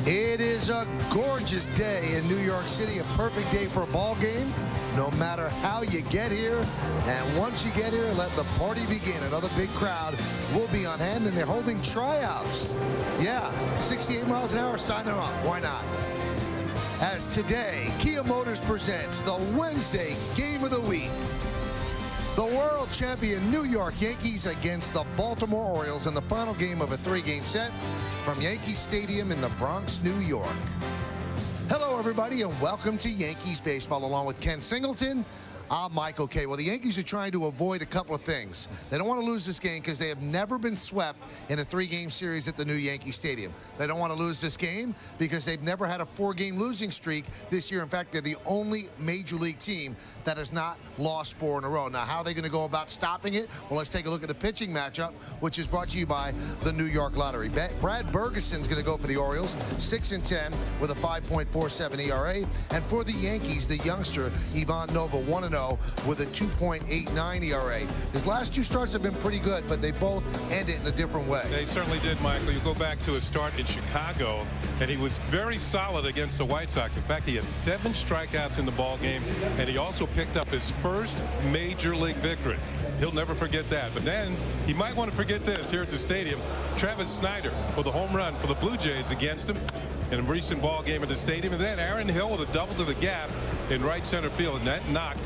It is a gorgeous day in New York City, a perfect day for a ball game, no matter how you get here. And once you get here, let the party begin. Another big crowd will be on hand, and they're holding tryouts. Yeah, 68 miles an hour, sign them up. Why not? As today, Kia Motors presents the Wednesday game of the week. The world champion New York Yankees against the Baltimore Orioles in the final game of a three-game set from Yankee Stadium in the Bronx, New York. Hello, everybody, and welcome to Yankees Baseball. Along with Ken Singleton, I'm Mike Okay. Well, the Yankees are trying to avoid a couple of things. They don't want to lose this game because they have never been swept in a three-game series at the new Yankee Stadium. They don't want to lose this game because they've never had a four-game losing streak this year. In fact, they're the only major league team that has not lost four in a row. Now, how are they going to go about stopping it? Well, let's take a look at the pitching matchup, which is brought to you by the New York Lottery. Brad Bergeson's going to go for the Orioles, 6-10 with a 5.47 ERA. And for the Yankees, the youngster, Ivan Nova, 1-0 with a 2.89 ERA. His last two starts have been pretty good, but they both ended in a different way. They certainly did, Michael. You go back to his start in Chicago, and he was very solid against the White Sox. In fact, he had 7 strikeouts in the ball game, and he also picked up his first major league victory. He'll never forget that. But then he might want to forget this here at the stadium. Travis Snyder with a home run for the Blue Jays against him in a recent ball game at the stadium. And then Aaron Hill with a double to the gap in right center field, and that knocked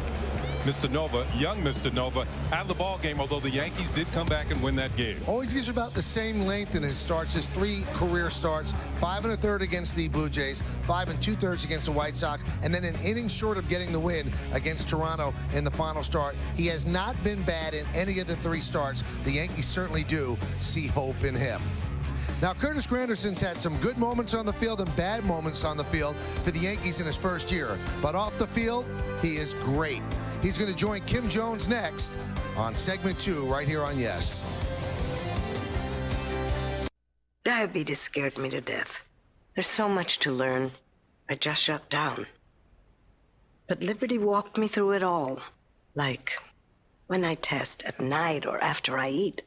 Mr. Nova, young Mr. Nova, out of the ball game, although the Yankees did come back and win that game. Always gives about the same length in his starts, his 3 career starts, 5 1/3 against the Blue Jays, 5 2/3 against the White Sox, and then an inning short of getting the win against Toronto in the final start. He has not been bad in any of the 3 starts. The Yankees certainly do see hope in him. Now, Curtis Granderson's had some good moments on the field and bad moments on the field for the Yankees in his first year. But off the field, he is great. He's going to join Kim Jones next on segment 2 right here on Yes. Diabetes scared me to death. There's so much to learn. I just shut down. But Liberty walked me through it all. Like when I test at night or after I eat.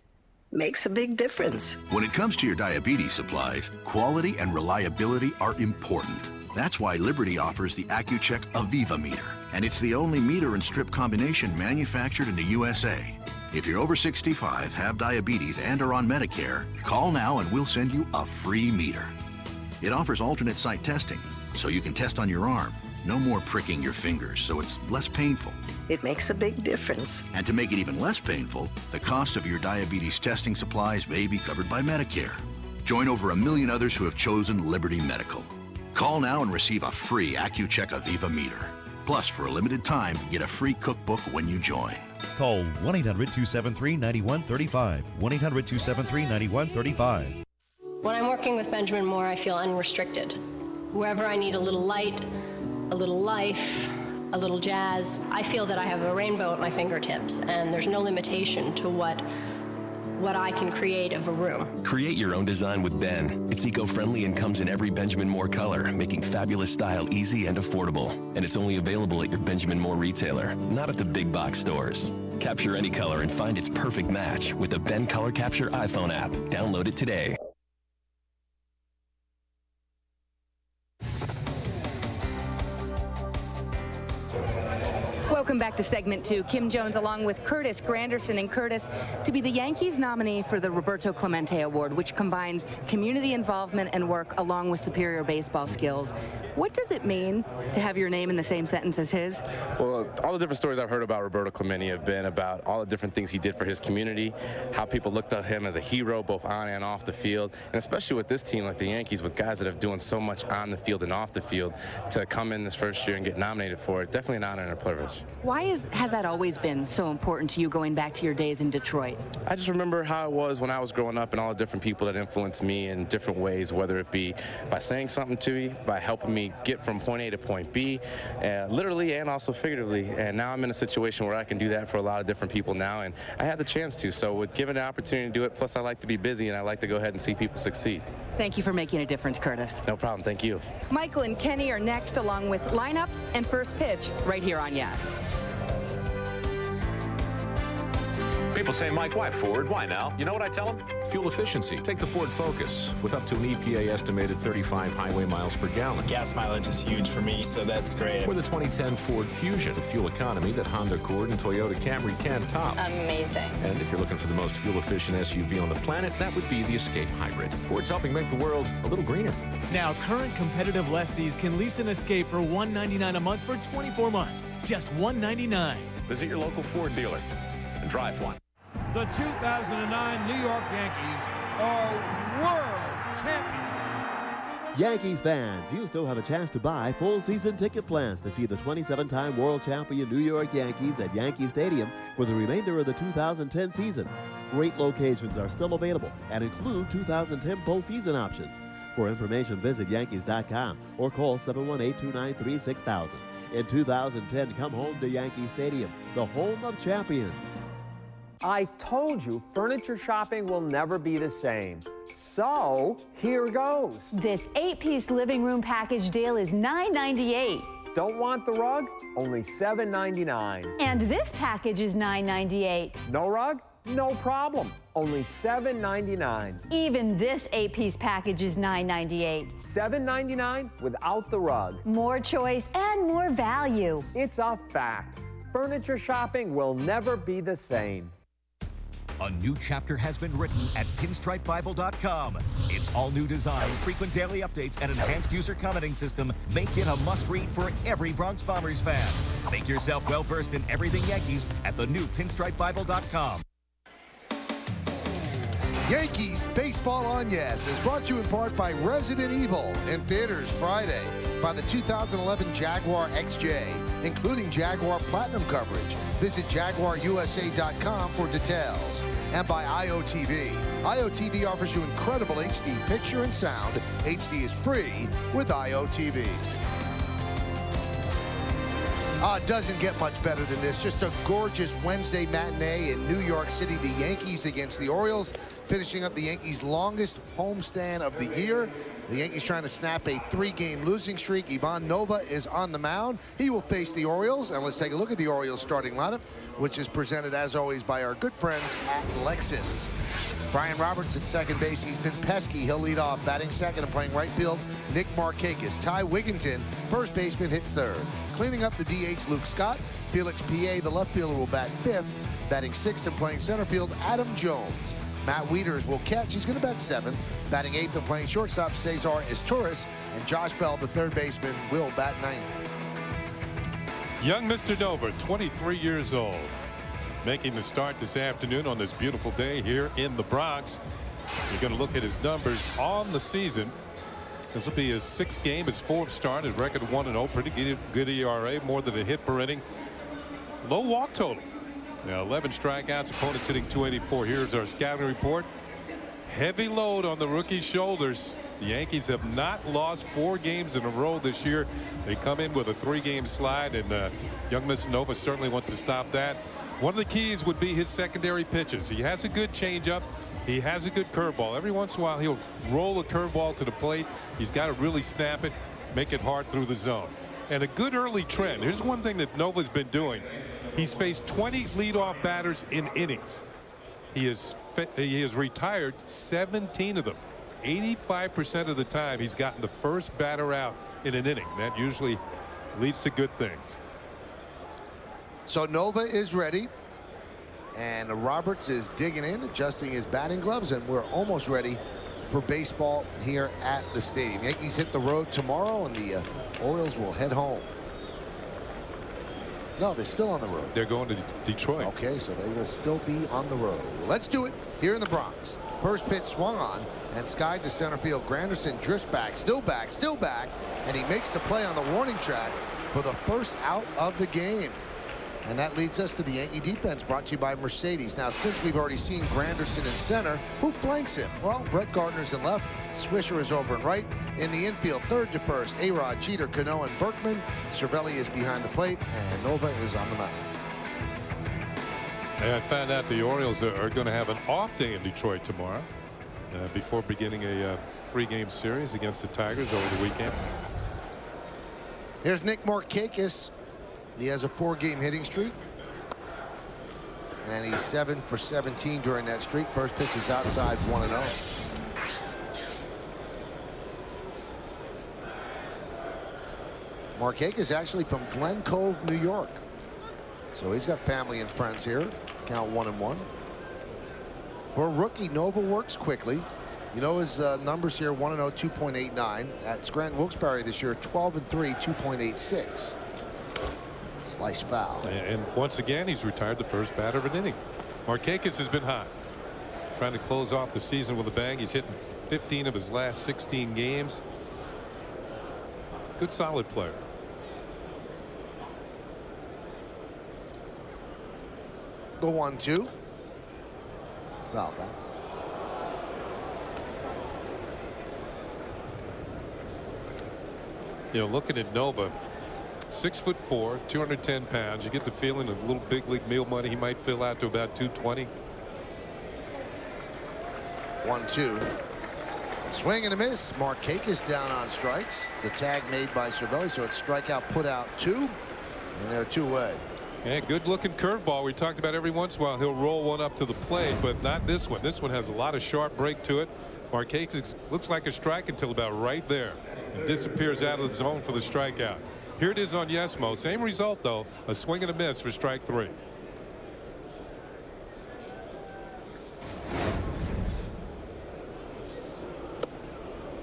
Makes a big difference. When it comes to your diabetes supplies, quality and reliability are important. That's why Liberty offers the Accu-Check Aviva meter. And it's the only meter and strip combination manufactured in the USA. If you're over 65, have diabetes, and are on Medicare, call now and we'll send you a free meter. It offers alternate site testing, so you can test on your arm. No more pricking your fingers, so it's less painful. It makes a big difference. And to make it even less painful, the cost of your diabetes testing supplies may be covered by Medicare. Join over 1 million others who have chosen Liberty Medical. Call now and receive a free Accu-Check Aviva meter. Plus, for a limited time, get a free cookbook when you join. Call 1-800-273-9135. 1-800-273-9135. When I'm working with Benjamin Moore, I feel unrestricted. Wherever I need a little light, a little life, a little jazz, I feel that I have a rainbow at my fingertips, and there's no limitation to what I can create of a room. Create your own design with Ben. It's eco-friendly and comes in every Benjamin Moore color, making fabulous style easy and affordable. And it's only available at your Benjamin Moore retailer, not at the big box stores. Capture any color and find its perfect match with the Ben Color Capture iPhone app. Download it today. Welcome back to segment 2. Kim Jones along with Curtis Granderson. And Curtis, to be the Yankees nominee for the Roberto Clemente Award, which combines community involvement and work along with superior baseball skills, what does it mean to have your name in the same sentence as his? Well, all the different stories I've heard about Roberto Clemente have been about all the different things he did for his community, how people looked at him as a hero both on and off the field, and especially with this team like the Yankees, with guys that are doing so much on the field and off the field, to come in this first year and get nominated for it, definitely an honor and a privilege. Why has that always been so important to you going back to your days in Detroit? I just remember how it was when I was growing up and all the different people that influenced me in different ways, whether it be by saying something to me, by helping me get from point A to point B, literally and also figuratively. And now I'm in a situation where I can do that for a lot of different people now, and I had the chance to. So with given the opportunity to do it, plus I like to be busy and I like to go ahead and see people succeed. Thank you for making a difference, Curtis. No problem. Thank you. Michael and Kenny are next, along with lineups and first pitch right here on Yes. People say, Mike, why Ford? Why now? You know what I tell them? Fuel efficiency. Take the Ford Focus with up to an EPA estimated 35 highway miles per gallon. Gas mileage is huge for me, so that's great. Or the 2010 Ford Fusion with fuel economy that Honda Accord and Toyota Camry can't top. Amazing. And if you're looking for the most fuel-efficient SUV on the planet, that would be the Escape Hybrid. Ford's helping make the world a little greener. Now, current competitive lessees can lease an Escape for $199 a month for 24 months. Just $199. Visit your local Ford dealer and drive one. The 2009 New York Yankees are world champions. Yankees fans, you still have a chance to buy full season ticket plans to see the 27-time world champion New York Yankees at Yankee Stadium for the remainder of the 2010 season. Great locations are still available and include 2010 postseason options. For information, visit Yankees.com or call 718-293-6000. In 2010, come home to Yankee Stadium, the home of champions. I told you furniture shopping will never be the same. So, here goes. This 8-piece living room package deal is $9.98. Don't want the rug? Only $7.99. And this package is $9.98. No rug? No problem. Only $7.99. Even this 8-piece package is $9.98. $7.99 without the rug. More choice and more value. It's a fact. Furniture shopping will never be the same. A new chapter has been written at pinstripebible.com. Its all-new design, frequent daily updates, and enhanced user commenting system make it a must-read for every Bronx Bombers fan. Make yourself well-versed in everything Yankees at the new pinstripebible.com. Yankees Baseball on Yes is brought to you in part by Resident Evil in theaters Friday, by the 2011 Jaguar XJ, including Jaguar Platinum coverage. Visit JaguarUSA.com for details. And by IOTV. IOTV offers you incredible HD picture and sound. HD is free with IOTV. It doesn't get much better than this. Just a gorgeous Wednesday matinee in New York City. The Yankees against the Orioles, finishing up the Yankees' longest homestand of the year. The Yankees trying to snap a 3-game losing streak. Ivan Nova is on the mound. He will face the Orioles. And let's take a look at the Orioles starting lineup, which is presented, as always, by our good friends at Lexus. Brian Roberts at second base. He's been pesky. He'll lead off. Batting second and playing right field, Nick Markakis. Ty Wigginton, first baseman, hits third. Cleaning up the DH, Luke Scott. Felix P.A., the left fielder, will bat fifth. Batting sixth and playing center field, Adam Jones. Matt Wieters will catch. He's going to bat seventh. Batting eighth and playing shortstop, Cesar Izturis. And Josh Bell, the third baseman, will bat ninth. Young Mr. Nova, 23 years old, making the start this afternoon on this beautiful day here in the Bronx. You're going to look at his numbers on the season. This will be his 6th game, his 4th start, his record 1-0, pretty good ERA, more than a hit per inning. Low walk total. 11 strikeouts, opponents hitting .284. Here's our scouting report. Heavy load on the rookie's shoulders. The Yankees have not lost 4 games in a row this year. They come in with a 3-game slide, and young Mr. Nova certainly wants to stop that. One of the keys would be his secondary pitches. He has a good changeup. He has a good curveball. Every once in a while, he'll roll a curveball to the plate. He's got to really snap it, make it hard through the zone. And a good early trend. Here's one thing that Nova's been doing. He's faced 20 leadoff batters in innings. He has retired 17 of them. 85% of the time, he's gotten the first batter out in an inning. That usually leads to good things. So Nova is ready. And Roberts is digging in, adjusting his batting gloves, and we're almost ready for baseball here at the stadium. Yankees hit the road tomorrow, and the Orioles will head home. No, they're still on the road. They're going to Detroit. Okay, so they will still be on the road. Let's do it here in the Bronx. First pitch swung on and skied to center field. Granderson drifts back, still back, and he makes the play on the warning track for the first out of the game. And that leads us to the Yankee defense, brought to you by Mercedes. Now, since we've already seen Granderson in center, who flanks him? Well, Brett Gardner's in left. Swisher is over and right. In the infield, third to first, A-Rod, Jeter, Cano, and Berkman. Cervelli is behind the plate, and Nova is on the mound. And I found out the Orioles are going to have an off day in Detroit tomorrow before beginning a 3-game series against the Tigers over the weekend. Here's Nick Markakis. He has a 4-game hitting streak. And he's 7 for 17 during that streak. First pitch is outside 1-0. Marquez is actually from Glen Cove, New York. So he's got family and friends here. Count 1-1. For a rookie, Nova works quickly. You know his numbers here: 1-0, 2.89. At Scranton Wilkes-Barre this year, 12-3, 2.86. Slice foul. And once again, he's retired the first batter of an inning. Marquez has been hot, trying to close off the season with a bang. He's hitting 15 of his last 16 games. Good, solid player. The 1-2. Foul back. You know, looking at Nova, 6'4", 210 pounds. You get the feeling of a little big league meal money. He might fill out to about 220. 1-2. Swing and a miss. Marquez down on strikes. The tag made by Cervelli, so it's strikeout, put out 2, and they're 2 away. Yeah, good looking curveball. We talked about every once in a while he'll roll one up to the plate, but not this one. This one has a lot of sharp break to it. Marquez looks like a strike until about right there. It disappears out of the zone for the strikeout. Here it is on Yesmo. Same result though. A swing and a miss for strike 3.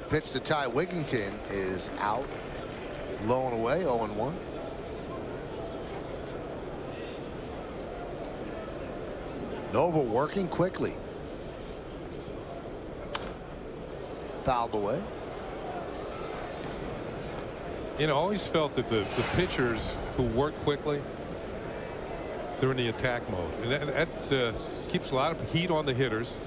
Pitch to Ty Wigington is out. Low and away, 0-1. Nova working quickly. Fouled away. You know, I always felt that the pitchers who work quickly, they're in the attack mode, and that keeps a lot of heat on the hitters.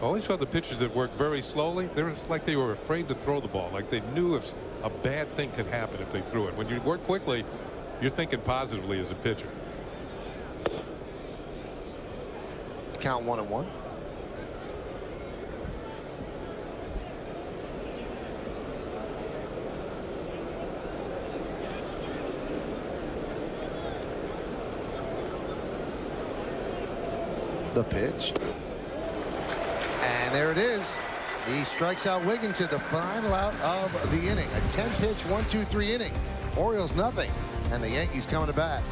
I always felt the pitchers that work very slowly, they were like they were afraid to throw the ball, like they knew if a bad thing could happen if they threw it. When you work quickly, you're thinking positively as a pitcher. Count 1-1. The pitch. And there it is. He strikes out Wigington, the final out of the inning. A 10-pitch, 1-2-3 inning. Orioles nothing, and the Yankees coming to bat.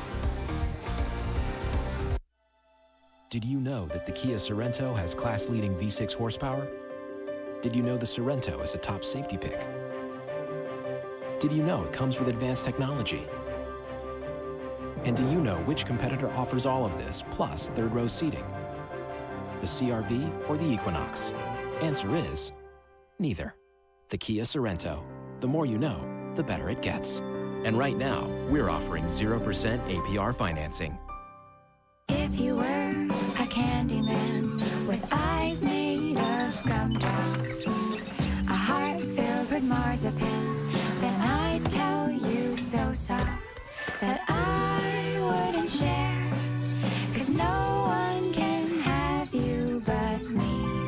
Did you know that the Kia Sorento has class-leading V6 horsepower? Did you know the Sorento is a top safety pick? Did you know it comes with advanced technology? And do you know which competitor offers all of this, plus third-row seating? The CR-V or the Equinox? Answer is neither. The Kia Sorento. The more you know, the better it gets. And right now, we're offering 0% APR financing. If you were a candy man with eyes made of gumdrops, a heart filled with marzipan, then I'd tell you so soft that I wouldn't share, 'cause no one can have you but me.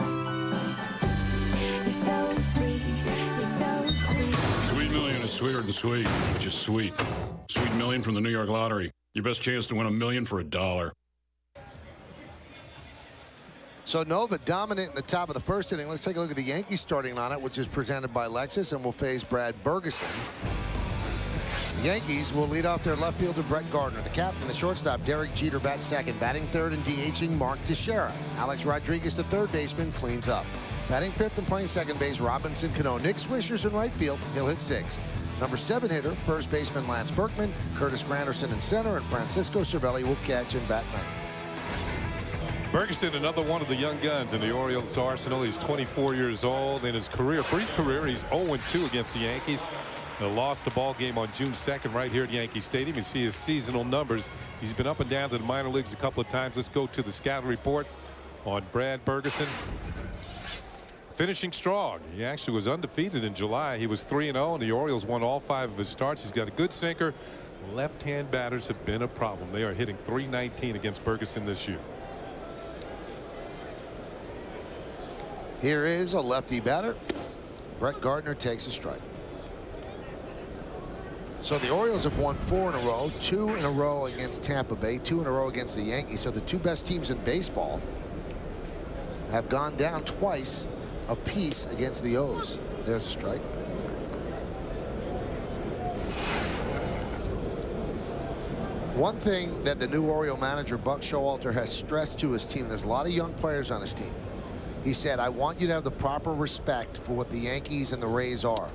You're so sweet, you're so sweet. Sweet Million is sweeter than sweet, which is sweet. Sweet Million from the New York Lottery. Your best chance to win $1 million for $1. So Nova dominant in the top of the first inning. Let's take a look at the Yankees starting lineup, which is presented by Lexus, and will face Brad Bergeson. The Yankees will lead off their left fielder Brett Gardner. The captain, the shortstop Derek Jeter bats second. Batting third and DHing Mark Teixeira. Alex Rodriguez, the third baseman, cleans up. Batting fifth and playing second base Robinson Cano. Nick Swisher's in right field. He'll hit sixth. Number 7 hitter, first baseman Lance Berkman. Curtis Granderson in center, and Francisco Cervelli will catch and bat ninth. Bergeson, another one of the young guns in the Orioles arsenal. He's 24 years old. In his brief career, he's 0-2 against the Yankees. They lost the ball game on June 2nd right here at Yankee Stadium. You see his seasonal numbers. He's been up and down to the minor leagues a couple of times. Let's go to the scouting report on Brad Bergeson. Finishing strong. He actually was undefeated in July. He was 3-0, and the Orioles won all 5 of his starts. He's got a good sinker. Left-hand batters have been a problem. They are hitting .319 against Bergeson this year. Here is a lefty batter. Brett Gardner takes a strike. So the Orioles have won 4 in a row, 2 in a row against Tampa Bay, 2 in a row against the Yankees. So the 2 best teams in baseball have gone down twice apiece against the O's. There's a strike. One thing that the new Oriole manager, Buck Showalter, has stressed to his team, there's a lot of young players on his team. He said, I want you to have the proper respect for what the Yankees and the Rays are.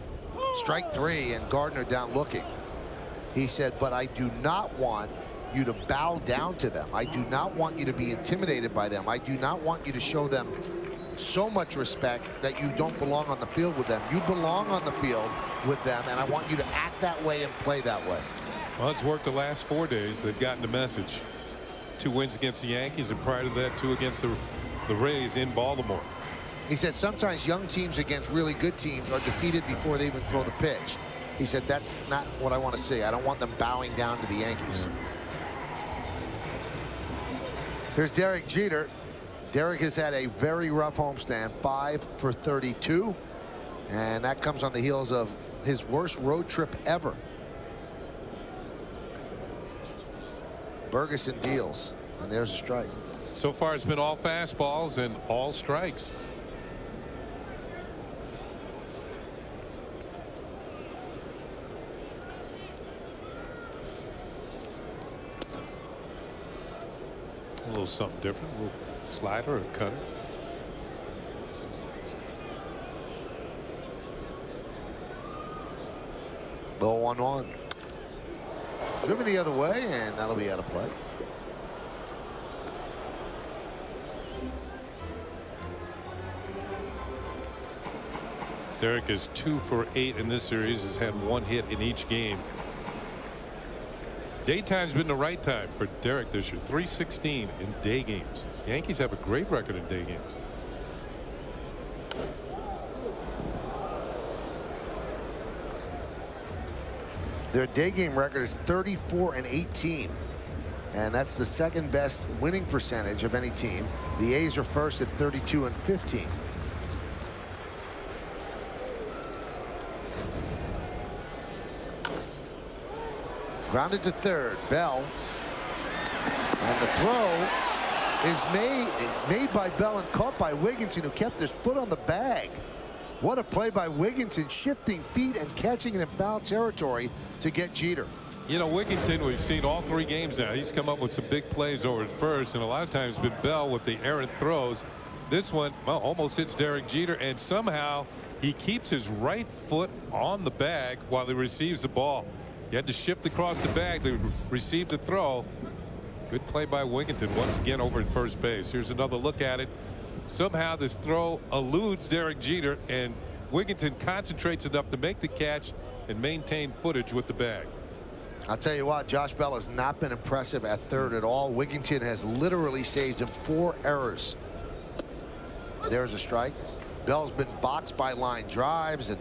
Strike 3 and Gardner down looking. He said, but I do not want you to bow down to them. I do not want you to be intimidated by them. I do not want you to show them so much respect that you don't belong on the field with them. You belong on the field with them, and I want you to act that way and play that way. Well, it's worked the last 4 days. They've gotten the message. 2 wins against the Yankees, and prior to that, 2 against the Rays in Baltimore. He said sometimes young teams against really good teams are defeated before they even throw the pitch. He said that's not what I want to see. I don't want them bowing down to the Yankees. Here's Derek Jeter. Derek has had a very rough homestand, 5 for 32, and that comes on the heels of his worst road trip ever. Bergeson deals, and there's a strike. So far, it's been all fastballs and all strikes. A little something different, a little slider or cutter. Low 1-1. Moving the other way, and that'll be out of play. Derek is 2 for 8 in this series, has had 1 hit in each game. Daytime's been the right time for Derek this year. 316 in day games. Yankees have a great record in day games. Their day game record is 34-18, and that's the second best winning percentage of any team. The A's are first at 32-15. Grounded to third. Bell, and the throw is made by Bell and caught by Wigginton, who kept his foot on the bag. What a play by Wigginton, shifting feet and catching it in foul territory to get Jeter. You know, Wigginton, we've seen all 3 games now. He's come up with some big plays over at first, and a lot of times it's been Bell with the errant throws. This one, well, almost hits Derek Jeter, and somehow he keeps his right foot on the bag while he receives the ball. He had to shift across the bag to receive the throw. Good play by Wigginton once again over at first base. Here's another look at it. Somehow this throw eludes Derek Jeter, and Wigginton concentrates enough to make the catch and maintain footage with the bag. I'll tell you what, Josh Bell has not been impressive at third at all. Wigginton has literally saved him 4 errors. There's a strike. Bell's been boxed by line drives and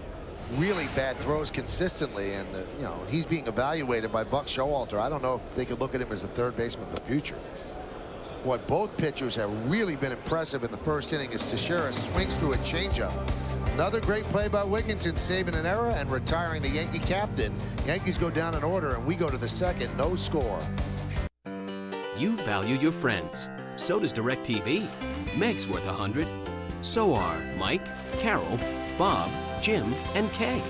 really bad throws consistently, and you know, he's being evaluated by Buck Showalter. I don't know if they could look at him as a third baseman in the future. What both pitchers have really been impressive in the first inning is Teixeira swings through a changeup. Another great play by Wigginton, saving an error and retiring the Yankee captain. Yankees go down in order, and we go to the second. No score. You value your friends. So does DirecTV. Meg's worth 100. So are Mike, Carol, Bob, Jim, and Kay.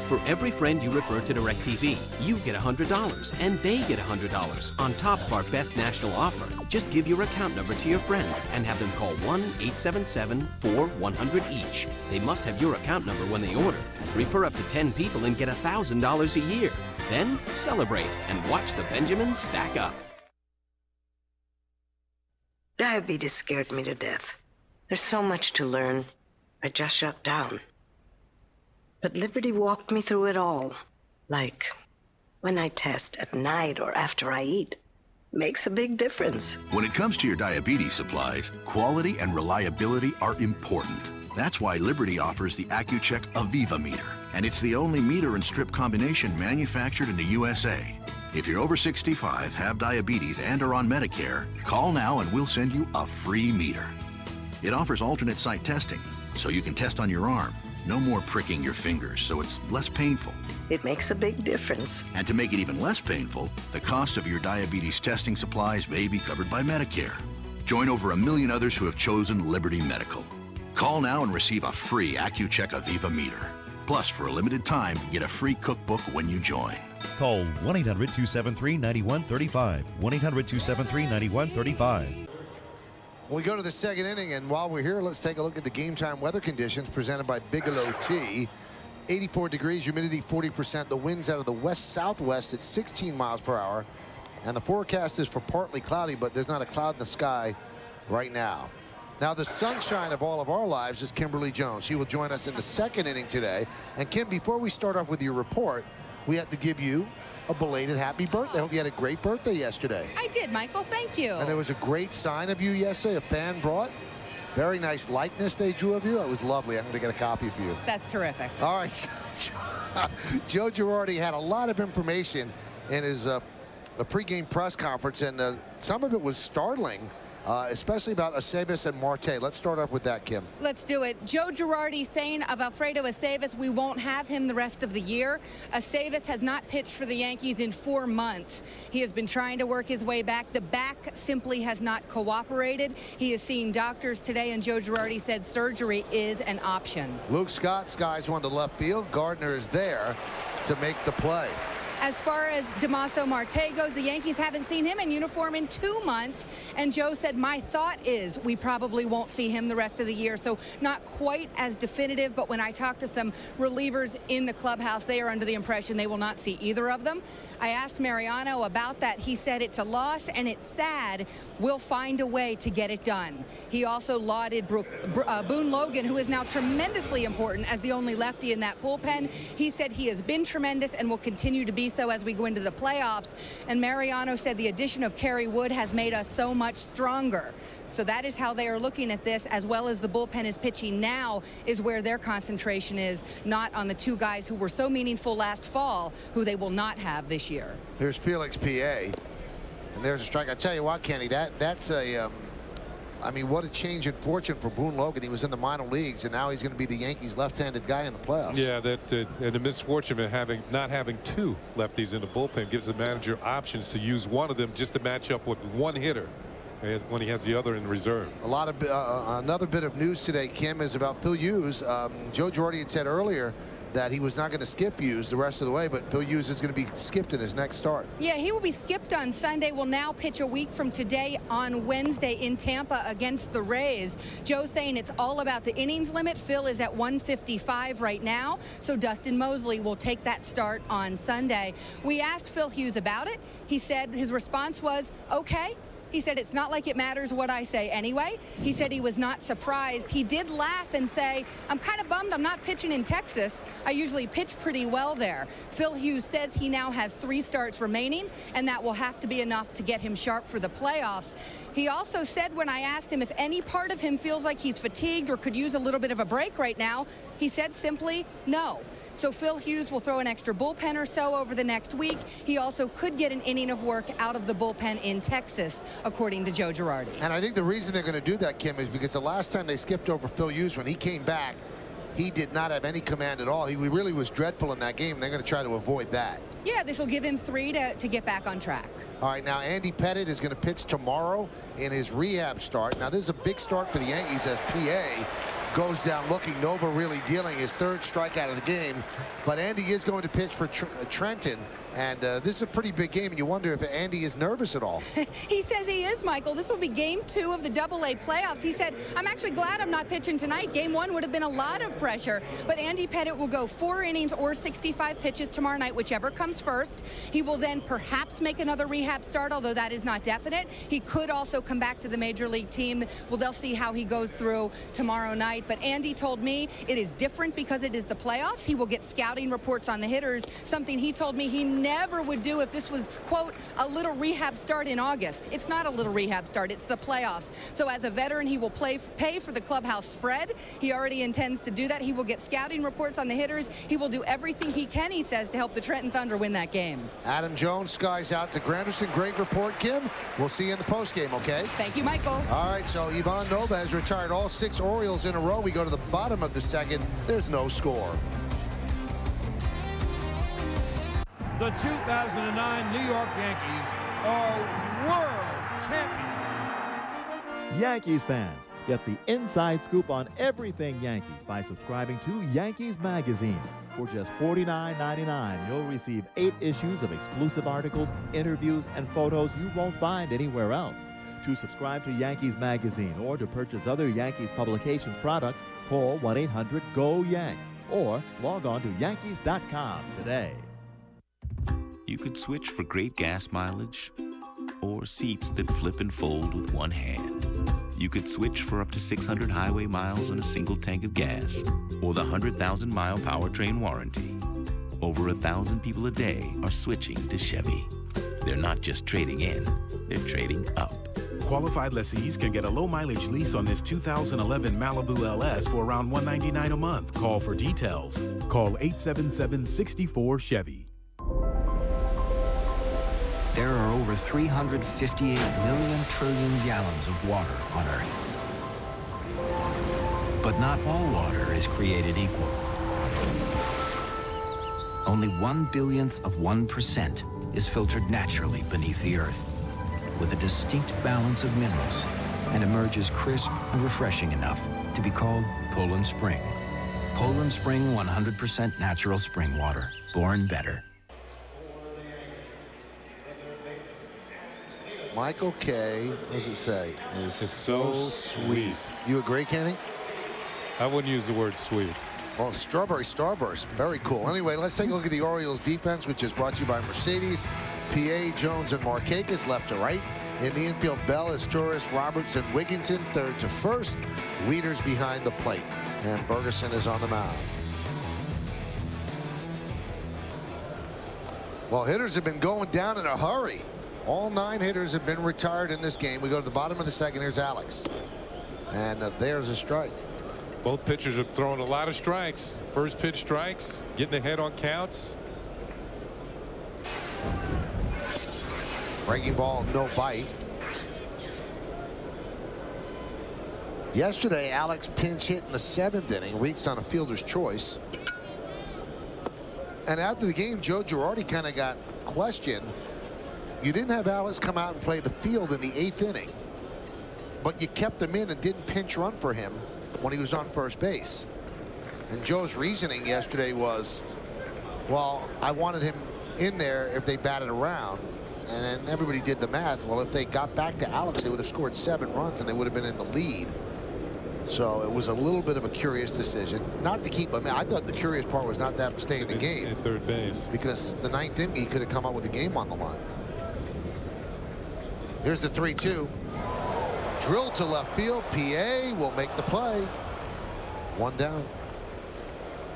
For every friend you refer to DirecTV, you get $100, and they get $100 on top of our best national offer. Just give your account number to your friends and have them call 1-877-4-100 each. They must have your account number when they order. Refer up to 10 people and get $1,000 a year. Then celebrate and watch the Benjamins stack up. Diabetes scared me to death. There's so much to learn. I just shut down. But Liberty walked me through it all. Like when I test at night or after I eat. Makes a big difference. When it comes to your diabetes supplies, quality and reliability are important. That's why Liberty offers the AccuCheck Aviva meter. And it's the only meter and strip combination manufactured in the USA. If you're over 65, have diabetes, and are on Medicare, call now and we'll send you a free meter. It offers alternate site testing, so you can test on your arm, No more pricking your fingers, so it's less painful. It makes a big difference. And to make it even less painful, the cost of your diabetes testing supplies may be covered by Medicare. Join over 1 million others who have chosen Liberty Medical. Call now and receive a free AccuCheck Aviva meter. Plus, for a limited time, get a free cookbook when you join. Call 1-800-273-9135. 1-800-273-9135. We go to the second inning, and while we're here, let's take a look at the game time weather conditions presented by Bigelow Tea. 84 degrees, humidity 40%. The winds out of the west-southwest at 16 miles per hour. And the forecast is for partly cloudy, but there's not a cloud in the sky right now. Now, the sunshine of all of our lives is Kimberly Jones. She will join us in the second inning today. And Kim, before we start off with your report, we have to give you a belated happy birthday. I hope you had a great birthday yesterday. I did, Michael. Thank you. And there was a great sign of you yesterday, a fan brought. Very nice likeness they drew of you. It was lovely. I'm going to get a copy for you. That's terrific. All right. Joe Girardi had a lot of information in his a pregame press conference, and some of it was startling, especially about Aceves and Marte. Let's start off with that, Kim. Let's do it. Joe Girardi saying of Alfredo Aceves, we won't have him the rest of the year. Aceves has not pitched for the Yankees in 4 months. He has been trying to work his way back. The back simply has not cooperated. He is seeing doctors today, and Joe Girardi said surgery is an option. Luke Scott skies one to left field. Gardner is there to make the play. As far as Damaso Marte goes, the Yankees haven't seen him in uniform in 2 months. And Joe said, my thought is we probably won't see him the rest of the year. So not quite as definitive, but when I talk to some relievers in the clubhouse, they are under the impression they will not see either of them. I asked Mariano about that. He said it's a loss and it's sad. We'll find a way to get it done. He also lauded Boone Logan, who is now tremendously important as the only lefty in that bullpen. He said he has been tremendous and will continue to be so as we go into the playoffs. And Mariano said the addition of Kerry Wood has made us so much stronger. So that is how they are looking at this, as well as the bullpen is pitching now, is where their concentration is, not on the two guys who were so meaningful last fall, who they will not have this year. Here's Felix P.A. And there's a strike. I tell you what, Kenny, that's a I mean, what a change in fortune for Boone Logan. He was in the minor leagues, and now he's going to be the Yankees' left-handed guy in the playoffs. Yeah, and the misfortune of not having two lefties in the bullpen gives the manager options to use one of them just to match up with one hitter when he has the other in reserve. A lot of another bit of news today, Kim, is about Phil Hughes. Joe Girardi had said earlier that he was not going to skip Hughes the rest of the way, but Phil Hughes is going to be skipped in his next start. Yeah, he will be skipped on Sunday. Will now pitch a week from today on Wednesday in Tampa against the Rays. Joe saying it's all about the innings limit. Phil is at 155 right now, so Dustin Mosley will take that start on Sunday. We asked Phil Hughes about it. He said his response was, okay. He said, it's not like it matters what I say anyway. He said he was not surprised. He did laugh and say, I'm kind of bummed I'm not pitching in Texas. I usually pitch pretty well there. Phil Hughes says he now has 3 starts remaining, and that will have to be enough to get him sharp for the playoffs. He also said, when I asked him if any part of him feels like he's fatigued or could use a little bit of a break right now, he said simply no. So Phil Hughes will throw an extra bullpen or so over the next week. He also could get an inning of work out of the bullpen in Texas, according to Joe Girardi. And I think the reason they're going to do that, Kim, is because the last time they skipped over Phil Hughes, when he came back, he did not have any command at all. He really was dreadful in that game, and they're going to try to avoid that. Yeah, this will give him 3 to get back on track. All right, now Andy Pettitte is going to pitch tomorrow in his rehab start. Now, this is a big start for the Yankees as P.A. goes down looking. Nova really dealing his 3rd strikeout of the game. But Andy is going to pitch for Trenton. And this is a pretty big game, and you wonder if Andy is nervous at all. He says he is, Michael. This will be game 2 of the AA playoffs. He said, I'm actually glad I'm not pitching tonight. Game 1 would have been a lot of pressure. But Andy Pettitte will go 4 innings or 65 pitches tomorrow night, whichever comes first. He will then perhaps make another rehab start, although that is not definite. He could also come back to the major league team. Well, they'll see how he goes through tomorrow night. But Andy told me it is different because it is the playoffs. He will get scouting reports on the hitters, something he told me he never would do if this was, quote, a little rehab start in August. It's not a little rehab start. It's the playoffs. So as a veteran, he will pay for the clubhouse spread. He already intends to do that. He will get scouting reports on the hitters. He will do everything he can, he says, to help the Trenton Thunder win that game. Adam Jones skies out to Granderson. Great report, Kim. We'll see you in the postgame, okay? Thank you, Michael. All right, so Ivan Nova has retired all 6 Orioles in a row. We go to the bottom of the second. There's no score. The 2009 New York Yankees are world champions. Yankees fans, get the inside scoop on everything Yankees by subscribing to Yankees Magazine. For just $49.99, you'll receive 8 issues of exclusive articles, interviews, and photos you won't find anywhere else. To subscribe to Yankees Magazine or to purchase other Yankees Publications products, call 1-800-GO-YANKS or log on to Yankees.com today. You could switch for great gas mileage or seats that flip and fold with one hand. You could switch for up to 600 highway miles on a single tank of gas or the 100,000-mile powertrain warranty. Over 1,000 people a day are switching to Chevy. They're not just trading in, they're trading up. Qualified lessees can get a low-mileage lease on this 2011 Malibu LS for around $199 a month. Call for details. Call 877-64-CHEVY. There are over 358 million trillion gallons of water on Earth. But not all water is created equal. Only 1/1000th of 1% is filtered naturally beneath the Earth, with a distinct balance of minerals, and emerges crisp and refreshing enough to be called Poland Spring. Poland Spring 100% natural spring water, born better. Michael K., what does it say? Is so sweet. You agree, Kenny? I wouldn't use the word sweet. Well, Strawberry Starburst, very cool. Anyway, let's take a look at the Orioles defense, which is brought to you by Mercedes. PA, Jones, and Markakis left to right. In the infield, Bell, Torres, Roberts, and Wigginton, third to first. Weeders behind the plate. And Bergeson is on the mound. Well, hitters have been going down in a hurry. All 9 hitters have been retired in this game. We go to the bottom of the second. Here's Alex. And there's a strike. Both pitchers are throwing a lot of strikes. First pitch strikes, getting ahead on counts. Breaking ball, no bite. Yesterday, Alex pinch hit in the 7th inning, reached on a fielder's choice. And after the game, Joe Girardi kind of got questioned. You didn't have Alex come out and play the field in the 8th inning, but you kept him in and didn't pinch run for him when he was on first base. And Joe's reasoning yesterday was, well, I wanted him in there if they batted around. And then everybody did the math. Well, if they got back to Alex, they would have scored 7 runs and they would have been in the lead. So it was a little bit of a curious decision not to keep him in. I thought the curious part was not that stay in the game at third base, because the 9th inning he could have come up with the game on the line. Here's the 3-2. Drill to left field. PA will make the play. 1 down.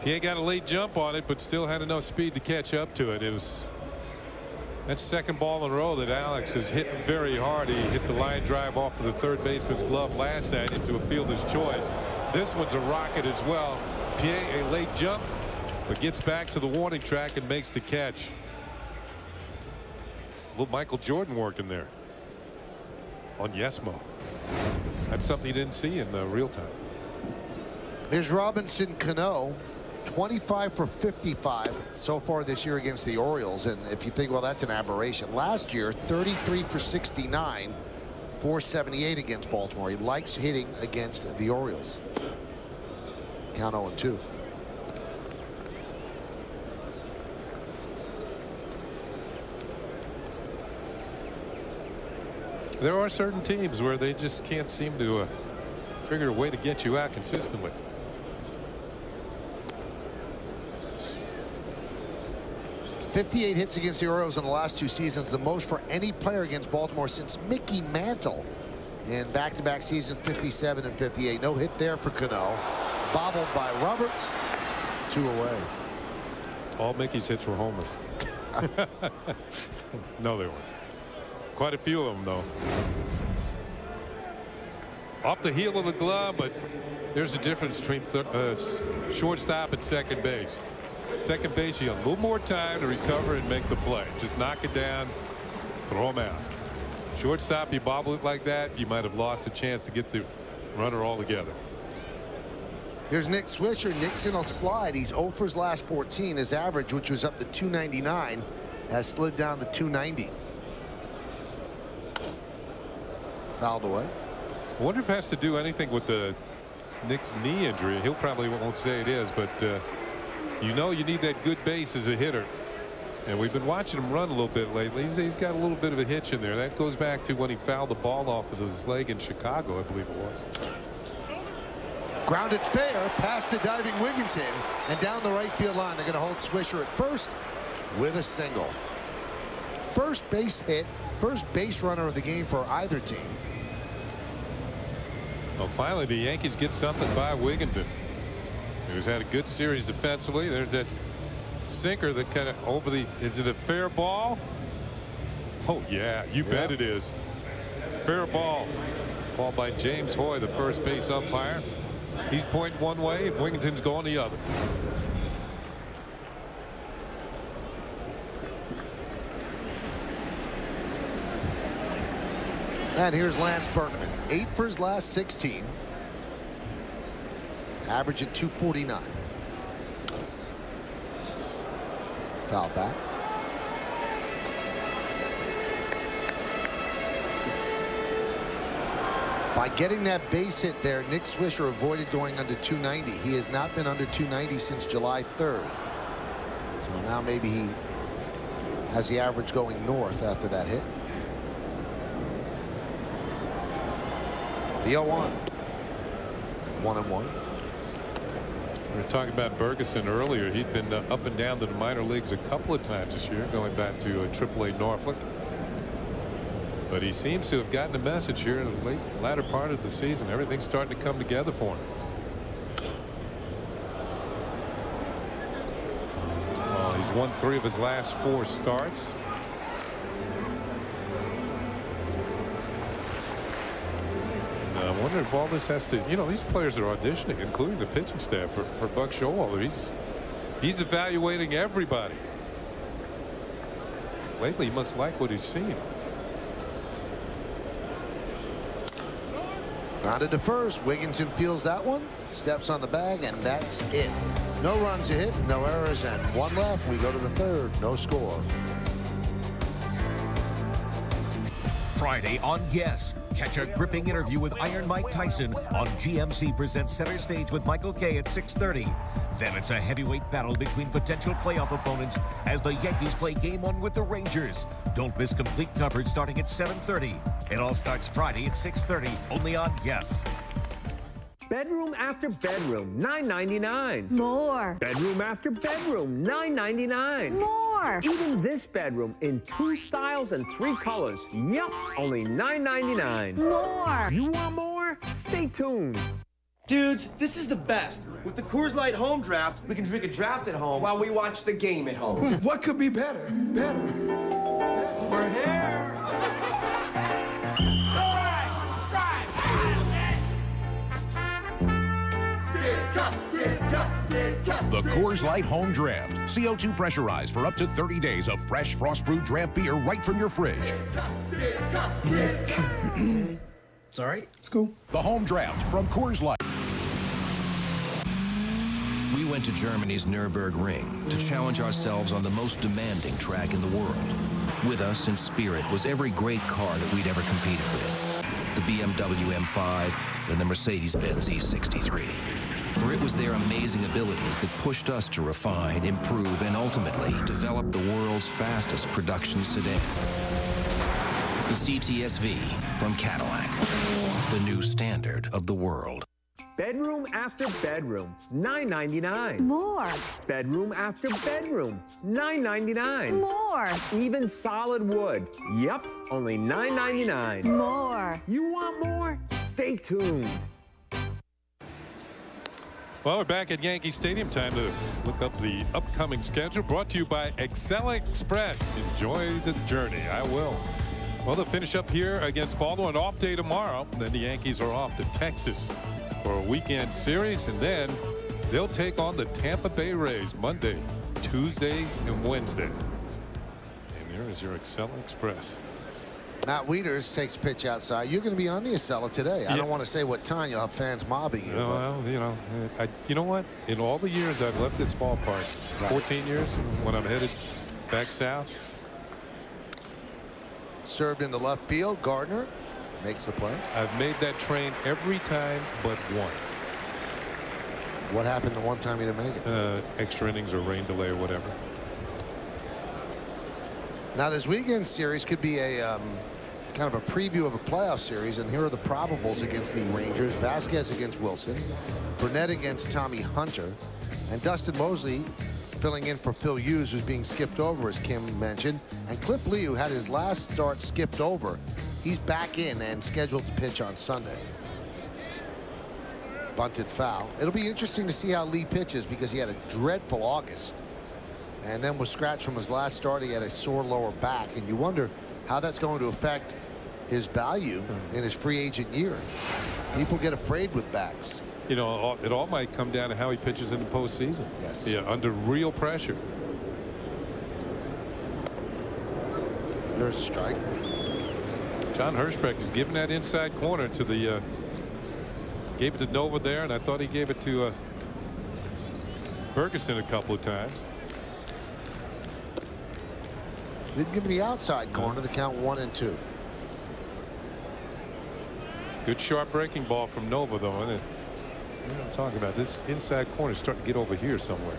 PA got a late jump on it, but still had enough speed to catch up to it. It was that second ball in a row that Alex has hit very hard. He hit the line drive off of the third baseman's glove last night into a fielder's choice. This one's a rocket as well. PA a late jump, but gets back to the warning track and makes the catch. A little Michael Jordan working there on Yesmo. That's something you didn't see in real time. Here's Robinson Cano, 25 for 55 so far this year against the Orioles. And if you think, well, that's an aberration. Last year, 33 for 69, 478 against Baltimore. He likes hitting against the Orioles. Count 0-2. There are certain teams where they just can't seem to figure a way to get you out consistently. .58 hits against the Orioles in the last 2 seasons, the most for any player against Baltimore since Mickey Mantle in back-to-back seasons 57 and 58. No hit there for Cano. Bobbled by Roberts. 2 away. All Mickey's hits were homers. No, they weren't. Quite a few of them, though. Off the heel of the glove, but there's a difference between shortstop and second base. Second base, you got a little more time to recover and make the play. Just knock it down, throw them out. Shortstop, you bobble it like that, you might have lost a chance to get the runner all together. Here's Nick Swisher. Nick's in a slide. He's 0 for his last 14. His average, which was up to 299, has slid down to 290. Fouled away. I wonder if it has to do anything with Nick's knee injury. He'll probably won't say it is, but you know you need that good base as a hitter. And we've been watching him run a little bit lately. He's got a little bit of a hitch in there. That goes back to when he fouled the ball off of his leg in Chicago, I believe it was. Grounded fair, past to diving Wigginton, and down the right field line. They're going to hold Swisher at first with a single. First base hit, first base runner of the game for either team. Well, finally, the Yankees get something by Wigginton, who's had a good series defensively. There's that sinker that kind of over the. Is it a fair ball? Oh, yeah, you bet it is. Fair ball. Ball by James Hoy, the first base umpire. He's pointing one way, and Wigginton's going the other. And here's Lance Berkman, 8 for his last 16. Average at 249. Foul back. By getting that base hit there, Nick Swisher avoided going under 290. He has not been under 290 since July 3rd. So now maybe he has the average going north after that hit. The 0-1. 1-1. We were talking about Bergeson earlier. He'd been up and down to the minor leagues a couple of times this year, going back to AAA Norfolk. But he seems to have gotten the message here in the latter part of the season. Everything's starting to come together for him. Well, he's won 3 of his last 4 starts. And I wonder if all this has to, you know, these players are auditioning, including the pitching staff for Buck Showalter. He's evaluating everybody. Lately, he must like what he's seen. Grounded to first. Wigginton feels that one, steps on the bag, and that's it. No runs a hit, no errors, and 1 left. We go to the 3rd. No score. Friday on Yes. Catch a gripping interview with Iron Mike Tyson on GMC Presents Center Stage with Michael Kay at 6:30. Then it's a heavyweight battle between potential playoff opponents as the Yankees play Game 1 with the Rangers. Don't miss complete coverage starting at 7:30. It all starts Friday at 6:30, only on Yes. Bedroom after bedroom, $9.99. More. Bedroom after bedroom, $9.99. More. Even this bedroom in 2 styles and 3 colors. Yep, only $9.99. More. You want more? Stay tuned. Dudes, this is the best. With the Coors Light Home Draft, we can drink a draft at home while we watch the game at home. What could be better? We're here. The Coors Light Home Draft. CO2 pressurized for up to 30 days of fresh frost-brewed draft beer right from your fridge. Sorry, it's cool. The Home Draft from Coors Light. We went to Germany's Nürburgring Ring to challenge ourselves on the most demanding track in the world. With us in spirit was every great car that we'd ever competed with. The BMW M5 and the Mercedes-Benz E63. For it was their amazing abilities that pushed us to refine, improve, and ultimately develop the world's fastest production sedan. The CTS-V from Cadillac, the new standard of the world. Bedroom after bedroom, $9.99. More. Bedroom after bedroom, $9.99. More. Even solid wood. Yep, only $9.99. More. You want more? Stay tuned. Well, we're back at Yankee Stadium. Time to look up the upcoming schedule. Brought to you by Excel Express. Enjoy the journey. I will. Well, they'll finish up here against Baltimore. An off day tomorrow. Then the Yankees are off to Texas for a weekend series. And then they'll take on the Tampa Bay Rays Monday, Tuesday, and Wednesday. And there is your Excel Express. Matt Wieters takes a pitch outside. You're going to be on the Acela today. I don't want to say what time. You'll have fans mobbing you. Well, you know what? In all the years I've left this ballpark, 14 years when I'm headed back south. Served into left field. Gardner makes the play. I've made that train every time but one. What happened the one time you didn't make it? Extra innings or rain delay or whatever. Now this weekend series could be a kind of a preview of a playoff series, and here are the probables against the Rangers. Vasquez against Wilson, Burnett against Tommy Hunter, and Dustin Mosley filling in for Phil Hughes, who's being skipped over, as Kim mentioned. And Cliff Lee, who had his last start skipped over, he's back in and scheduled to pitch on Sunday. Bunted foul. It'll be interesting to see how Lee pitches, because he had a dreadful August and then was scratched from his last start. He had a sore lower back, and you wonder how that's going to affect his value in his free agent year. People get afraid with backs. You know, it all might come down to how he pitches in the postseason. Yes. Yeah, under real pressure. There's a strike. John Hirschbeck is giving that inside corner to the gave it to Nova there, and I thought he gave it to Ferguson a couple of times. Didn't give me the outside corner. The count 1-2. Good sharp breaking ball from Nova, though, and you know what I'm talking about. This inside corner is starting to get over here somewhere.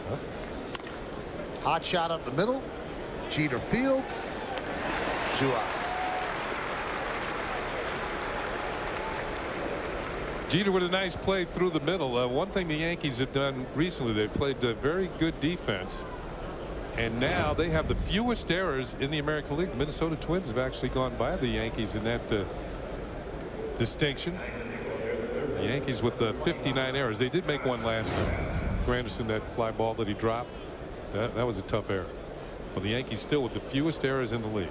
Huh? Hot shot up the middle. Jeter fields. 2 outs. Jeter with a nice play through the middle. One thing the Yankees have done recently, they've played very good defense, and now they have the fewest errors in the American League. The Minnesota Twins have actually gone by the Yankees in that distinction. The Yankees with the 59 errors. They did make one last time. Granderson, that fly ball that he dropped, that was a tough error. But the Yankees still with the fewest errors in the league.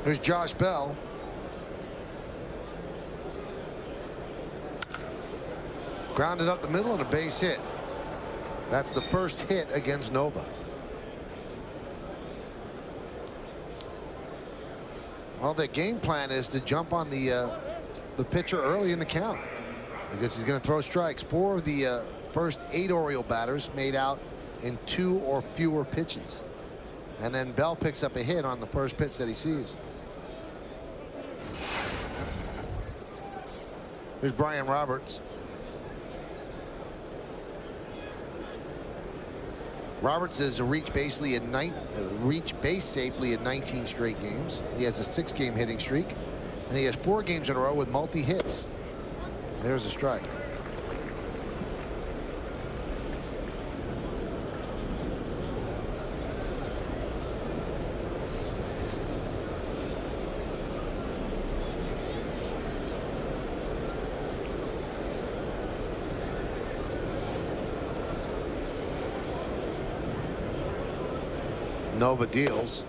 Here's Josh Bell. Grounded up the middle and a base hit. That's the first hit against Nova. Well, their game plan is to jump on the pitcher early in the count, because he's going to throw strikes. 4 of the first 8 Oriole batters made out in 2 or fewer pitches, and then Bell picks up a hit on the first pitch that he sees. Here's Brian Roberts. Roberts has reached base safely in 19 straight games. He has a 6-game hitting streak, and he has 4 games in a row with multi-hits. There's a strike. Nova deals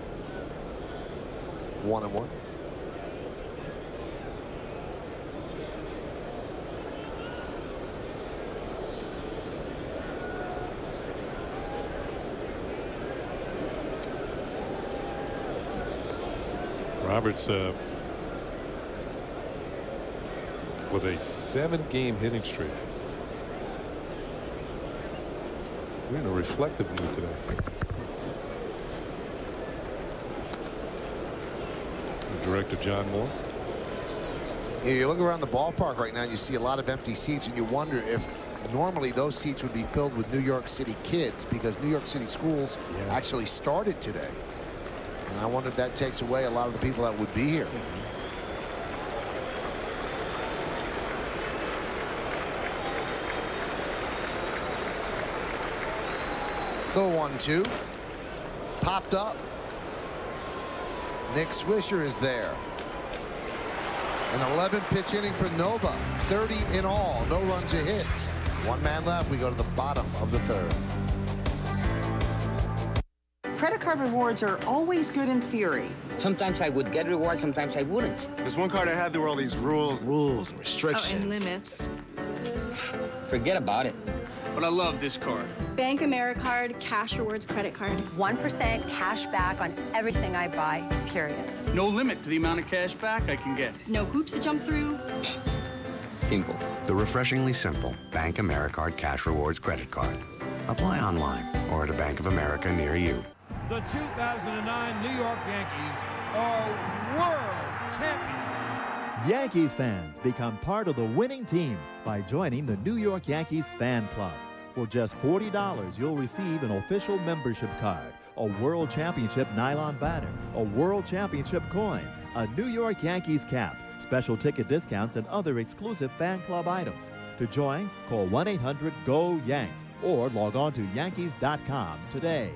1-1. Roberts with a 7-game hitting streak. We're in a reflective mood today. Director John Moore. Yeah, you look around the ballpark right now, you see a lot of empty seats, and you wonder if normally those seats would be filled with New York City kids, because New York City schools actually started today. And I wonder if that takes away a lot of the people that would be here. The 1-2. Popped up. Nick Swisher is there. An 11-pitch inning for Nova. 30 in all. No runs a hit. One man left. We go to the bottom of the third. Credit card rewards are always good in theory. Sometimes I would get rewards, sometimes I wouldn't. There's one card I had, there were all these rules and restrictions. Oh, and limits. Forget about it. But I love this card. Bank AmeriCard Cash Rewards Credit Card. 1% cash back on everything I buy, period. No limit to the amount of cash back I can get. No hoops to jump through. Simple. The refreshingly simple Bank AmeriCard Cash Rewards Credit Card. Apply online or at a Bank of America near you. The 2009 New York Yankees are world champions. Yankees fans become part of the winning team by joining the New York Yankees Fan Club. For just $40, you'll receive an official membership card, a World Championship nylon banner, a World Championship coin, a New York Yankees cap, special ticket discounts, and other exclusive fan club items. To join, call 1-800-GO-YANKS or log on to Yankees.com today.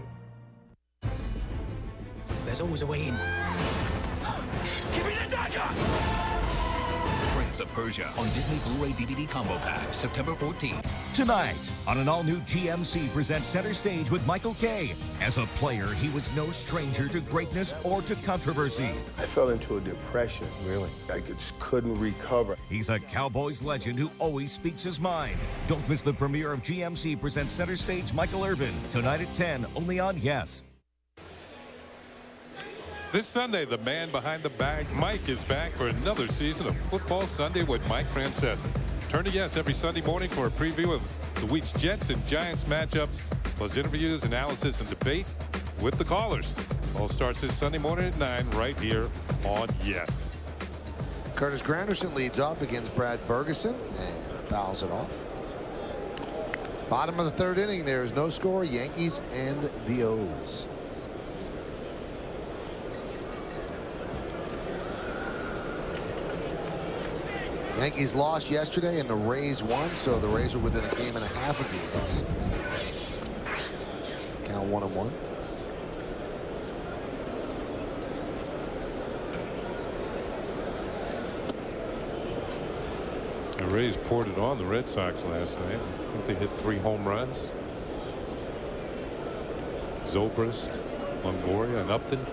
There's always a way in. Give me the dagger! Prince of Persia on Disney Blu-ray DVD Combo Pack, September 14th. Tonight, on an all-new GMC presents Center Stage with Michael Kay. As a player, he was no stranger to greatness or to controversy. I fell into a depression, really. I just couldn't recover. He's a Cowboys legend who always speaks his mind. Don't miss the premiere of GMC presents Center Stage Michael Irvin. Tonight at 10, only on Yes. This Sunday, the man behind the bag, Mike, is back for another season of Football Sunday with Mike Francesa. Turn to Yes every Sunday morning for a preview of the week's Jets and Giants matchups, plus interviews, analysis, and debate with the callers. All starts this Sunday morning at 9 right here on Yes. Curtis Granderson leads off against Brad Bergeson and fouls it off. Bottom of the third inning, there is no score. Yankees and the O's. Yankees lost yesterday and the Rays won, so the Rays are within a game and a half of the Eagles. Count 1-1. The Rays poured it on the Red Sox last night. I think they hit 3 home runs. Zobrist, Longoria, and Upton.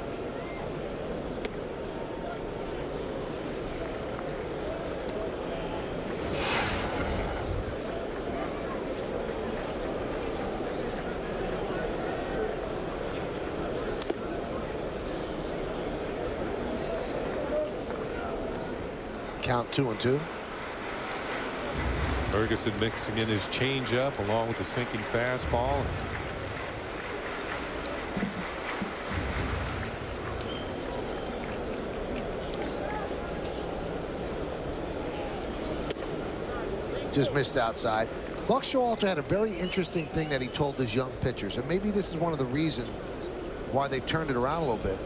Count 2-2. Ferguson mixing in his changeup along with the sinking fastball. Just missed outside. Buck Showalter had a very interesting thing that he told his young pitchers, and maybe this is one of the reasons why they've turned it around a little bit.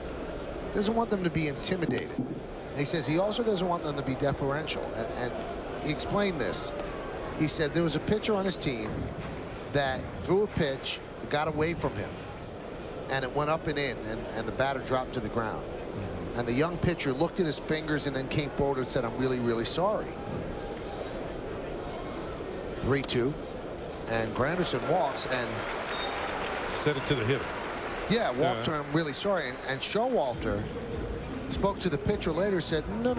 He doesn't want them to be intimidated. He says he also doesn't want them to be deferential, and he explained this. He said there was a pitcher on his team that threw a pitch, got away from him, and it went up and in, and the batter dropped to the ground. And the young pitcher looked at his fingers and then came forward and said, "I'm really, really sorry." 3-2, and Granderson walks and sent it to the hitter. Yeah, walked to him, really sorry, and Showalter spoke to the pitcher later, said, no,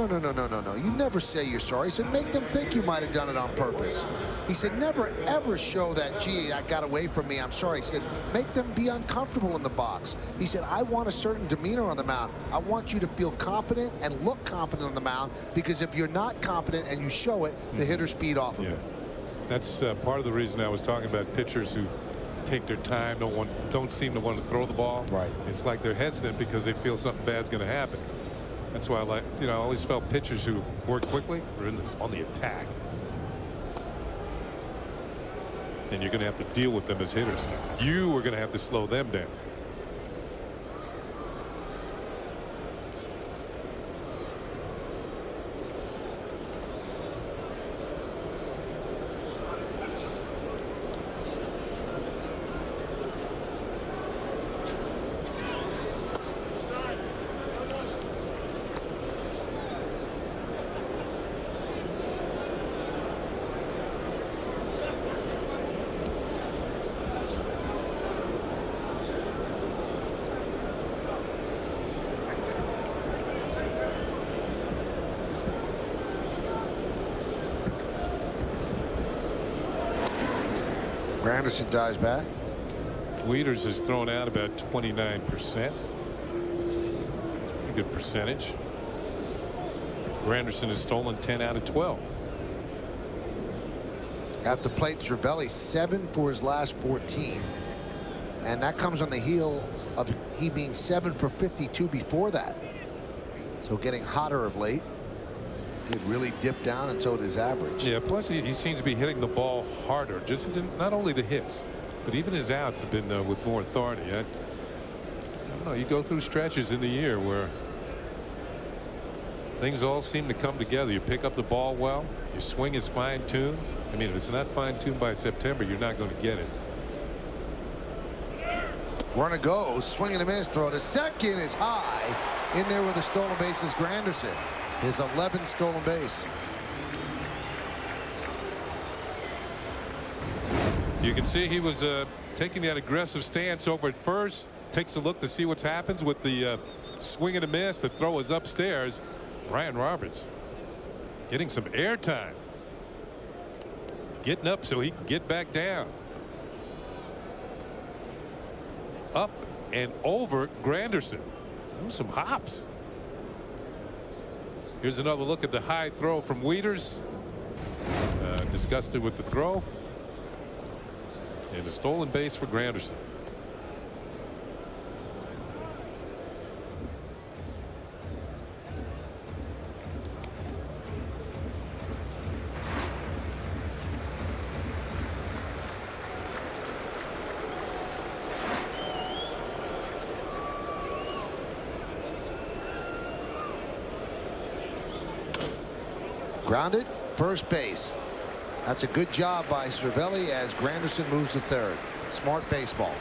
you never say you're sorry. He said, make them think you might have done it on purpose. He said, never ever show that, gee, I got away from me, I'm sorry. He said, make them be uncomfortable in the box. He said, I want a certain demeanor on the mound. I want you to feel confident and look confident on the mound, because if you're not confident and you show it, the hitters feed off of it. That's part of the reason I was talking about pitchers who take their time, don't seem to want to throw the ball. Right. It's like they're hesitant because they feel something bad's going to happen. That's why I always felt pitchers who work quickly are on the attack. And you're going to have to deal with them as hitters. You are going to have to slow them down. Granderson dies back. Wieters has thrown out about 29%. Pretty good percentage. Granderson has stolen 10 out of 12. At the plate, Cervelli 7 for his last 14. And that comes on the heels of he being 7 for 52 before that. So getting hotter of late. Did really dip down, and so did his average. Yeah, plus he seems to be hitting the ball harder. Just not only the hits, but even his outs have been with more authority. I don't know. You go through stretches in the year where things all seem to come together. You pick up the ball well. Your swing is fine-tuned. I mean, if it's not fine-tuned by September, you're not going to get it. Runner goes, swing and a miss, throw to second is high. In there with the stolen base is Granderson. His 11th stolen base. You can see he was taking that aggressive stance over at first. Takes a look to see what happens with the swing and a miss. The throw is upstairs. Ryan Roberts getting some airtime. Getting up so he can get back down. Up and over Granderson. Some hops. Here's another look at the high throw from Wieters. Disgusted with the throw. And a stolen base for Granderson. Grounded, first base. That's a good job by Cervelli as Granderson moves to third. Smart baseball.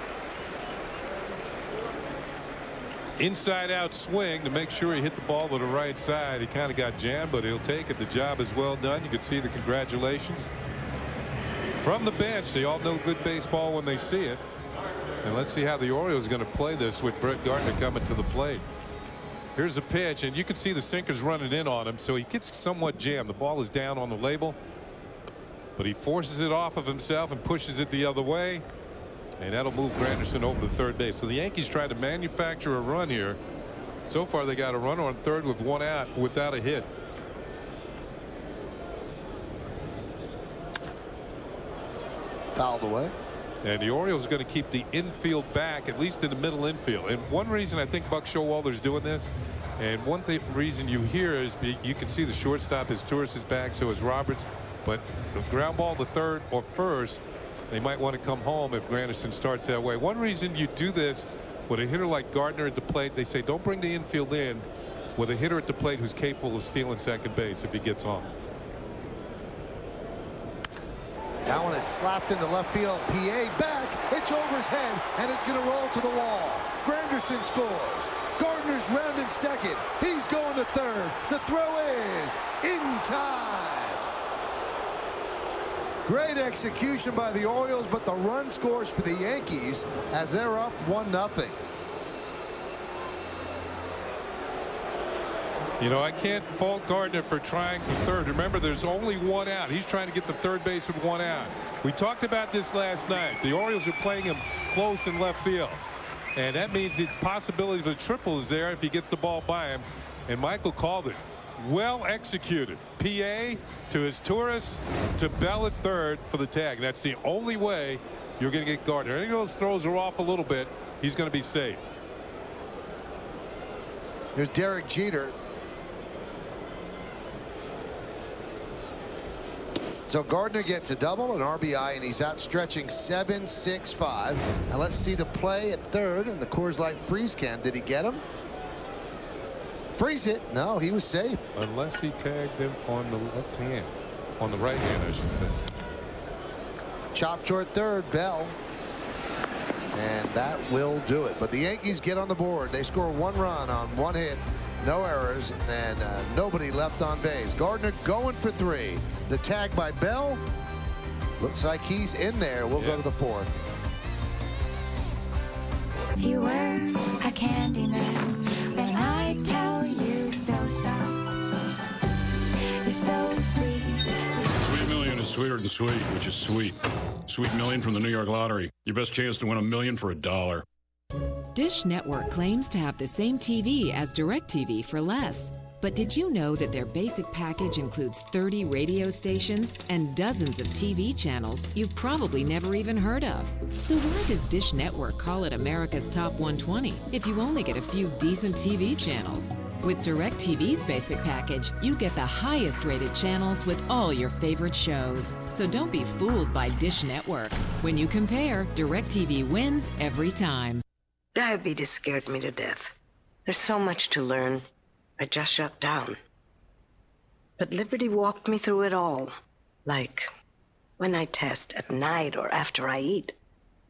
Inside out swing to make sure he hit the ball to the right side. He kind of got jammed, but he'll take it. The job is well done. You can see the congratulations from the bench. They all know good baseball when they see it. And let's see how the Orioles are going to play this with Brett Gardner coming to the plate. Here's a pitch, and you can see the sinker's running in on him, so he gets somewhat jammed. The ball is down on the label, but he forces it off of himself and pushes it the other way, and that'll move Granderson over to third base. So the Yankees tried to manufacture a run here. So far, they got a runner on third with one out without a hit. Fouled away. And the Orioles are going to keep the infield back, at least in the middle infield. And one reason I think Buck Showalter's doing this, and one reason you hear is you can see the shortstop, his Torres is back, so is Roberts. But the ground ball to third or first, they might want to come home if Granderson starts that way. One reason you do this with a hitter like Gardner at the plate, they say don't bring the infield in with a hitter at the plate who's capable of stealing second base if he gets on. That one is slapped into left field. PA back. It's over his head, and it's going to roll to the wall. Granderson scores. Gardner's rounded second. He's going to third. The throw is in time. Great execution by the Orioles, but the run scores for the Yankees as they're up 1-0. You know, I can't fault Gardner for trying for third. Remember, there's only one out. He's trying to get the third base with one out. We talked about this last night. The Orioles are playing him close in left field. And that means the possibility of a triple is there if he gets the ball by him. And Michael called it. Well executed. PA to his Torres to Bell at third for the tag. That's the only way you're going to get Gardner. Any of those throws are off a little bit, he's going to be safe. Here's Derek Jeter. So Gardner gets a double, an RBI, and he's out stretching 7-6-5. And let's see the play at third in the Coors Light freeze can. Did he get him? Freeze hit. No, he was safe. Unless he tagged him on the left hand. On the right hand, I should say. Chopped short third, Bell. And that will do it. But the Yankees get on the board. They score one run on one hit. No errors, and nobody left on base. Gardner going for three. The tag by Bell. Looks like he's in there. We'll go to the fourth. If you were a candy man, then I'd tell you so. You're so sweet. $3 million is sweeter than sweet, which is sweet. Sweet million from the New York Lottery. Your best chance to win $1 million for $1. Dish Network claims to have the same TV as DirecTV for less. But did you know that their basic package includes 30 radio stations and dozens of TV channels you've probably never even heard of? So why does Dish Network call it America's Top 120 if you only get a few decent TV channels? With DirecTV's basic package, you get the highest rated channels with all your favorite shows. So don't be fooled by Dish Network. When you compare, DirecTV wins every time. Diabetes scared me to death. There's so much to learn. I just shut down. But Liberty walked me through it all. Like when I test at night or after I eat.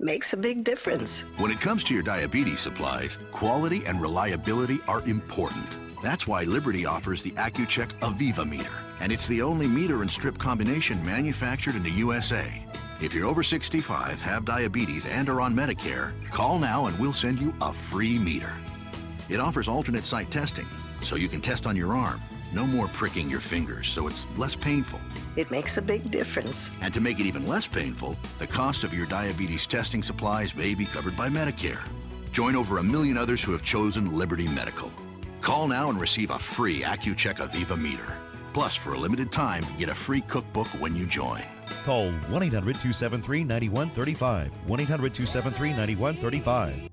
Makes a big difference. When it comes to your diabetes supplies, quality and reliability are important. That's why Liberty offers the Accu-Check Aviva meter. And it's the only meter and strip combination manufactured in the USA. If you're over 65, have diabetes, and are on Medicare, call now and we'll send you a free meter. It offers alternate site testing, so you can test on your arm. No more pricking your fingers, so it's less painful. It makes a big difference. And to make it even less painful, the cost of your diabetes testing supplies may be covered by Medicare. Join over 1 million others who have chosen Liberty Medical. Call now and receive a free Accu-Check Aviva meter. Plus, for a limited time, get a free cookbook when you join. Call 1-800-273-9135. 1-800-273-9135.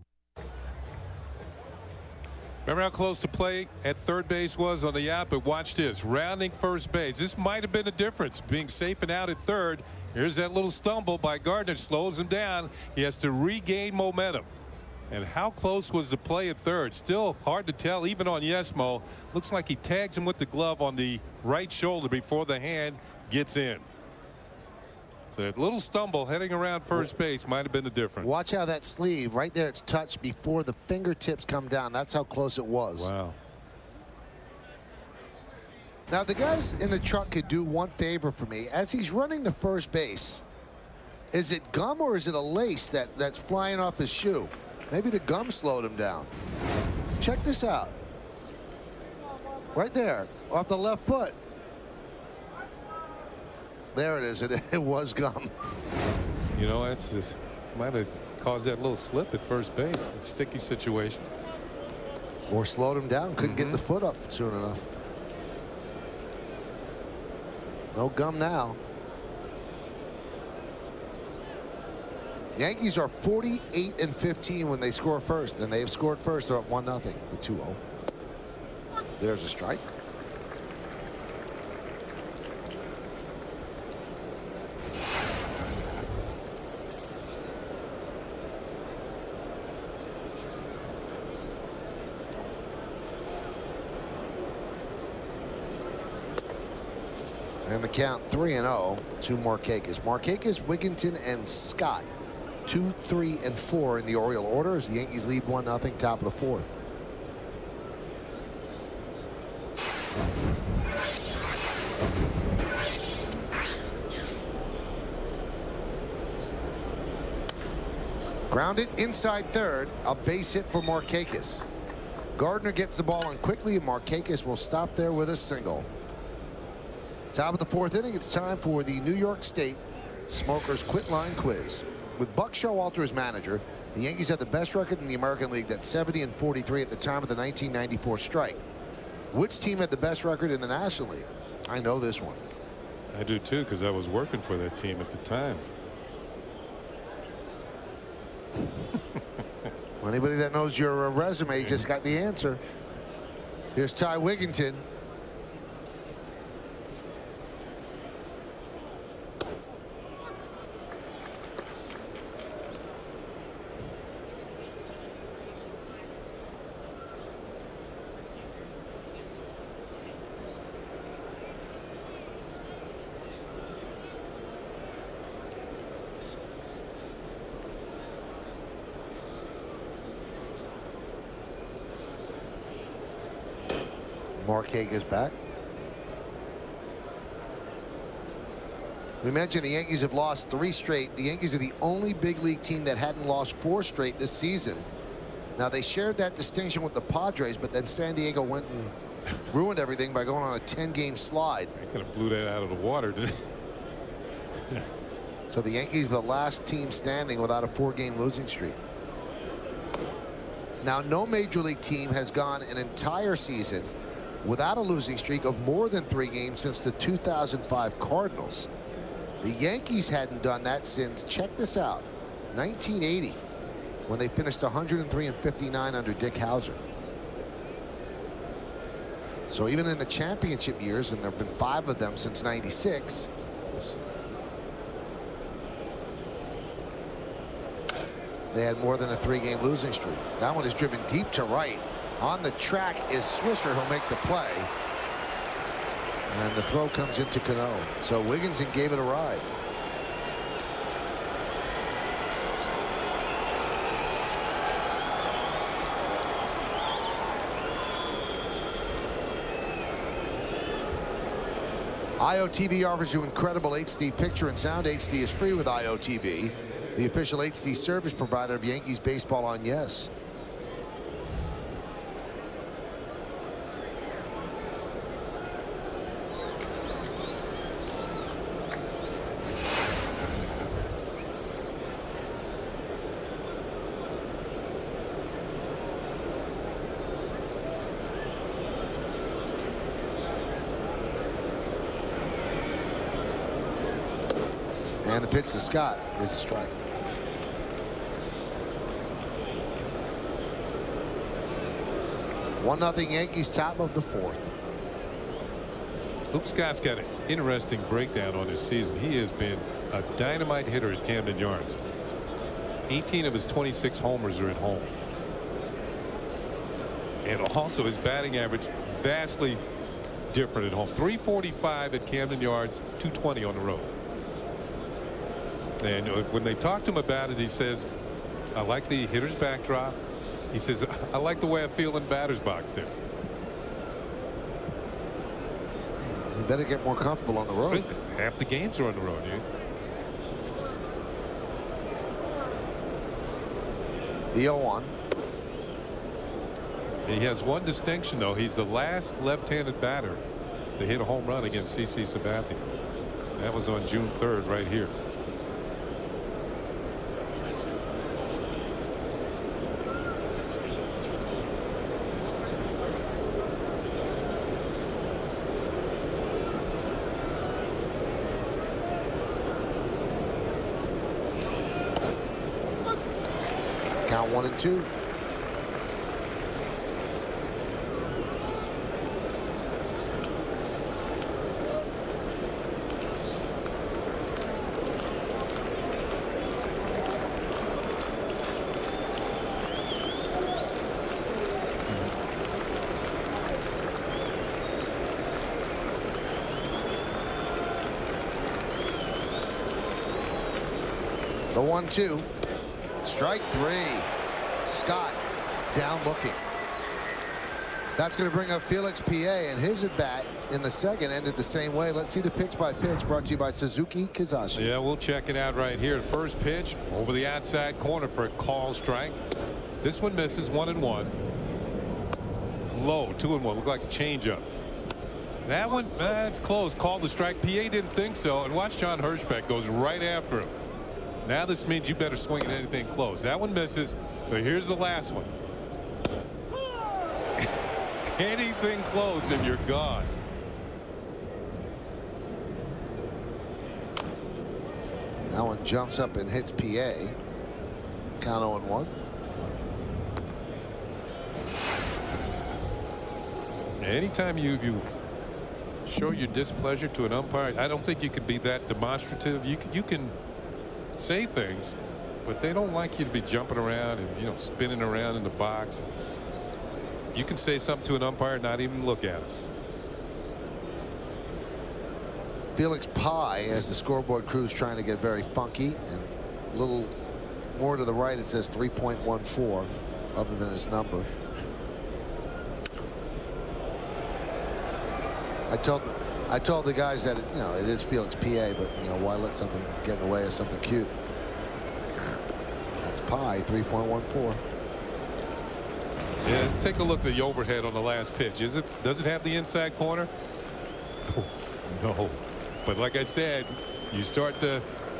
Remember how close the play at third base was on the app? But watch this. Rounding first base. This might have been the difference. Being safe and out at third. Here's that little stumble by Gardner. Slows him down. He has to regain momentum. And how close was the play at third? Still hard to tell, even on Yesmo. Looks like he tags him with the glove on the right shoulder before the hand gets in. So that little stumble heading around first base might have been the difference. Watch how that sleeve right there, it's touched before the fingertips come down. That's how close it was. Wow. Now the guys in the truck could do one favor for me. As he's running to first base, is it gum or is it a lace that's flying off his shoe? Maybe the gum slowed him down. Check this out. Right there, off the left foot. There it is. It was gum. You know, that's just might have caused that little slip at first base. It's a sticky situation. Or slowed him down. Couldn't get the foot up soon enough. No gum now. Yankees are 48-15 when they score first, and they've scored first. They're up 1-0. The 2-0. There's a strike. And the count 3-0 to Markakis. Markakis, Wigginton, and Scott. 2, 3, and 4 in the Oriole order as the Yankees lead 1-0, top of the fourth. Grounded inside third, a base hit for Markakis. Gardner gets the ball on quickly, and Markakis will stop there with a single. Top of the fourth inning, it's time for the New York State Smokers Quit Line Quiz. With Buck Showalter as manager, the Yankees had the best record in the American League. That's 70-43 at the time of the 1994 strike. Which team had the best record in the National League? I know this one. I do too, because I was working for that team at the time. Anybody that knows your resume just got the answer. Here's Ty Wigginton. Markakis back. We mentioned the Yankees have lost 3 straight. The Yankees are the only big league team that hadn't lost 4 straight this season. Now they shared that distinction with the Padres, but then San Diego went and ruined everything by going on a 10-game slide. They kind of blew that out of the water, didn't So the Yankees, the last team standing without a 4-game losing streak. Now, no major league team has gone an entire season without a losing streak of more than 3 games since the 2005 Cardinals. The Yankees hadn't done that since, check this out, 1980, when they finished 103-59 under Dick Howser. So even in the championship years, and there have been 5 of them since '96, they had more than a 3-game losing streak. That one is driven deep to right. On the track is Swisher, who'll make the play. And the throw comes into Cano. So Wigginson gave it a ride. IOTV offers you incredible HD picture and sound. HD is free with IOTV, the official HD service provider of Yankees baseball on Yes. And the pitch to Scott is a strike. One nothing Yankees, top of the 4th. Luke Scott's got an interesting breakdown on his season. He has been a dynamite hitter at Camden Yards. 18 of his 26 homers are at home. And also his batting average vastly different at home. 345 at Camden Yards, 220 on the road. And when they talked to him about it, he says, I like the hitter's backdrop. He says, I like the way I feel in batter's box there. You better get more comfortable on the road. Half the games are on the road. The 0-1. He has one distinction, though. He's the last left-handed batter to hit a home run against CC Sabathia. That was on June 3rd right here. Count 1-2. The 1-2. Strike 3. Scott down looking. That's going to bring up Felix PA, and his at bat in the second ended the same way. Let's see the pitch by pitch, brought to you by Suzuki Kizashi. Yeah, we'll check it out right here. First pitch over the outside corner for a call strike. This one misses, 1-1. Low, 2-1. Looked like a changeup. That one, it's close. Called the strike. PA didn't think so, and watch John Hirschbeck goes right after him. Now this means you better swing at anything close. That one misses, but here's the last one. Anything close and you're gone. That one jumps up and hits PA. Count 0-1. Anytime you show your displeasure to an umpire, I don't think you can be that demonstrative. You can say things, but they don't like you to be jumping around and spinning around in the box. You can say something to an umpire, not even look at him. Felix Pie, as the scoreboard crew's trying to get very funky, and a little more to the right it says 3.14 other than his number. I told the guys that it is Felix PA, but why let something get in the way of something cute? That's Pie, 3.14. Yeah, let's take a look at the overhead on the last pitch. Does it have the inside corner? No. But like I said, You start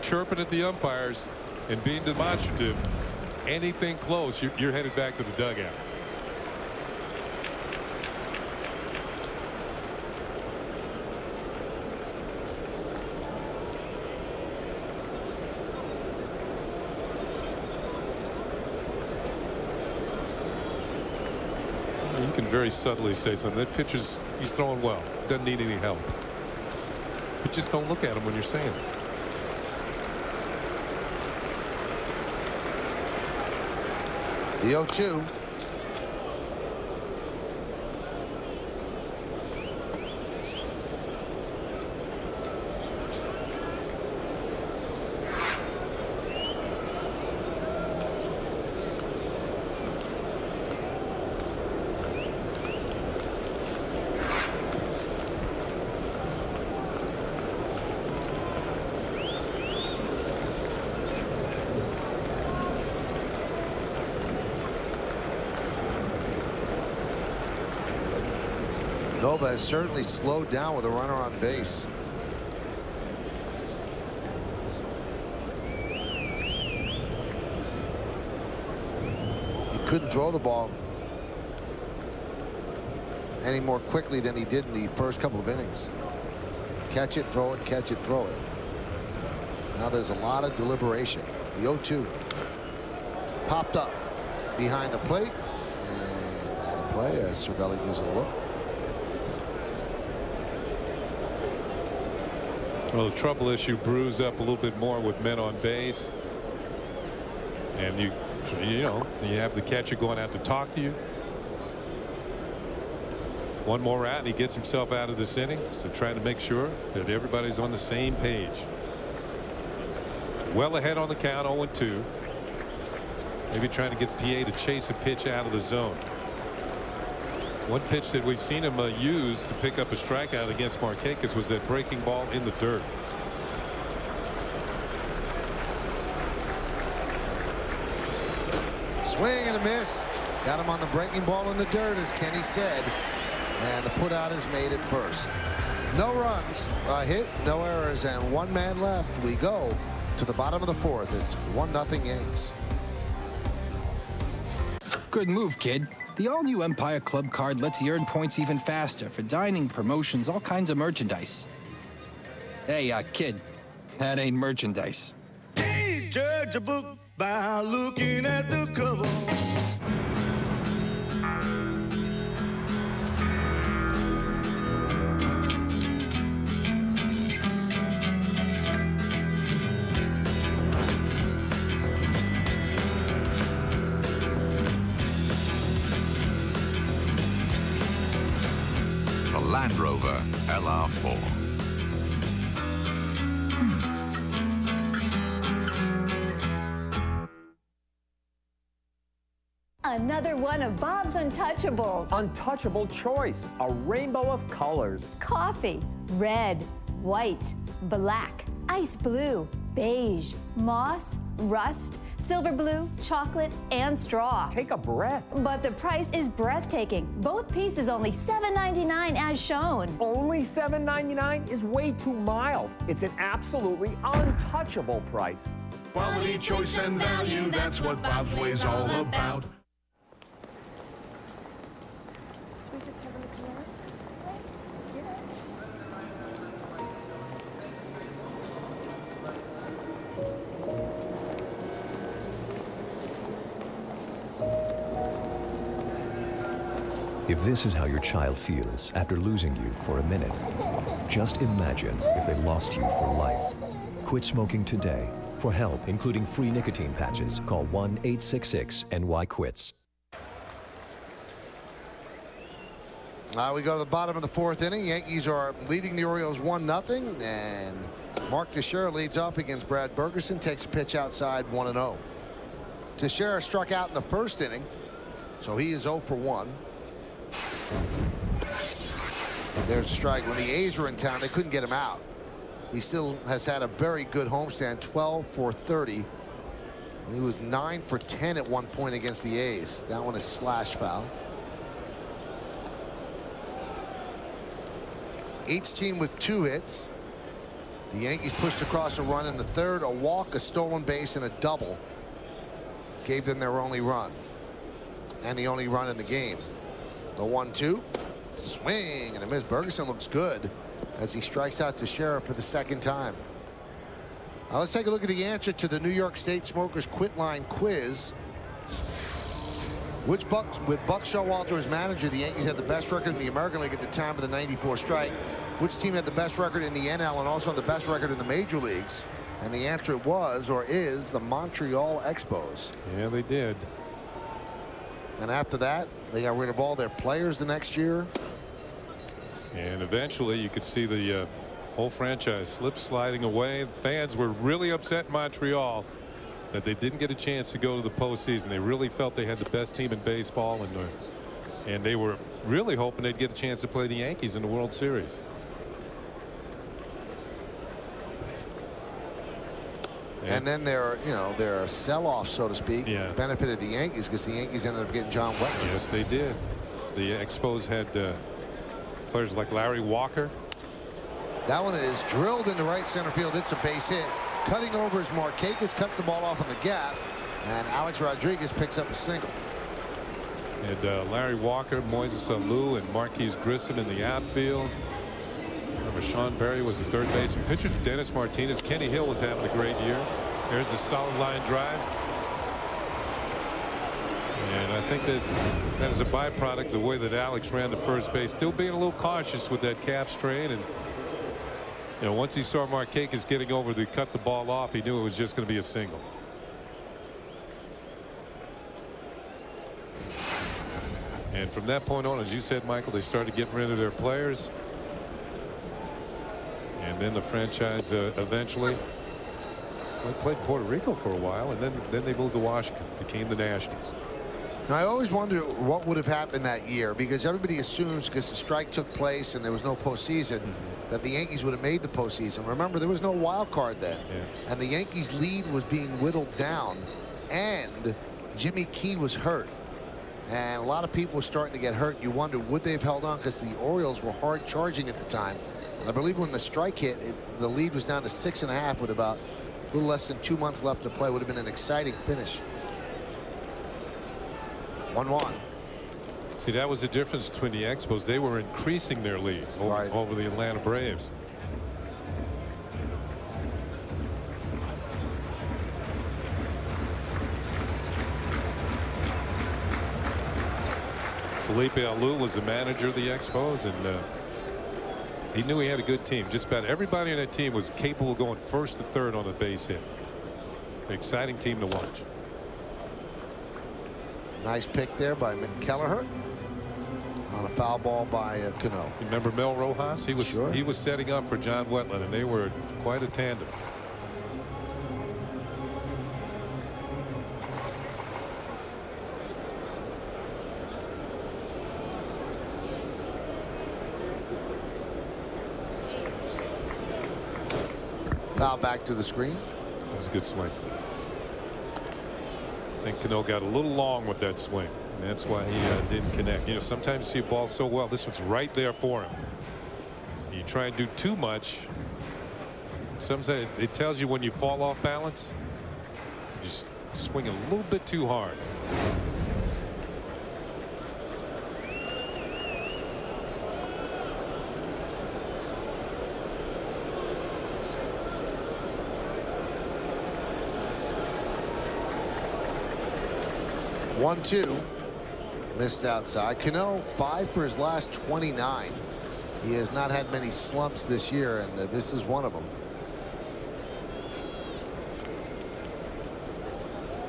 chirping at the umpires and being demonstrative. Anything close, you're headed back to the dugout. You can very subtly say something. That pitcher's, he's throwing well. Doesn't need any help. But just don't look at him when you're saying it. The 0-2. Nova has certainly slowed down with a runner on base. He couldn't throw the ball any more quickly than he did in the first couple of innings. Catch it, throw it, catch it, throw it. Now there's a lot of deliberation. The 0-2 popped up behind the plate and out of play as Cervelli gives it a look. Well, the trouble issue brews up a little bit more with men on base. And you know, you have the catcher going out to talk to you. One more out and he gets himself out of this inning. So trying to make sure that everybody's on the same page. Well ahead on the count, 0-2. Maybe trying to get PA to chase a pitch out of the zone. One pitch that we've seen him use to pick up a strikeout against Markakis was that breaking ball in the dirt. Swing and a miss. Got him on the breaking ball in the dirt, as Kenny said. And the put out is made at first. No runs, a hit, no errors, and one man left. We go to the bottom of the fourth. It's 1-0 Yanks. Good move, kid. The all-new Empire Club card lets you earn points even faster for dining, promotions, all kinds of merchandise. Hey, kid, that ain't merchandise. Hey, judge a book by looking at the cover. Land Rover LR4. Another one of Bob's Untouchables. Untouchable choice, a rainbow of colors. Coffee, red, white, black, ice blue, beige, moss, rust, silver blue, chocolate, and straw. Take a breath. But the price is breathtaking. Both pieces only $7.99 as shown. Only $7.99 is way too mild. It's an absolutely untouchable price. Quality, choice, and value, that's what Bob's Way's all about. Should we just have a look around? If this is how your child feels after losing you for a minute, just imagine if they lost you for life. Quit smoking today. For help, including free nicotine patches, call 1-866-NY-QUITS. We go to the bottom of the fourth inning. Yankees are leading the Orioles 1-0, and Mark Teixeira leads off against Brad Bergeson, takes a pitch outside 1-0. Teixeira struck out in the first inning, so he is 0 for 1. There's a strike. When the A's were in town, they couldn't get him out. He still has had a very good homestand, 12 for 30. He was 9 for 10 at one point against the A's. That one is slash foul. Each team with 2 hits. The Yankees pushed across a run in the third, a walk, a stolen base, and a double. Gave them their only run. And the only run in the game. The 1-2. Swing and a miss. Bergeson looks good as he strikes out to Sheriff for the second time. Now let's take a look at the answer to the New York State Smokers Quit Line quiz. With Buck Showalter as manager, the Yankees had the best record in the American League at the time of the '94 strike. Which team had the best record in the NL and also the best record in the major leagues? And the answer was or is the Montreal Expos. Yeah, they did. And after that, they got rid of all their players the next year. And eventually you could see the whole franchise slip sliding away. Fans were really upset in Montreal that they didn't get a chance to go to the postseason. They really felt they had the best team in baseball, and they were really hoping they'd get a chance to play the Yankees in the World Series. And then their sell-off, so to speak, benefited the Yankees because the Yankees ended up getting John Wetland. Yes, they did. The Expos had players like Larry Walker. That one is drilled into right center field. It's a base hit. Cutting over is Markakis, cuts the ball off on the gap, and Alex Rodriguez picks up a single. And Larry Walker, Moises Alou, and Marquise Grissom in the outfield. Remember, Sean Berry was the third baseman. Pitcher for Dennis Martinez. Kenny Hill was having a great year. There's a solid line drive. And I think that is a byproduct the way that Alex ran to first base. Still being a little cautious with that calf strain. And once he saw Markakis getting over to cut the ball off, he knew it was just going to be a single. And from that point on, as you said, Michael, they started getting rid of their players. And then the franchise eventually played Puerto Rico for a while, and then they moved to Washington, became the Nationals. Now, I always wonder what would have happened that year, because everybody assumes because the strike took place and there was no postseason that the Yankees would have made the postseason. Remember, there was no wild card then, and the Yankees' lead was being whittled down, and Jimmy Key was hurt. And a lot of people were starting to get hurt. You wonder, would they have held on, because the Orioles were hard charging at the time. I believe when the strike hit, the lead was down to 6.5 with about a little less than 2 months left to play. Would have been an exciting finish. 1-1. See, that was the difference between the Expos. They were increasing their lead over the Atlanta Braves. Felipe Alou was the manager of the Expos, and he knew he had a good team. Just about everybody on that team was capable of going first to third on a base hit. An exciting team to watch. Nice pick there by McKelleher on a foul ball by Cano. You remember Mel Rojas? He was setting up for John Wetland, and they were quite a tandem. Foul back to the screen. That was a good swing. I think Cano got a little long with that swing, and that's why he didn't connect. Sometimes you see a ball so well. This one's right there for him. You try and do too much. Sometimes it tells you when you fall off balance. You just swing a little bit too hard. One-two, missed outside. Cano 5 for his last 29. He has not had many slumps this year, and this is one of them.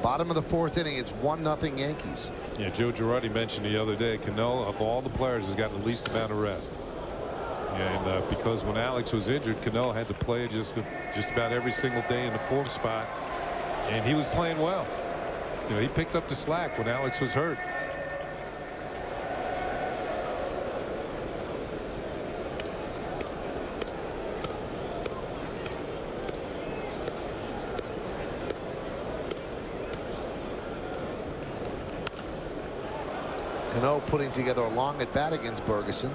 Bottom of the fourth inning, it's 1-0 Yankees. Yeah, Joe Girardi mentioned the other day, Cano, of all the players, has gotten the least amount of rest. And because when Alex was injured, Cano had to play just about every single day in the fourth spot, and he was playing well. He picked up the slack when Alex was hurt. Cano putting together a long at bat against Bergeson.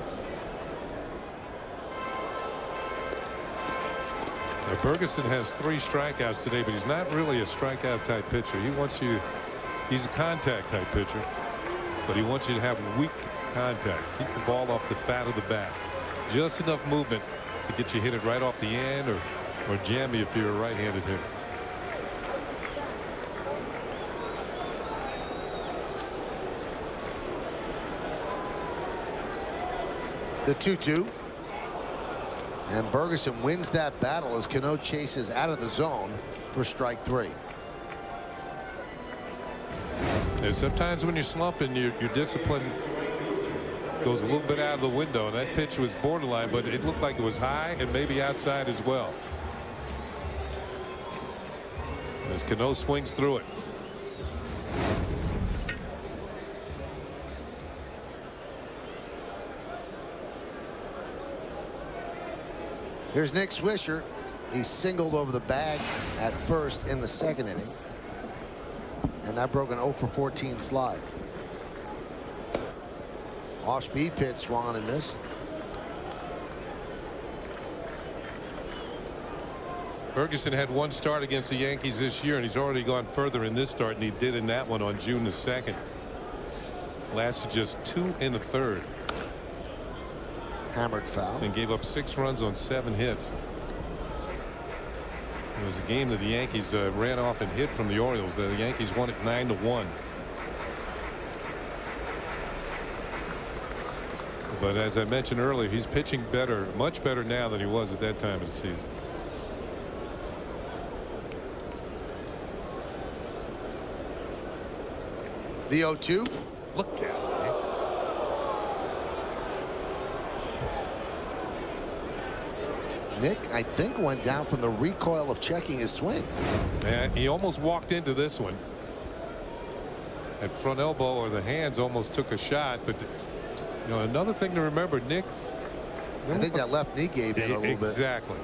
Ferguson has 3 strikeouts today, but he's not really a strikeout type pitcher. He wants you, he's a contact type pitcher, but he wants you to have weak contact. Keep the ball off the fat of the bat. Just enough movement to get you hit it right off the end or jam you if you're a right-handed hitter. The 2-2. And Ferguson wins that battle as Cano chases out of the zone for strike 3. And sometimes when you're slumping, your discipline goes a little bit out of the window. And that pitch was borderline, but it looked like it was high and maybe outside as well. As Cano swings through it. Here's Nick Swisher. He singled over the bag at first in the 2nd inning. And that broke an 0 for 14 slide. Off-speed pitch, swung on and missed. Ferguson had 1 start against the Yankees this year, and he's already gone further in this start, and he did in that one on June the 2nd. Lasted just 2 1/3. Hammered foul. And gave up 6 runs on 7 hits. It was a game that the Yankees ran off and hit from the Orioles. The Yankees won it 9-1. But as I mentioned earlier, he's pitching better, much better now than he was at that time of the season. The 0-2. Look at it. Nick, I think, went down from the recoil of checking his swing. And he almost walked into this one. That front elbow or the hands almost took a shot. But, you know, another thing to remember, Nick. I think that left knee gave in a little bit. Exactly.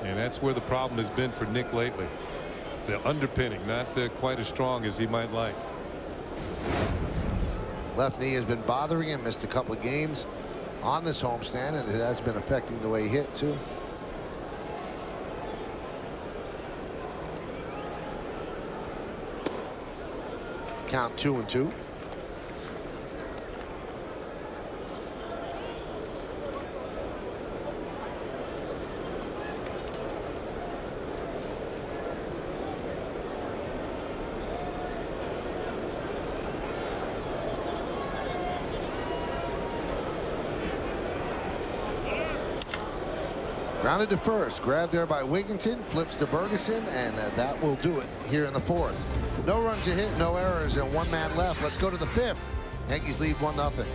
And that's where the problem has been for Nick lately. The underpinning, not quite as strong as he might like. Left knee has been bothering him. Missed a couple of games on this homestand, and it has been affecting the way he hit too. Count 2-2. Grounded to first, grabbed there by Wigginton, flips to Ferguson, and that will do it here in the 4th. No runs a hit, no errors, and 1 man left. Let's go to the 5th. Yankees lead 1-0.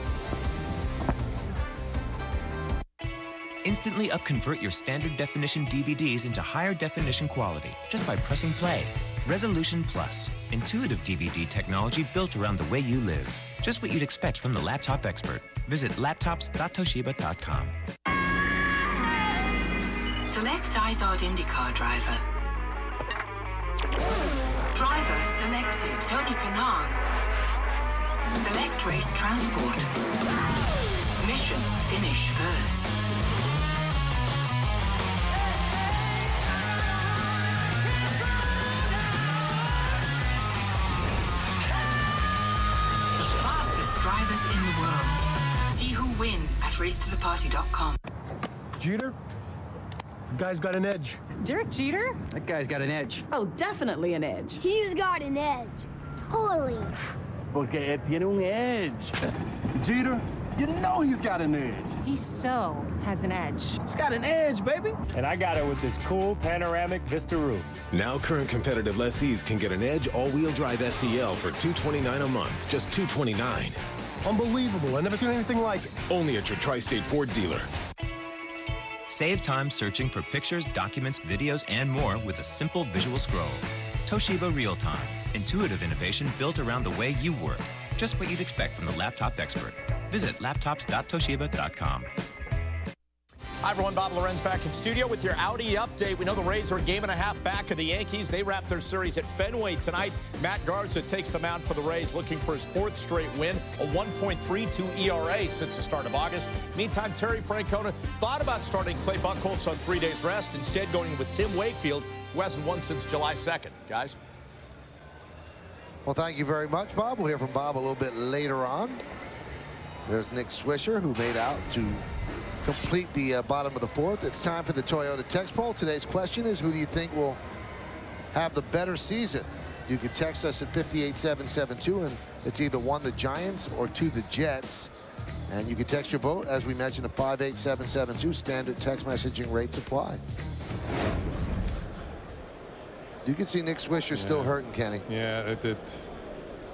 Instantly upconvert your standard definition DVDs into higher definition quality just by pressing play. Resolution Plus, intuitive DVD technology built around the way you live. Just what you'd expect from the laptop expert. Visit laptops.toshiba.com. Select Izod IndyCar driver. Driver selected, Tony Kanaan. Select race transport. Mission, finish first. The fastest drivers in the world. See who wins at racetotheparty.com. Jeter? The guy's got an edge. Derek Jeter? That guy's got an edge. Oh, definitely an edge. He's got an edge. Totally. Porque tiene un edge. Jeter, you know he's got an edge. He so has an edge. He's got an edge, baby. And I got it with this cool panoramic Vista roof. Now current competitive lessees can get an Edge all-wheel drive SEL for $229 a month. Just $229. Unbelievable. I've never seen anything like it. Only at your Tri-State Ford dealer. Save time searching for pictures, documents, videos, and more with a simple visual scroll. Toshiba Real Time. Intuitive innovation built around the way you work. Just what you'd expect from the laptop expert. Visit laptops.toshiba.com. Hi, everyone. Bob Lorenz back in studio with your Audi update. We know the Rays are a game and a half back of the Yankees. They wrap their series at Fenway tonight. Matt Garza takes the mound for the Rays, looking for his 4th straight win, a 1.32 ERA since the start of August. Meantime, Terry Francona thought about starting Clay Buchholz on 3 days rest, instead going with Tim Wakefield, who hasn't won since July 2nd. Guys? Well, thank you very much, Bob. We'll hear from Bob a little bit later on. There's Nick Swisher, who made out to complete the bottom of the 4th. It's time for the Toyota Text Poll. Today's question is, who do you think will have the better season? You can text us at 58772, and it's either 1, the Giants, or 2, the Jets. And you can text your vote, as we mentioned, at 58772. Standard text messaging rates apply. You can see Nick Swisher still hurting, Kenny. Yeah,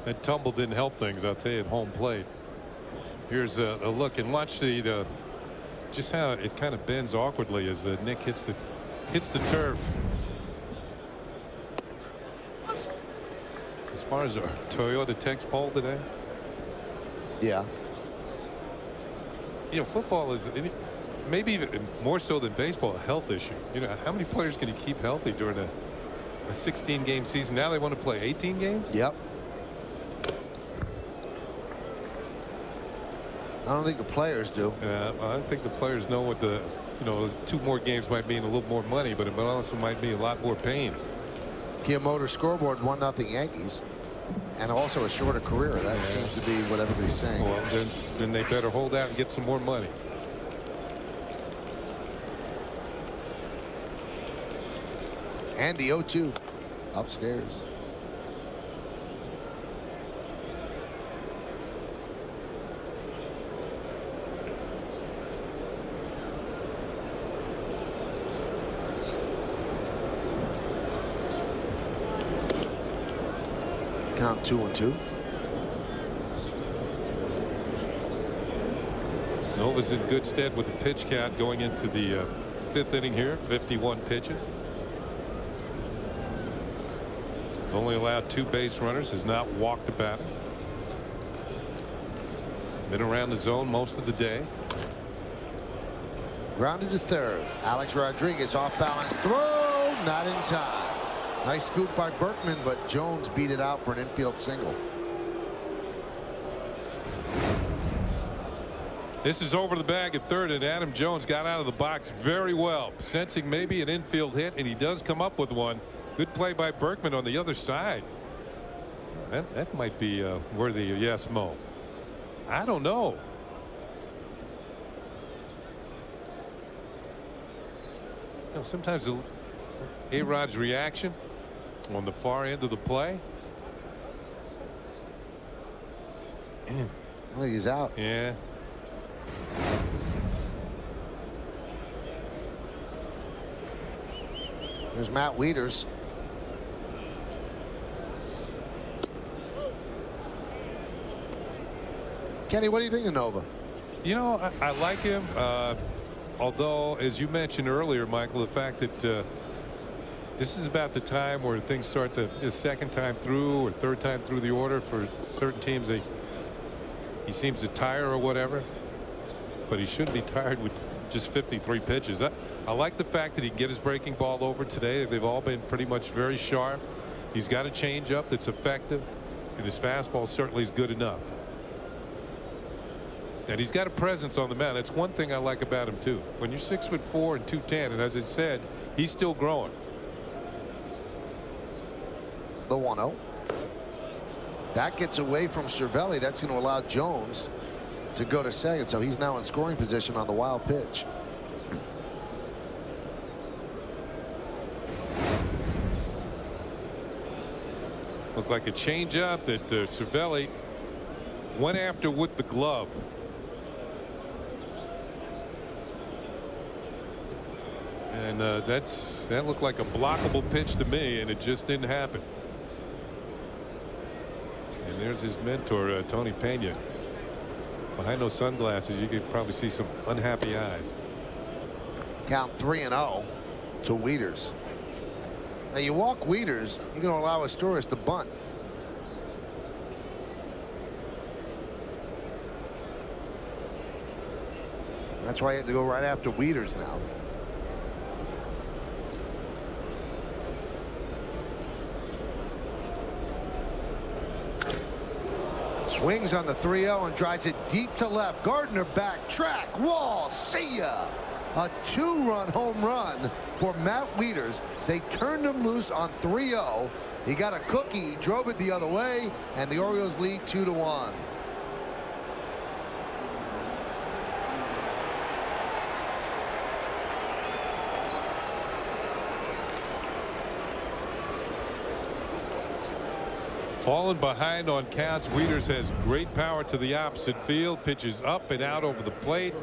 that tumble didn't help things, I'll tell you, at home plate. Here's a look, and watch the just how it kind of bends awkwardly as Nick hits the turf. As far as our Toyota Text Poll today. Yeah. You know, football is maybe even more so than baseball, a health issue. You know, how many players can you keep healthy during a 16-game season? Now they want to play 18 games? Yep. I don't think the players do. I think the players know what the, 2 more games might mean a little more money, but it also might mean a lot more pain. Kia Motors scoreboard, 1-0 Yankees, and also a shorter career. That seems to be what everybody's saying. Well, then they better hold out and get some more money. And the 0-2 upstairs. Count 2-2. Nova's in good stead with the pitch count going into the 5th inning here. 51 pitches. He's only allowed 2 base runners. Has not walked a batter. Been around the zone most of the day. Grounded to 3rd. Alex Rodriguez off balance throw, not in time. Nice scoop by Berkman, but Jones beat it out for an infield single. This is over the bag at 3rd, and Adam Jones got out of the box very well, sensing maybe an infield hit, and he does come up with one. Good play by Berkman on the other side. That might be worthy of yes, Mo. I don't know. Sometimes A-Rod's reaction on the far end of the play. I think he's out. Yeah. There's Matt Wieters. Kenny, what do you think of Nova? You know, I like him. Although, as you mentioned earlier, Michael, the fact that this is about the time where things start to, his 2nd time through or 3rd time through the order for certain teams, he seems to tire or whatever, but he shouldn't be tired with just 53 pitches. I like the fact that he can get his breaking ball over today. They've all been pretty much very sharp. He's got a changeup that's effective, and his fastball certainly is good enough. And he's got a presence on the mound. That's one thing I like about him too. When you're 6'4" and 210, and as I said, he's still growing. The 1-0. That gets away from Cervelli. That's going to allow Jones to go to 2nd. So he's now in scoring position on the wild pitch. Looked like a changeup that Cervelli went after with the glove. And that looked like a blockable pitch to me, and it just didn't happen. And there's his mentor, Tony Pena. Behind those sunglasses, you could probably see some unhappy eyes. Count 3-0 to Wieters. Now you walk Wieters, you're going to allow Asturias to bunt. That's why he had to go right after Wieters now. Swings on the 3-0 and drives it deep to left. Gardner back, track, wall, see ya. A 2-run home run for Matt Wieters. They turned him loose on 3-0. He got a cookie, he drove it the other way, and the Orioles lead 2-1. Falling behind on counts, Wieters has great power to the opposite field, pitches up and out over the plate.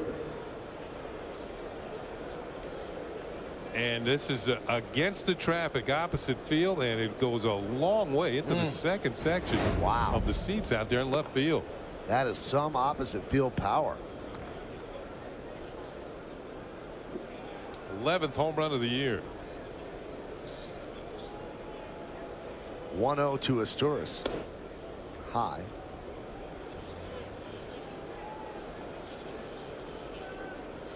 And this is against the traffic, opposite field, and it goes a long way into the second section of the seats out there in left field. That is some opposite field power. 11th home run of the year. 1-0 to Asturias. High.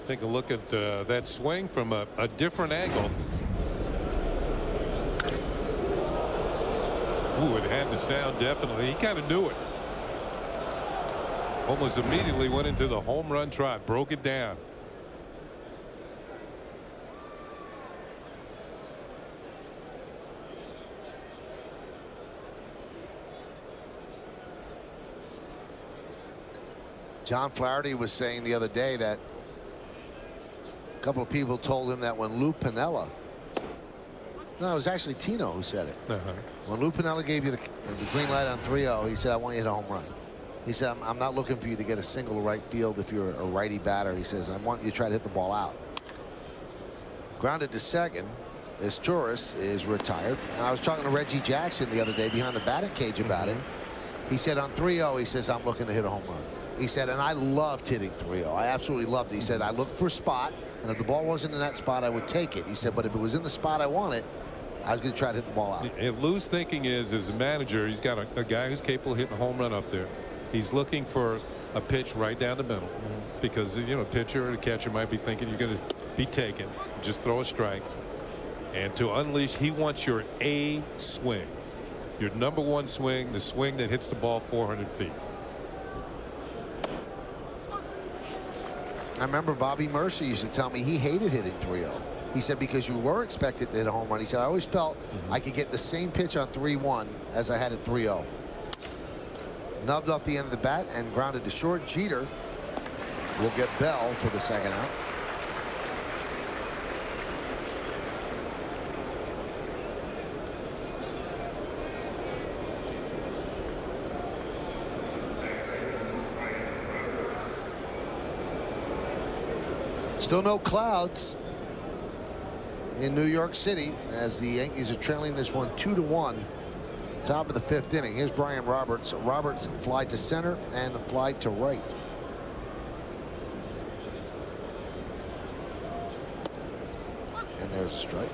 Take a look at that swing from a different angle. Ooh, it had the sound definitely. He kind of knew it. Almost immediately went into the home run trot, broke it down. John Flaherty was saying the other day that a couple of people told him that when Lou Piniella, no, it was actually Tino who said it. When Lou Piniella gave you the green light on 3-0, he said, I want you to hit a home run. He said, I'm not looking for you to get a single right field if you're a righty batter. He says, I want you to try to hit the ball out. Grounded to second. Asturias is retired. And I was talking to Reggie Jackson the other day behind the batting cage about it. He said on 3-0, he says, I'm looking to hit a home run. He said, and I loved hitting 3-0. I absolutely loved it. He said, I looked for a spot, and if the ball wasn't in that spot, I would take it. He said, but if it was in the spot I wanted, I was going to try to hit the ball out. And Lou's thinking is, as a manager, he's got a guy who's capable of hitting a home run up there. He's looking for a pitch right down the middle because, you know, a pitcher or a catcher might be thinking you're going to be taken. Just throw a strike. And to unleash, he wants your A swing. Your #1 swing, the swing that hits the ball 400 feet. I remember Bobby Mercer used to tell me he hated hitting 3-0. He said because you were expected to hit a home run. He said I always felt I could get the same pitch on 3-1 as I had at 3-0. Nubbed off the end of the bat and grounded to short. Jeter will get Bell for the second out. Still no clouds in New York City as the Yankees are trailing this one 2-1. Top of the 5th inning. Here's Brian Roberts. Roberts fly to center and fly to right. And there's a strike.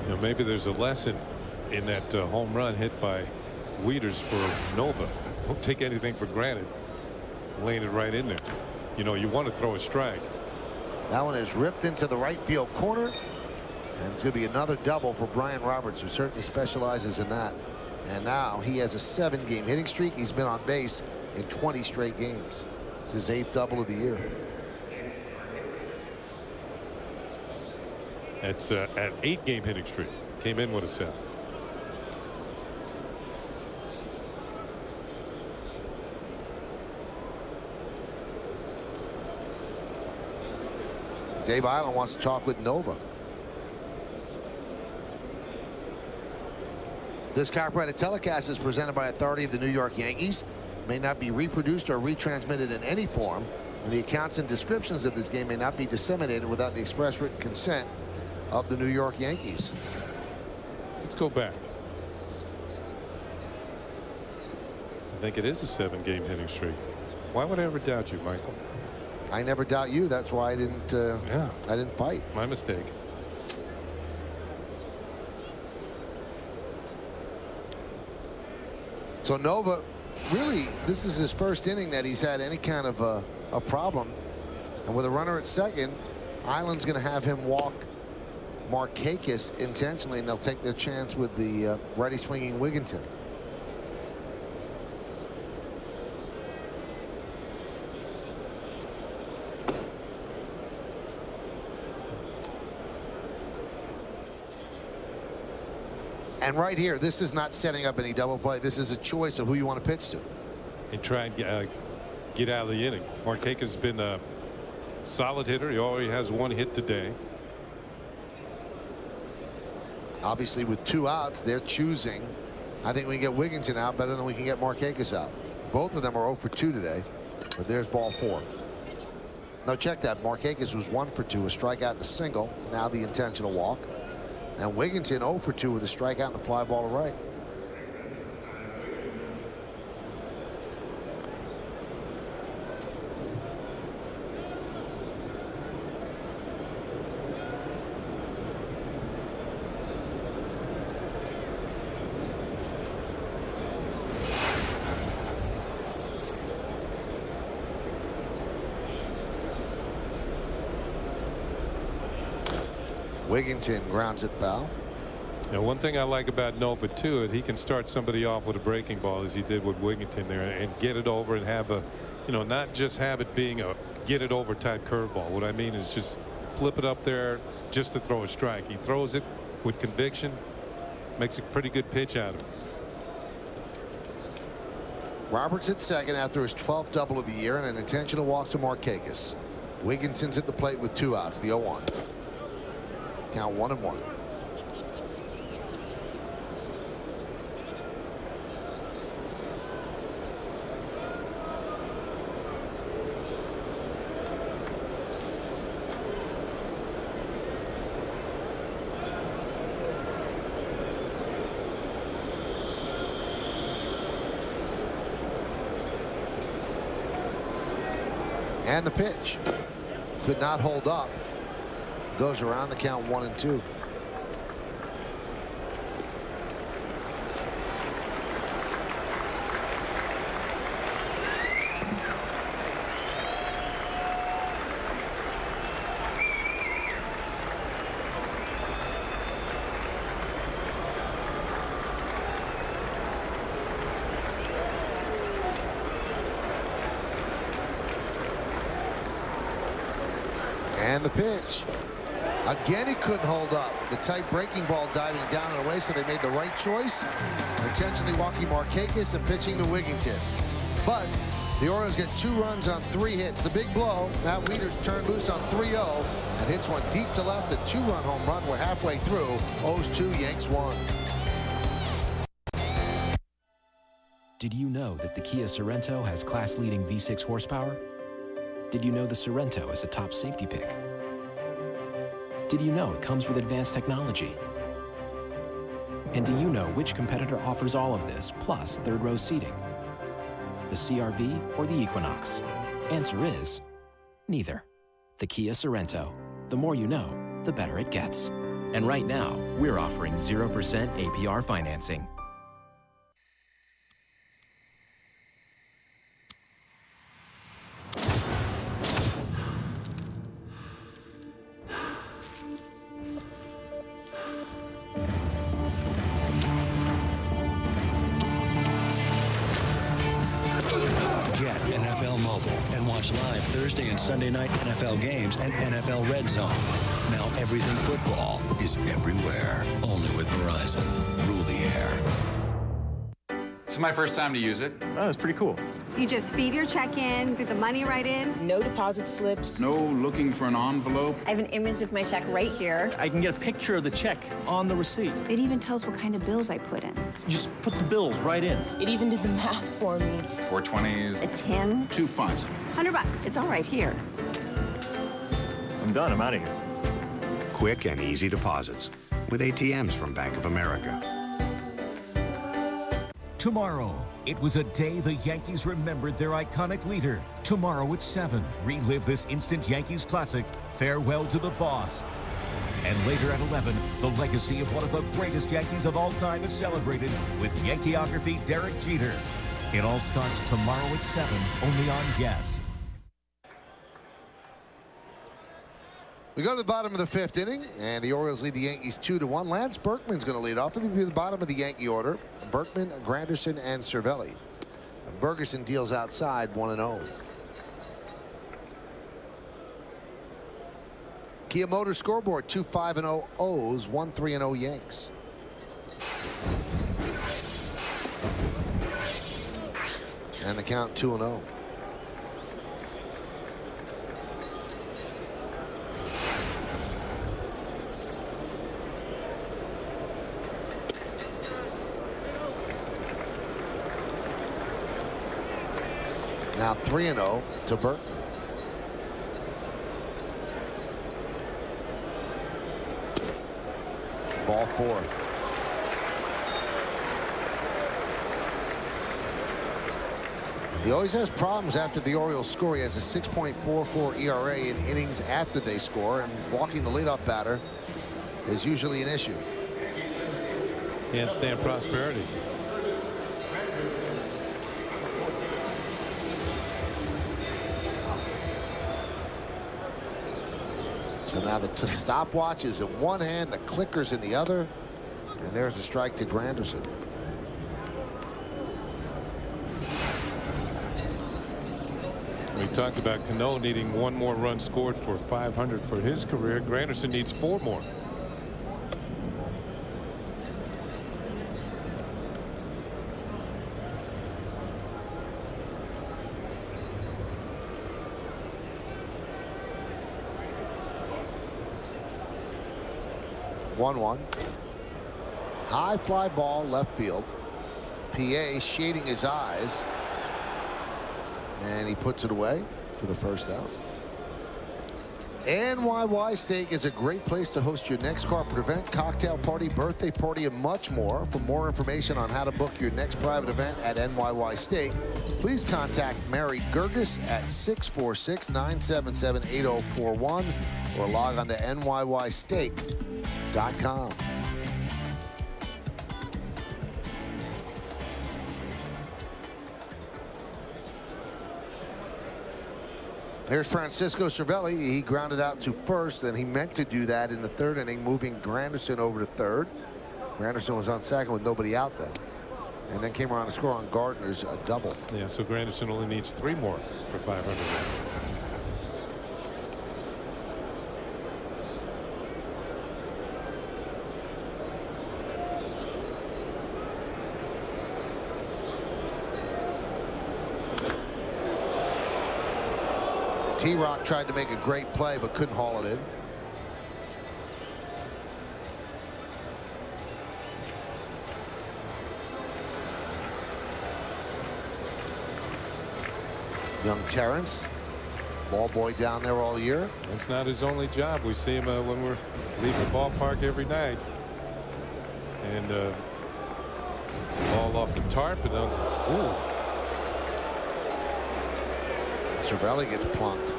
You know, maybe there's a lesson in that home run hit by Wieters for Nova. Don't take anything for granted. Laying it right in there. You know, you want to throw a strike. That one is ripped into the right field corner. And it's going to be another double for Brian Roberts, who certainly specializes in that. And now he has a 7-game hitting streak. He's been on base in 20 straight games. It's his 8th double of the year. It's an 8-game hitting streak. Came in with a 7. Dave Island wants to talk with Nova. This copyrighted telecast is presented by authority of the New York Yankees. May not be reproduced or retransmitted in any form, and the accounts and descriptions of this game may not be disseminated without the express written consent of the New York Yankees. Let's go back. I think it is a 7-game hitting streak. Why would I ever doubt you, Michael? I never doubt you. That's why I didn't. I didn't fight. My mistake. So Nova, really, this is his first inning that he's had any kind of a problem. And with a runner at second, Island's going to have him walk Markakis intentionally, and they'll take their chance with the righty swinging Wigginton. And right here, this is not setting up any double play. This is a choice of who you want to pitch to. And try and get out of the inning. Markakis has been a solid hitter. He already has one hit today. Obviously, with 2 outs, they're choosing. I think we can get Wigginton out better than we can get Markakis out. Both of them are 0 for 2 today. But there's ball 4. Now check that. Markakis was 1 for 2, a strikeout and a single. Now the intentional walk. And Wigginton 0 for 2 with a strikeout and a fly ball to right. Wigginton grounds it foul. Now, one thing I like about Nova too is he can start somebody off with a breaking ball, as he did with Wigginton there, and get it over and have a, not just have it being a get it over type curveball. What I mean is just flip it up there just to throw a strike. He throws it with conviction, makes a pretty good pitch out of it. Roberts at second after his 12th double of the year and an intentional walk to Markakis. Wigginton's at the plate with 2 outs, the 0-1. Count 1-1. And the pitch could not hold up. Goes around the count 1-2. And the pitch. Again, he couldn't hold up. The tight breaking ball diving down and away, so they made the right choice. Intentionally walking Markakis and pitching to Wigginton. But the Orioles get 2 runs on 3 hits. The big blow. Now Wieters turned loose on 3-0 and hits one deep to left. A 2-run home run. We're halfway through. O's 2, Yanks 1. Did you know that the Kia Sorento has class-leading V6 horsepower? Did you know the Sorento is a top safety pick? Did you know it comes with advanced technology? And do you know which competitor offers all of this, plus third-row seating? The CR-V or the Equinox? Answer is neither. The Kia Sorento. The more you know, the better it gets. And right now, we're offering 0% APR financing. Get NFL Mobile and watch live Thursday and Sunday night NFL games and NFL Red Zone. Now everything football is everywhere. Only with Verizon. Rule the air. This is my first time to use it. Oh, it's pretty cool. You just feed your check in, put the money right in. No deposit slips. No looking for an envelope. I have an image of my check right here. I can get a picture of the check on the receipt. It even tells what kind of bills I put in. Just put the bills right in. It even did the math for me. 4 20s. A 10. 2 5s. $100. It's all right here. I'm done. I'm out of here. Quick and easy deposits with ATMs from Bank of America. Tomorrow, it was a day the Yankees remembered their iconic leader. Tomorrow at 7, relive this instant Yankees classic, Farewell to the Boss. And later at 11, the legacy of one of the greatest Yankees of all time is celebrated with Yankeeography Derek Jeter. It all starts tomorrow at 7, only on Yes. We go to the bottom of the 5th inning, and the Orioles lead the Yankees 2-1. Lance Berkman's going to lead off. It'll be the bottom of the Yankee order. Berkman, Granderson, and Cervelli. Bergeson deals outside 1-0. Kia Motors scoreboard 2-5-0 O's, 1-3-0 Yanks. And the count 2-0. Now 3-0 to Berkman. Ball 4. He always has problems after the Orioles score. He has a 6.44 ERA in innings after they score, and walking the leadoff batter is usually an issue. Can't stand prosperity. So now the stopwatch is in one hand, the clicker's in the other, and there's a strike to Granderson. We talked about Cano needing 1 more run scored for 500 for his career. Granderson needs 4 more. High fly ball left field. PA shading his eyes, and he puts it away for the first out. NYY Steak is a great place to host your next corporate event, cocktail party, birthday party, and much more. For more information on how to book your next private event at NYY Steak, please contact Mary Gerges at 646-977-8041 or log on to nyysteak.com. Here's Francisco Cervelli. He grounded out to first, and he meant to do that in the 3rd inning, moving Granderson over to 3rd. Granderson was on second with nobody out then, and then came around to score on Gardner's a double. Yeah, so Granderson only needs 3 more for 500. T-Rock tried to make a great play but couldn't haul it in. Young Terrence, ball boy down there all year. That's not his only job. We see him when we're leaving the ballpark every night. And ball off the tarp, and then Cervelli gets plunked.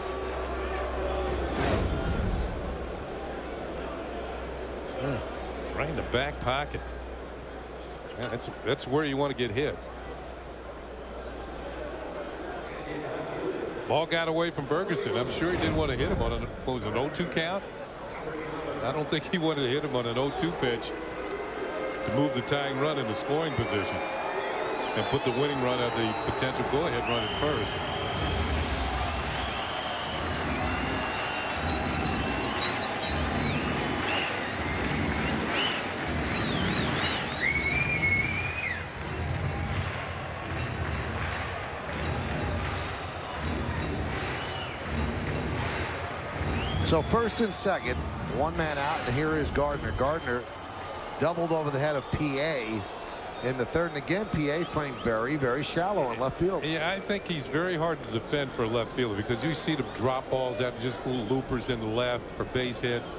Right in the back pocket. Yeah, that's where you want to get hit. Ball got away from Bergeson. I'm sure he didn't want to hit him on what was it, an 0-2 count? I don't think he wanted to hit him on an 0-2 pitch to move the tying run into scoring position and put the winning run at the potential go-ahead run at first. So 1st and 2nd, 1 man out, and here is Gardner. Gardner doubled over the head of PA in the 3rd, and again PA is playing very, very shallow in left field. Yeah, I think he's very hard to defend for a left fielder because you see them drop balls out, just little loopers in the left for base hits.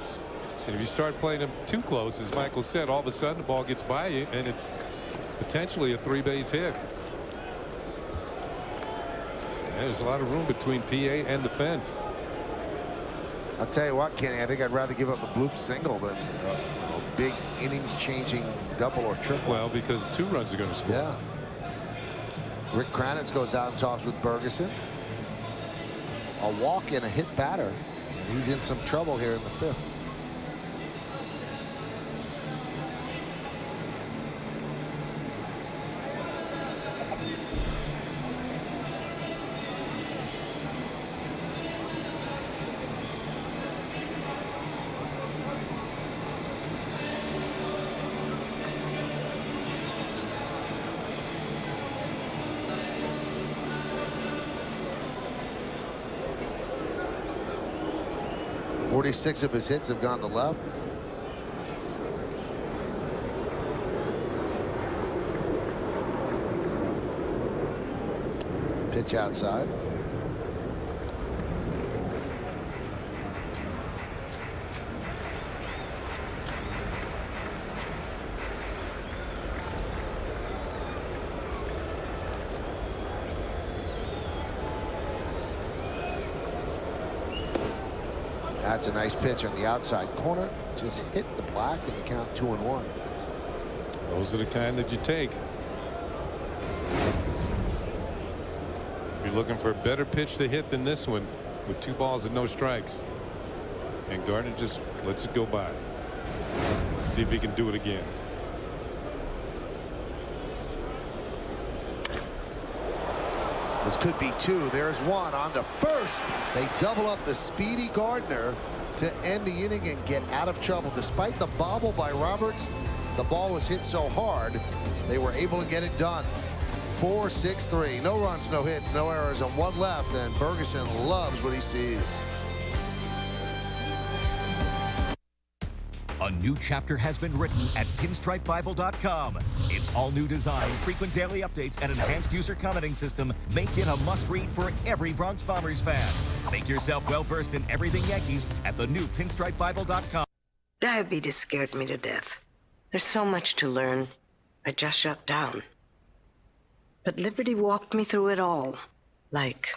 And if you start playing them too close, as Michael said, all of a sudden the ball gets by you and it's potentially a 3-base hit. And there's a lot of room between PA and the fence. I'll tell you what, Kenny, I think I'd rather give up a bloop single than a big innings-changing double or triple. Well, because 2 runs are going to score. Yeah. Rick Kranitz goes out and talks with Bergeson. A walk and a hit batter. he's in some trouble here in the fifth. Six of his hits have gone to left. Pitch outside. That's a nice pitch on the outside corner. Just hit the black and the count 2-1. Those are the kind that you take. You're looking for a better pitch to hit than this one with 2 balls and no strikes. And Gardner just lets it go by. See if he can do it again. This could be 2. There's 1 on to first. They double up the speedy Gardner to end the inning and get out of trouble. Despite the bobble by Roberts, the ball was hit so hard, they were able to get it done. 4-6-3. No runs, no hits, no errors, and 1 left, and Bergeson loves what he sees. A new chapter has been written at pinstripebible.com. Its all-new design, frequent daily updates, and enhanced user commenting system make it a must-read for every Bronx Bombers fan. Make yourself well-versed in everything Yankees at the new pinstripebible.com. Diabetes scared me to death. There's so much to learn. I just shut down. But Liberty walked me through it all. Like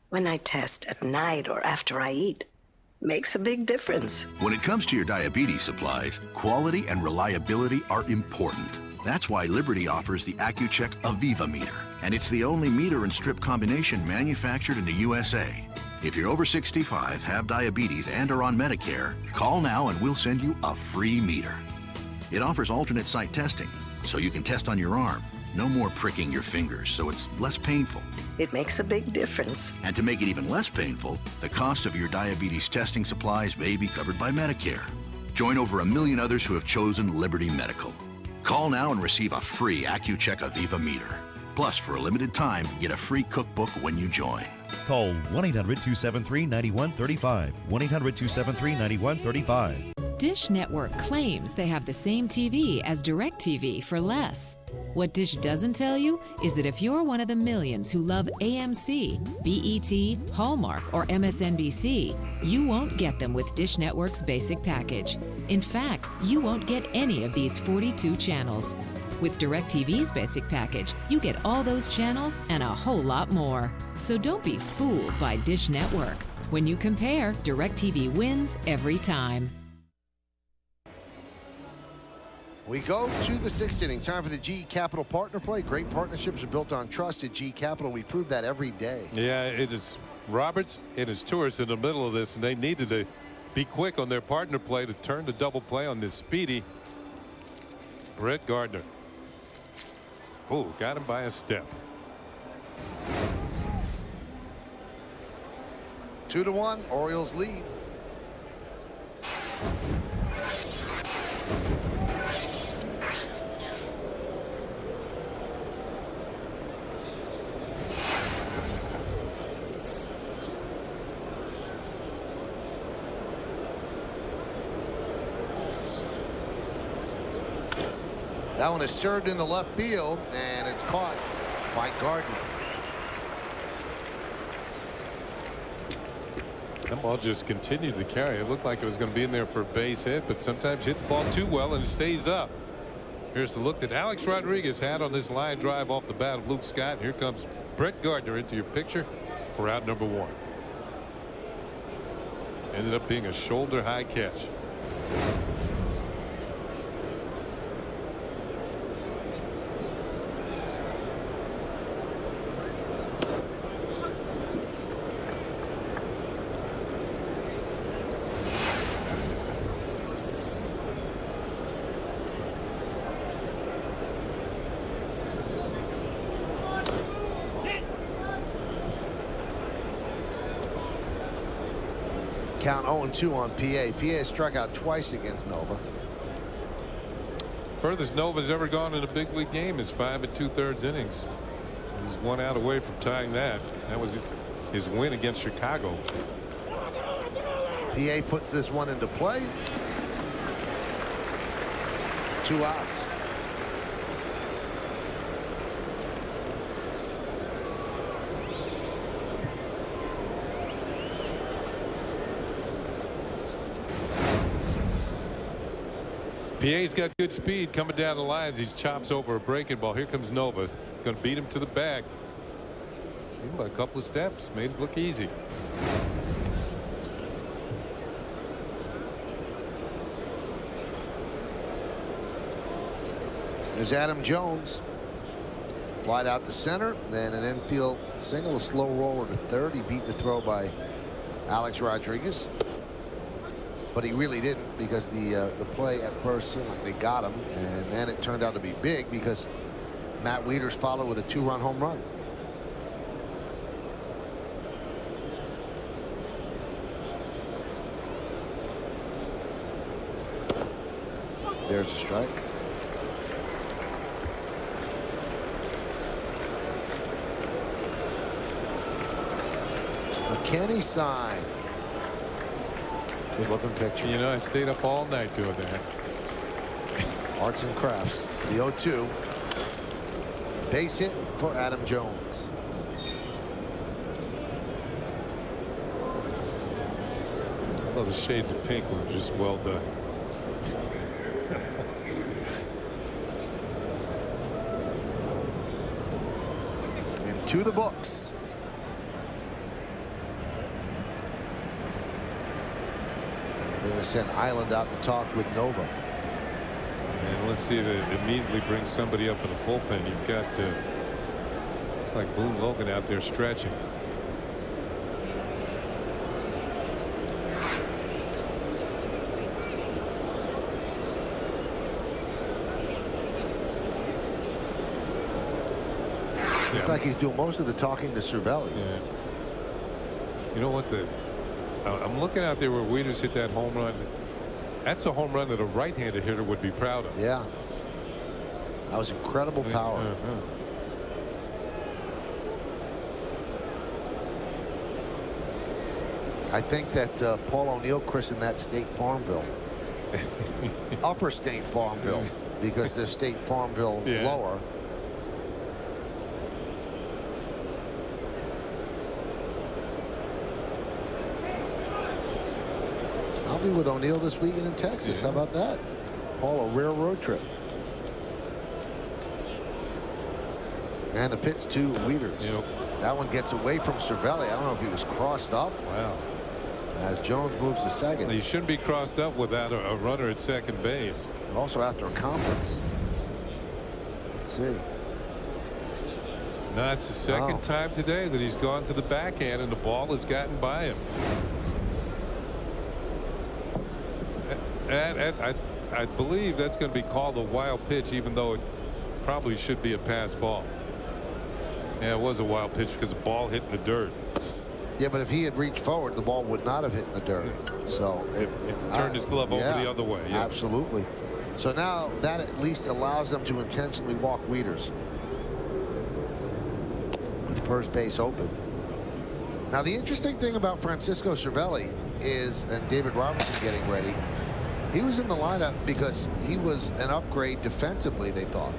when I test at night or after I eat. Makes a big difference. When it comes to your diabetes supplies, quality and reliability are important. That's why Liberty offers the Accu-Check Aviva meter. And it's the only meter and strip combination manufactured in the USA. If you're over 65, have diabetes, and are on Medicare, call now and we'll send you a free meter. It offers alternate site testing, so you can test on your arm. No more pricking your fingers, so it's less painful. It makes a big difference. And to make it even less painful, the cost of your diabetes testing supplies may be covered by Medicare. Join over 1 million others who have chosen Liberty Medical. Call now and receive a free Accu-Check Aviva meter. Plus, for a limited time, get a free cookbook when you join. Call 1-800-273-9135. 1-800-273-9135. Dish Network claims they have the same TV as DirecTV for less. What Dish doesn't tell you is that if you're one of the millions who love AMC, BET, Hallmark, or MSNBC, you won't get them with Dish Network's basic package. In fact, you won't get any of these 42 channels. With DirecTV's basic package, you get all those channels and a whole lot more. So don't be fooled by Dish Network. When you compare, DirecTV wins every time. We go to the 6th inning. Time for the GE Capital partner play. Great partnerships are built on trust at GE Capital. We prove that every day. Yeah, it is Roberts and his tourists in the middle of this, and they needed to be quick on their partner play to turn the double play on this speedy Brett Gardner. Oh, got him by a step. 2-1, Orioles lead. That one is served in the left field, and it's caught by Gardner. That ball just continued to carry. It looked like it was going to be in there for a base hit, but sometimes hit the ball too well and it stays up. Here's the look that Alex Rodriguez had on this line drive off the bat of Luke Scott. Here comes Brett Gardner into your picture for out number 1. Ended up being a shoulder high catch. Count 0-2 on PA. PA has struck out twice against Nova. Furthest Nova's ever gone in a big league game is 5 2/3 innings. He's 1 out away from tying that. That was his win against Chicago. PA puts this one into play. 2 outs. PA's got good speed coming down the lines. He chops over a breaking ball. Here comes Nova. Going to beat him to the bag. By a couple of steps. Made it look easy. There's Adam Jones. Flied out to center. Then an infield single. A slow roller to third. He beat the throw by Alex Rodriguez. But he really didn't, because the play at first seemed like they got him, and then it turned out to be big because Matt Wieters followed with a 2-run home run. There's a strike. A Kenny sign. Good looking picture. You know, I stayed up all night doing that. Arts and crafts. The 0-2. Base hit for Adam Jones. Well, the shades of pink were just well done. And to the books. They're going to send Island out to talk with Nova. And let's see if it immediately brings somebody up in the bullpen. You've got it's like Boone Logan out there stretching. It's like he's doing most of the talking to Cervelli. Yeah. You know what? I'm looking out there where Wieters hit that home run. That's a home run that a right-handed hitter would be proud of. Yeah. That was incredible power. I think that Paul O'Neill christened that State Farmville. Upper State Farmville, because there's State Farmville lower. I'll be with O'Neill this weekend in Texas. How about that? Paul, a rare road trip. And the pitch to Wieters. Yep. That one gets away from Cervelli. I don't know if he was crossed up. Wow. As Jones moves to second. He shouldn't be crossed up without a runner at second base. Also after a conference. Let's see. No, it's the second time today that he's gone to the backhand and the ball has gotten by him. And I believe that's going to be called a wild pitch, even though it probably should be a pass ball. Yeah, it was a wild pitch because the ball hit in the dirt. Yeah, but if he had reached forward, the ball would not have hit in the dirt. So it turned his glove over the other way. Yeah. Absolutely. So now that at least allows them to intentionally walk Wieters. With first base open. Now the interesting thing about Francisco Cervelli is, and David Robertson getting ready, he was in the lineup because he was an upgrade defensively, they thought.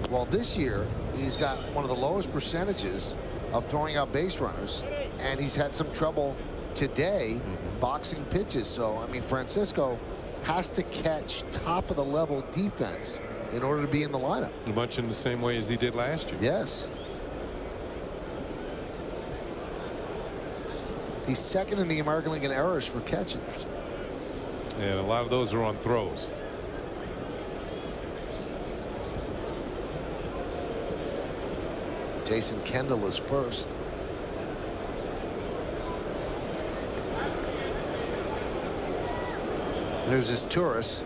Well, this year he's got one of the lowest percentages of throwing out base runners, and he's had some trouble today boxing pitches. So I mean, Francisco has to catch top of the level defense in order to be in the lineup. Much in the same way as he did last year. Yes. He's second in the American League in errors for catches. And a lot of those are on throws. Jason Kendall is first. There's his Turris.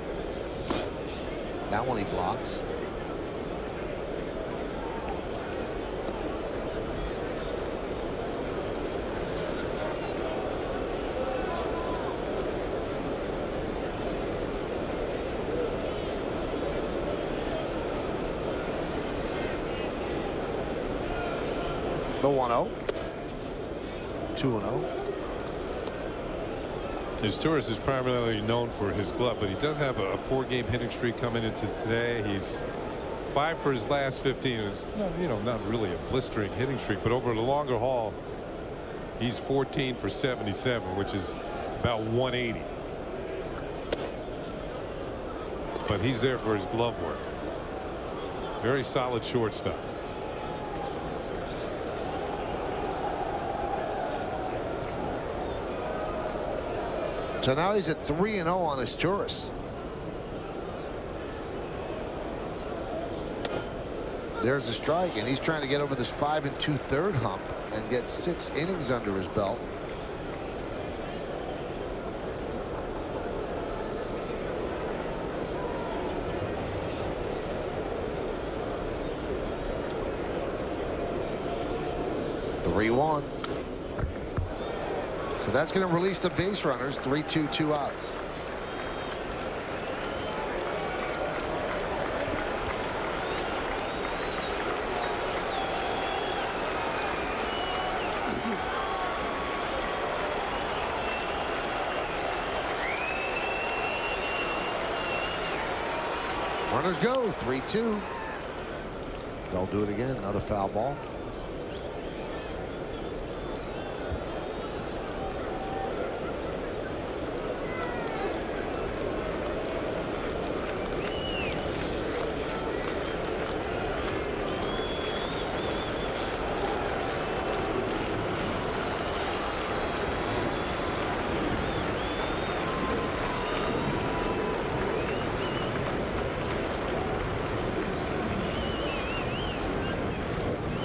That one he blocks. The 1-0. 2-0. His Torres is primarily known for his glove, but he does have a 4-game hitting streak coming into today. He's 5 for his last 15. It's not, not really a blistering hitting streak, but over the longer haul, he's 14 for 77, which is about 180. But he's there for his glove work. Very solid shortstop. So now he's at 3-0 on his tourists. There's a strike, and he's trying to get over this 5 2/3 hump and get 6 innings under his belt. So that's going to release the base runners. 3-2, 2 outs. Runners go. 3-2. They'll do it again. Another foul ball.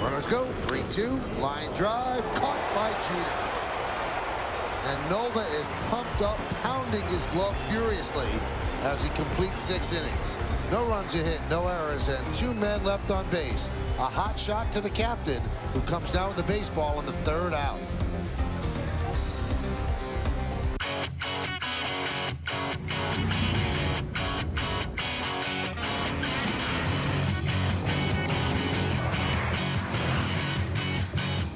Runners go. 3-2. Line drive. Caught by Jeter. And Nova is pumped up, pounding his glove furiously as he completes 6 innings. No runs a hit, no errors, and 2 men left on base. A hot shot to the captain, who comes down with the baseball in the 3rd out.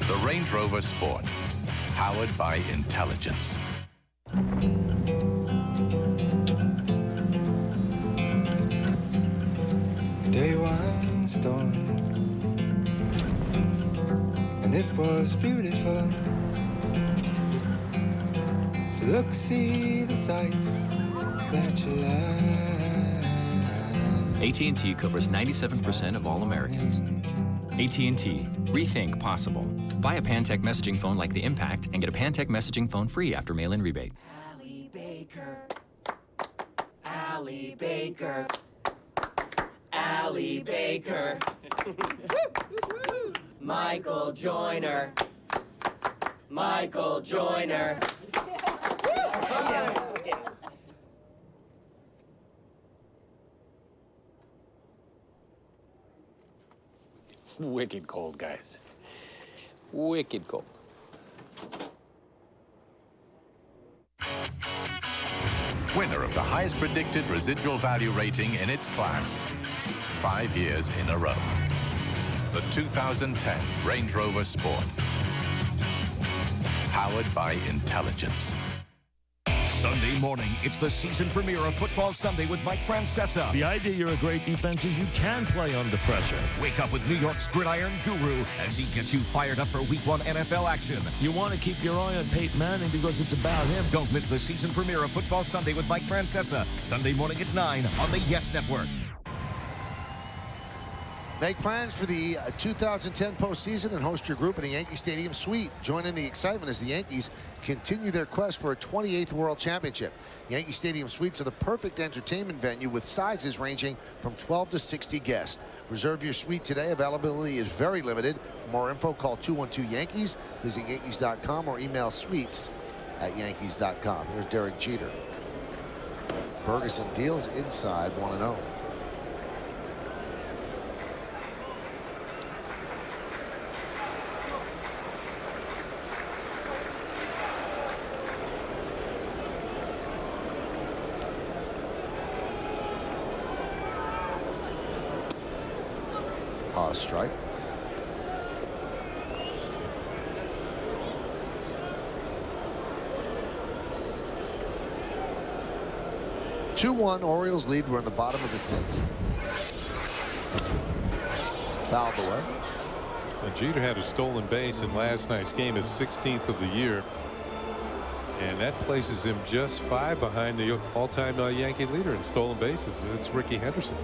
The Range Rover Sport, powered by intelligence. Day one storm, and it was beautiful. So look, see the sights that you like. AT&T covers 97% of all Americans. AT&T, rethink possible. Buy a Pantech messaging phone like the Impact and get a Pantech messaging phone free after mail-in rebate. Allie Baker. Allie Baker. Allie Baker. Michael Joyner. Michael Joyner. Wicked cold, guys. Wicked cold. Winner of the highest predicted residual value rating in its class, 5 years in a row. The 2010 Range Rover Sport, powered by intelligence. Sunday morning, it's the season premiere of Football Sunday with Mike Francesa. The idea you're a great defense is you can play under pressure. Wake up with New York's gridiron guru as he gets you fired up for Week 1 NFL action. You want to keep your eye on Peyton Manning because it's about him. Don't miss the season premiere of Football Sunday with Mike Francesa, Sunday morning at 9 on the Yes Network. Make plans for the 2010 postseason and host your group in a Yankee Stadium suite. Join in the excitement as the Yankees continue their quest for a 28th World Championship. Yankee Stadium suites are the perfect entertainment venue with sizes ranging from 12 to 60 guests. Reserve your suite today. Availability is very limited. For more info, call 212-YANKEES, visit Yankees.com, or email suites@Yankees.com. Here's Derek Jeter. Ferguson deals inside 1-0. Strike. 2-1 Orioles lead. We're in the bottom of the 6th. Fouled away. Jeter had a stolen base in last night's game, his 16th of the year. And that places him just 5 behind the all-time Yankee leader in stolen bases. It's Ricky Henderson.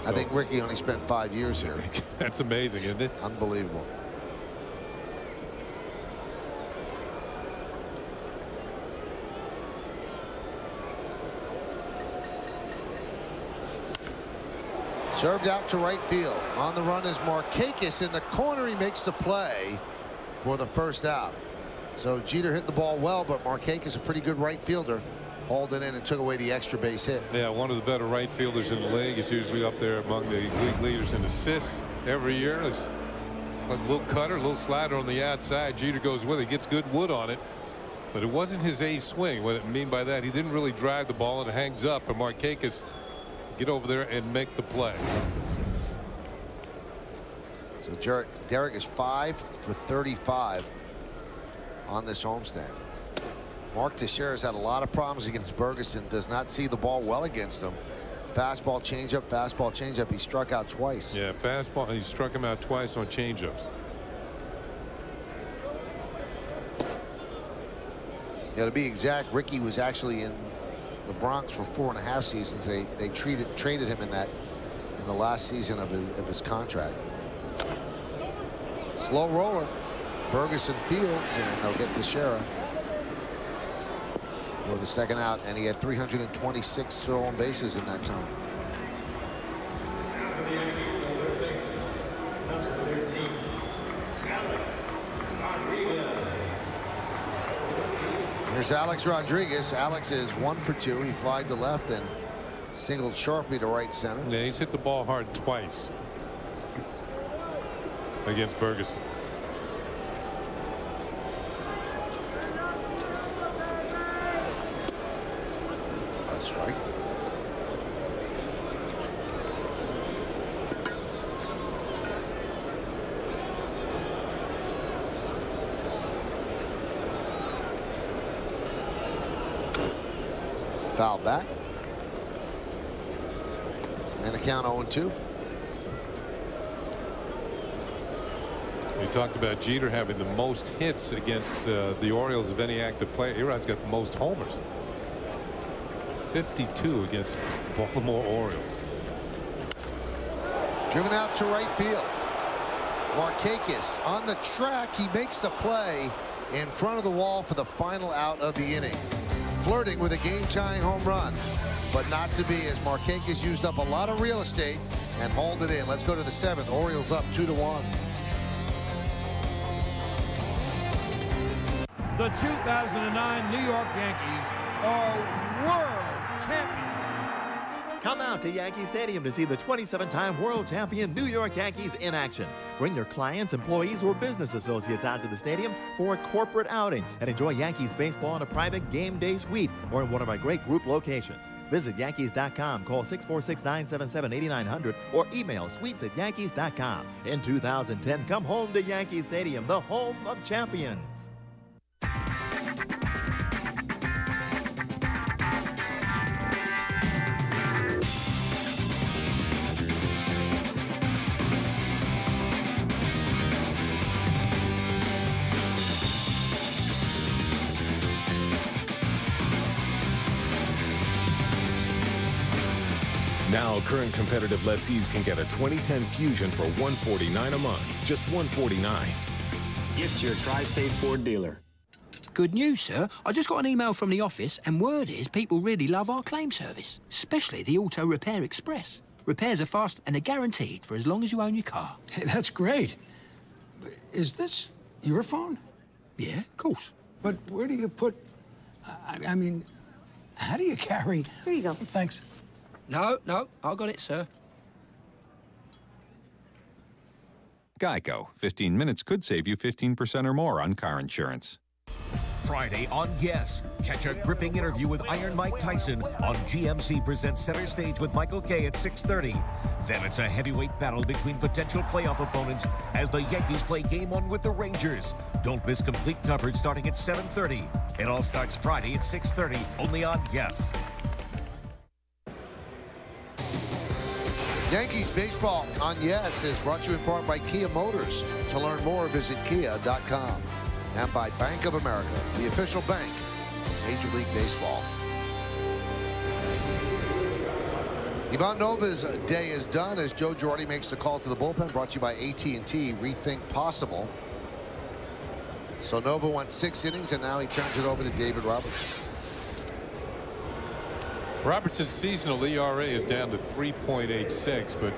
I think Ricky only spent 5 years here. That's amazing, isn't it? Unbelievable. Served out to right field. On the run is Markakis in the corner. He makes the play for the first out. So Jeter hit the ball well, but Markakis, a pretty good right fielder, hauled it in and took away the extra base hit. Yeah, one of the better right fielders in the league. Is usually up there among the league leaders in assists every year. There's a little cutter, a little slider on the outside. Jeter goes with it, gets good wood on it. But it wasn't his A swing. What I mean by that, he didn't really drive the ball, and it hangs up for Markakis to get over there and make the play. So Derek is 5 for 35 on this homestand. Mark Teixeira's had a lot of problems against Bergeson. Does not see the ball well against him. Fastball, changeup, fastball, changeup. He struck out twice. Yeah, fastball. He struck him out twice on changeups. Yeah, to be exact, Ricky was actually in the Bronx for 4.5 seasons. They traded him in the last season of his contract. Slow roller. Bergeson fields, and they'll get Teixeira for the second out, and he had 326 stolen bases in that time. Here's Alex Rodriguez. Alex is 1 for 2. He flied to left and singled sharply to right center. Yeah, he's hit the ball hard twice against Bergeson. That's right. Foul back. And the count 0-2. We talked about Jeter having the most hits against the Orioles of any active player. Erod's got the most homers. 52 against the Baltimore Orioles. Driven out to right field. Markakis on the track. He makes the play in front of the wall for the final out of the inning. Flirting with a game-tying home run, but not to be, as Markakis used up a lot of real estate and hauled it in. Let's go to the 7th. Orioles up 2-1. The 2009 New York Yankees are world champions. Come out to Yankee Stadium to see the 27-time world champion New York Yankees in action. Bring your clients, employees, or business associates out to the stadium for a corporate outing and enjoy Yankees baseball in a private game day suite or in one of our great group locations. Visit Yankees.com, call 646-977-8900, or email suites@yankees.com. In 2010, come home to Yankee Stadium, the home of champions. Now, current competitive lessees can get a 2010 Fusion for $149 a month. Just $149. Gift to your Tri-State Ford dealer. Good news, sir. I just got an email from the office, and word is people really love our claim service, especially the Auto Repair Express. Repairs are fast and they're guaranteed for as long as you own your car. Hey, that's great. Is this your phone? Yeah, of course. But where do you put... I mean, how do you carry... Here you go. Thanks. No, I got it, sir. Geico. 15 minutes could save you 15% or more on car insurance. Friday on Yes. Catch a gripping interview with Iron Mike Tyson on GMC presents Center Stage with Michael Kay at 6:30. Then it's a heavyweight battle between potential playoff opponents as the Yankees play Game 1 with the Rangers. Don't miss complete coverage starting at 7:30. It all starts Friday at 6:30, only on Yes. Yankees baseball on Yes is brought to you in part by Kia Motors. To learn more, visit kia.com. And by Bank of America, the official bank of Major League Baseball. Ivan Nova's day is done as Joe Girardi makes the call to the bullpen, brought to you by AT&T. Rethink possible. So Nova went 6 innings, and now he turns it over to David Robertson. Robertson's seasonal ERA is down to 3.86, but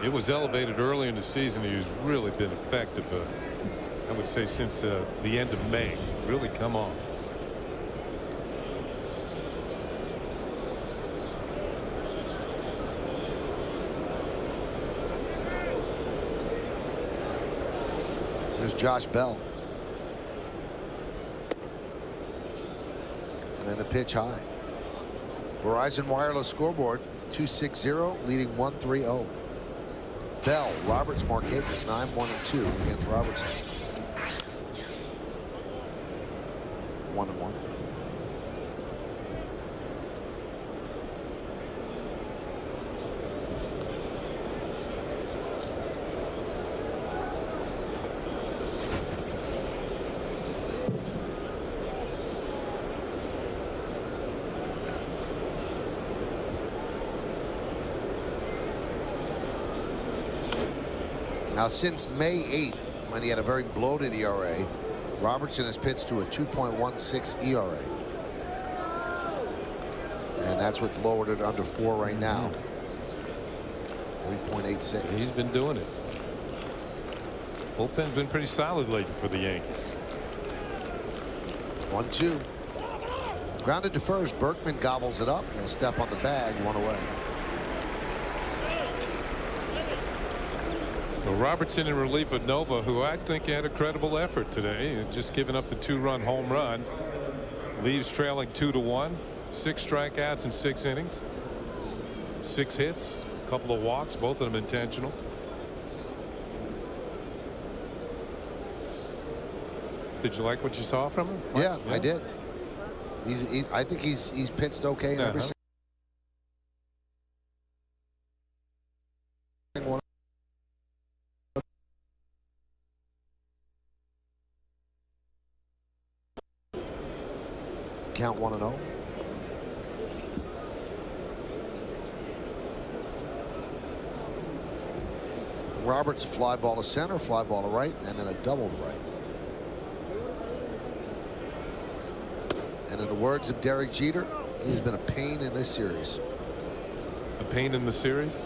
it was elevated early in the season. He's really been effective, I would say, since the end of May. Really come on. There's Josh Bell. And the pitch high. Verizon Wireless scoreboard 260, leading 1-3-0. Bell, Roberts, Marquez 9-1-2 against Robertson. 1-1. Now, since May 8th, when he had a very bloated ERA, Robertson has pitched to a 2.16 ERA. And that's what's lowered it under 4 right now. 3.86. He's been doing it. Bullpen's been pretty solid lately for the Yankees. 1-2. Grounded to first. Berkman gobbles it up. He'll step on the bag, 1 away. Well, Robertson in relief of Nova, who I think had a credible effort today, just giving up the 2-run home run. Leaves trailing 2-1. 6 strikeouts in 6 innings. 6 hits, a couple of walks, both of them intentional. Did you like what you saw from him? Yeah, I did. I think he's pitched okay in every single. Count 1-0. Roberts, fly ball to center, fly ball to right, and then a double to right. And in the words of Derek Jeter, he's been a pain in this series. A pain in the series?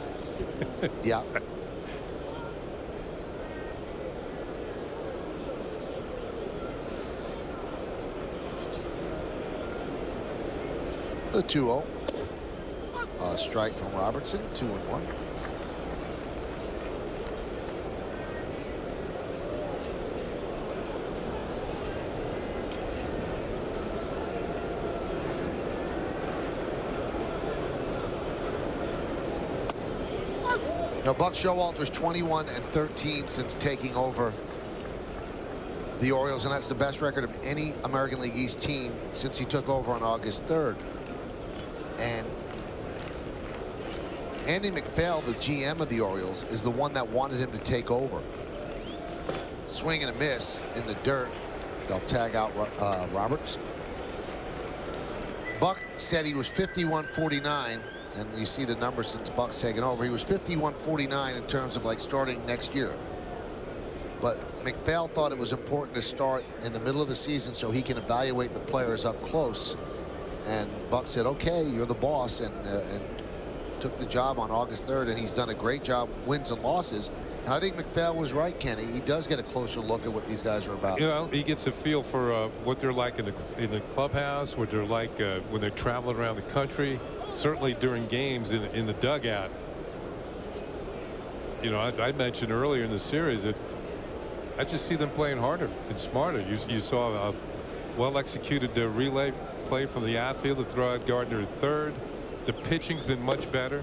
Yeah. The 2-0. Strike from Robertson, 2-1. Now, Buck Showalter's 21-13 since taking over the Orioles, and that's the best record of any American League East team since he took over on August 3rd. And Andy McPhail, the GM of the Orioles, is the one that wanted him to take over. Swing and a miss in the dirt. They'll tag out Roberts. Buck said he was 51-49, and you see the numbers since Buck's taken over. He was 51-49 in terms of like starting next year. But McPhail thought it was important to start in the middle of the season so he can evaluate the players up close. And Buck said, okay, you're the boss, and took the job on August 3rd, and he's done a great job, wins and losses. And I think McPhail was right, Kenny. He does get a closer look at what these guys are about. You know, he gets a feel for what they're like in the clubhouse, what they're like when they're traveling around the country, certainly during games in the dugout. You know, I mentioned earlier in the series that I just see them playing harder and smarter. You saw a well-executed relay play from the outfield to throw out Gardner at third. The pitching's been much better.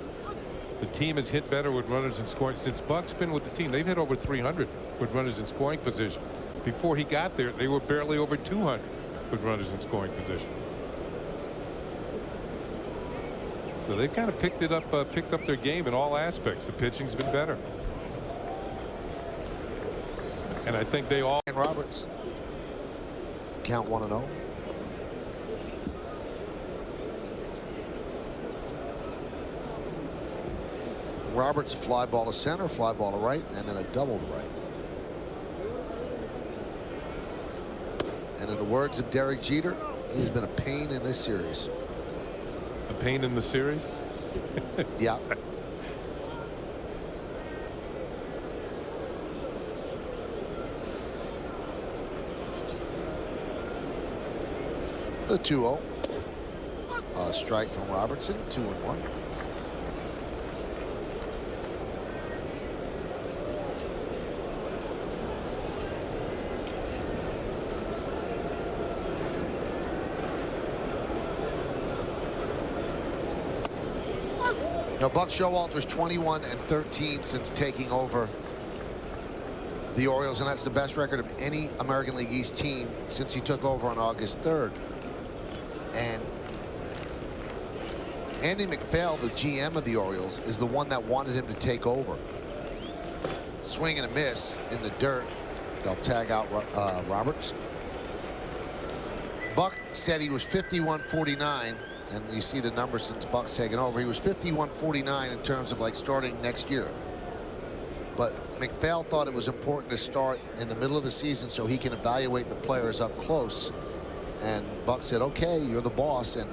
The team has hit better with runners in scoring. Since Buck's been with the team, they've hit over 300 with runners in scoring position. Before he got there, they were barely over 200 with runners in scoring position. So they've kind of picked up their game in all aspects. The pitching's been better. And I think they all. And Roberts. Count 1-0. Roberts, fly ball to center, fly ball to right, and then a double to right. And in the words of Derek Jeter, he's been a pain in this series. A pain in the series? Yeah. The 2-0. Strike from Robertson, 2-1. Now, Buck Showalter's 21-13 since taking over the Orioles, and that's the best record of any American League East team since he took over on August 3rd. And Andy McPhail, the GM of the Orioles, is the one that wanted him to take over. Swing and a miss in the dirt. They'll tag out Roberts. Buck said he was 51-49. And you see the numbers since Buck's taken over. He was 51-49 in terms of like starting next year. But McPhail thought it was important to start in the middle of the season so he can evaluate the players up close. And Buck said, okay, you're the boss, and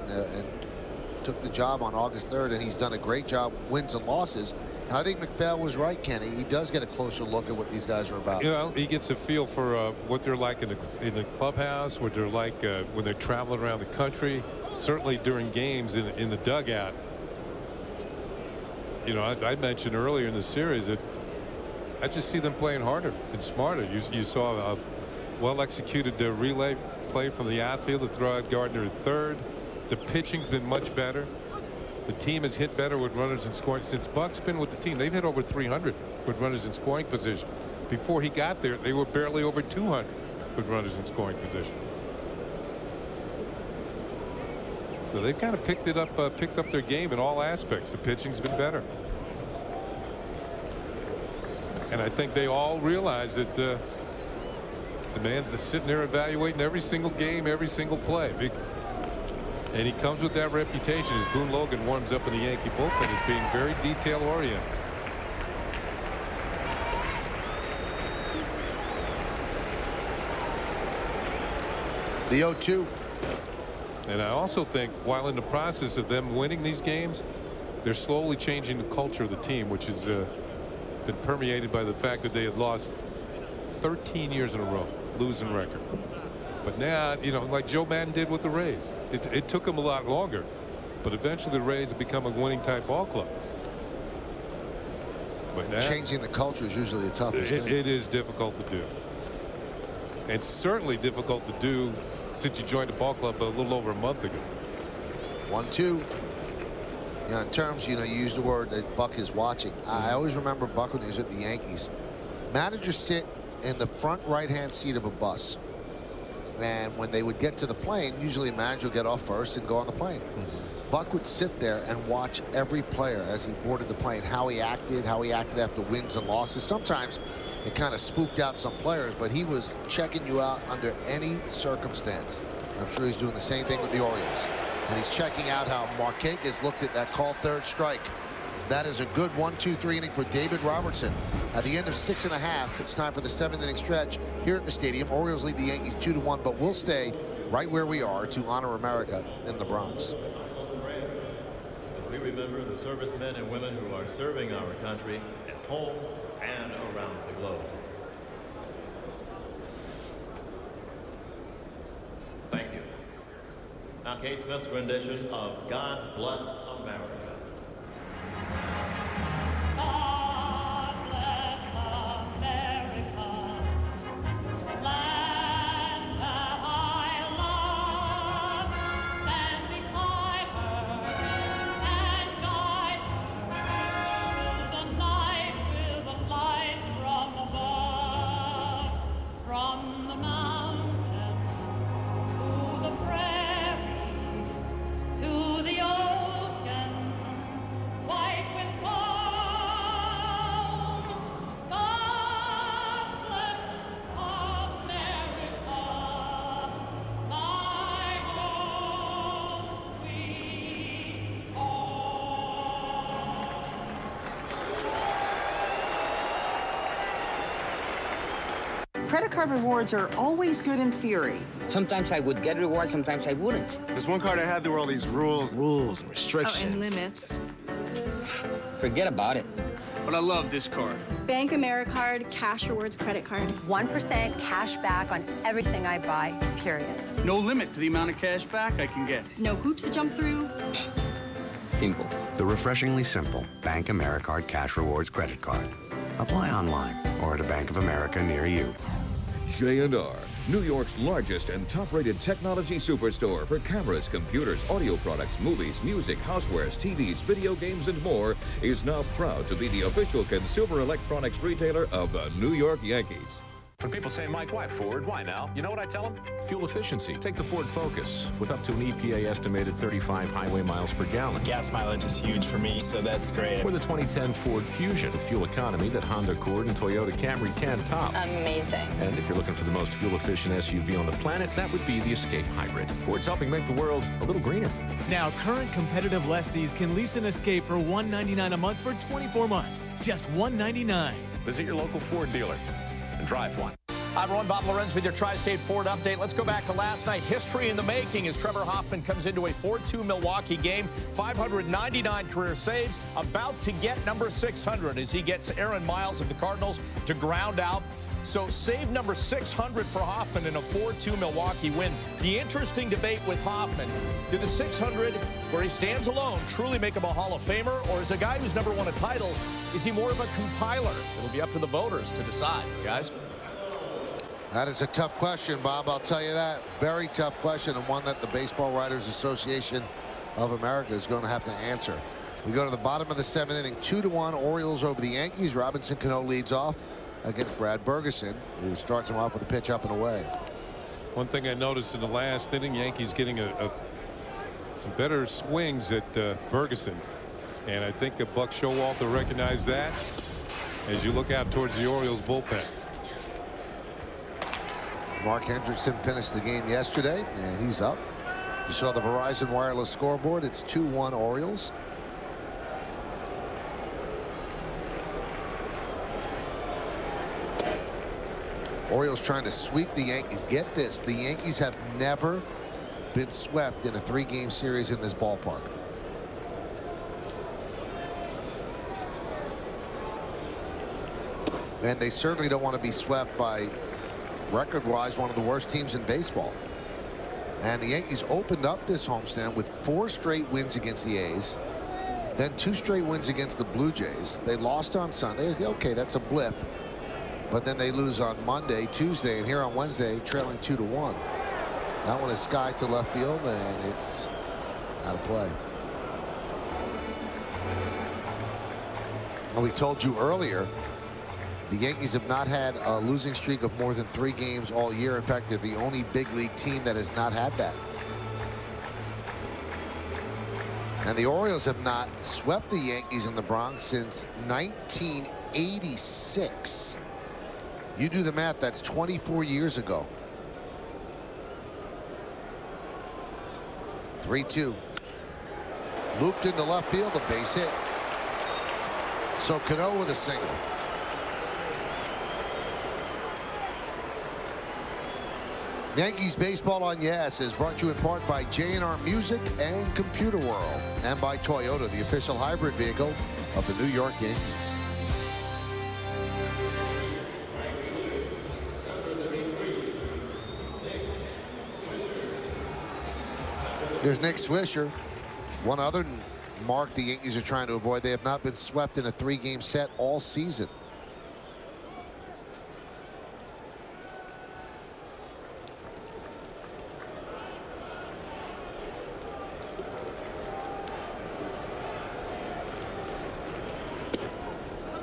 took the job on August 3rd, and he's done a great job, wins and losses. And I think McPhail was right, Kenny. He does get a closer look at what these guys are about. You know, he gets a feel for what they're like in the clubhouse, what they're like when they're traveling around the country. Certainly during games in the dugout. You know, I mentioned earlier in the series that I just see them playing harder and smarter. You saw a well-executed relay play from the outfield to throw out Gardner at third. The pitching's been much better. The team has hit better with runners in scoring. Since Buck's been with the team, they've hit over 300 with runners in scoring position. Before he got there, they were barely over 200 with runners in scoring position. So they've kind of picked up their game in all aspects. The pitching's been better. And I think they all realize that the man's just sitting there evaluating every single game, every single play. And he comes with that reputation as Boone Logan warms up in the Yankee bullpen as being very detail oriented. The 0-2. And I also think while in the process of them winning these games, they're slowly changing the culture of the team, which has been permeated by the fact that they had lost 13 years in a row, losing record. But now, you know, like Joe Madden did with the Rays, it took them a lot longer, but eventually the Rays have become a winning type ball club. But now, changing the culture is usually the toughest thing. It is difficult to do. And certainly difficult to do since you joined the ball club a little over a month ago. 1-2. Yeah, in terms, you know, you use the word that Buck is watching. I always remember Buck when he was at the Yankees. Managers sit in the front right-hand seat of a bus. And when they would get to the plane, usually a manager would get off first and go on the plane. Buck would sit there and watch every player as he boarded the plane, how he acted after wins and losses. Sometimes it kind of spooked out some players, but he was checking you out under any circumstance. I'm sure he's doing the same thing with the Orioles. And he's checking out how Marquez looked at that called third strike. That is a good 1-2-3 inning for David Robertson. At the end of 6.5, it's time for the 7th inning stretch here at the stadium. Orioles lead the Yankees 2-1, but we'll stay right where we are to honor America in the Bronx. We remember the servicemen and women who are serving our country at home and around the globe. Thank you. Now Kate Smith's rendition of God Bless America. From credit card rewards are always good in theory. Sometimes I would get rewards, sometimes I wouldn't. This one card I had, there were all these rules and restrictions. Oh, and limits. Forget about it. But I love this card. Bank AmeriCard, Cash Rewards credit card. 1% cash back on everything I buy, period. No limit to the amount of cash back I can get. No hoops to jump through. Simple. The refreshingly simple Bank AmeriCard Cash Rewards credit card. Apply online or at a Bank of America near you. J&R, New York's largest and top-rated technology superstore for cameras, computers, audio products, movies, music, housewares, TVs, video games, and more, is now proud to be the official consumer electronics retailer of the New York Yankees. When people say, Mike, why Ford? Why now? You know what I tell them? Fuel efficiency. Take the Ford Focus with up to an EPA estimated 35 highway miles per gallon. Gas mileage is huge for me, so that's great. Or the 2010 Ford Fusion with fuel economy that Honda Accord and Toyota Camry can't top. Amazing. And if you're looking for the most fuel-efficient SUV on the planet, that would be the Escape Hybrid. Ford's helping make the world a little greener. Now, current competitive lessees can lease an Escape for $199 a month for 24 months. Just $199. Visit your local Ford dealer and drive one. Hi, everyone. Bob Lorenz with your Tri-State Ford update. Let's go back to last night. History in the making as Trevor Hoffman comes into a 4-2 Milwaukee game. 599 career saves. About to get number 600 as he gets Aaron Miles of the Cardinals to ground out. So save number 600 for Hoffman in a 4-2 Milwaukee win. The interesting debate with Hoffman, did the 600, where he stands alone, truly make him a Hall of Famer? Or as a guy who's never won a title, is he more of a compiler? It'll be up to the voters to decide, guys. That is a tough question, Bob. I'll tell you that. Very tough question, and one that the Baseball Writers Association of America is going to have to answer. We go to the bottom of the 7th inning, 2-1 Orioles over the Yankees. Robinson Cano leads off against Brad Bergeson, who starts him off with a pitch up and away. One thing I noticed in the last inning, Yankees getting some better swings at Bergeson, and I think Buck Showalter recognized that as you look out towards the Orioles bullpen. Mark Hendrickson finished the game yesterday, and he's up. You saw the Verizon Wireless scoreboard. It's 2-1 Orioles. Orioles trying to sweep the Yankees. Get this, the Yankees have never been swept in a 3-game series in this ballpark. And they certainly don't want to be swept by, record-wise, one of the worst teams in baseball. And the Yankees opened up this homestand with 4 straight wins against the A's, then 2 straight wins against the Blue Jays. They lost on Sunday. Okay, that's a blip. But then they lose on Monday, Tuesday, and here on Wednesday, trailing 2-1. That one is sky to left field, and it's out of play. And we told you earlier, the Yankees have not had a losing streak of more than 3 games all year. In fact, they're the only big league team that has not had that. And the Orioles have not swept the Yankees in the Bronx since 1986. You do the math, that's 24 years ago. 3-2. Looped into left field, a base hit. So Cano with a single. Yankees Baseball on Yes is brought to you in part by J&R Music and Computer World, and by Toyota, the official hybrid vehicle of the New York Yankees. There's Nick Swisher. One other mark the Yankees are trying to avoid. They have not been swept in a 3-game set all season.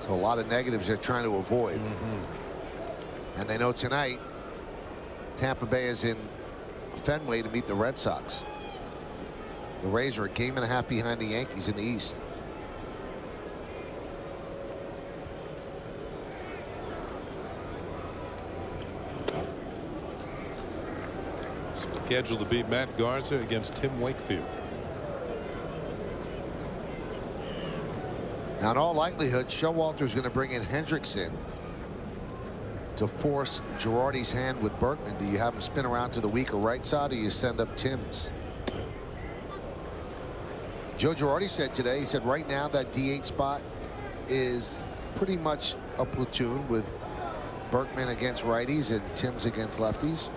So a lot of negatives they're trying to avoid. And they know tonight Tampa Bay is in Fenway to meet the Red Sox. The Rays are a game and a half behind the Yankees in the East. Scheduled to beat Matt Garza against Tim Wakefield. Now, in all likelihood, Showalter is going to bring in Hendrickson to force Girardi's hand with Berkman. Do you have him spin around to the weaker right side, or you send up Timms? Joe Girardi said today, he said right now that DH spot is pretty much a platoon with Berkman against righties and Timms against lefties.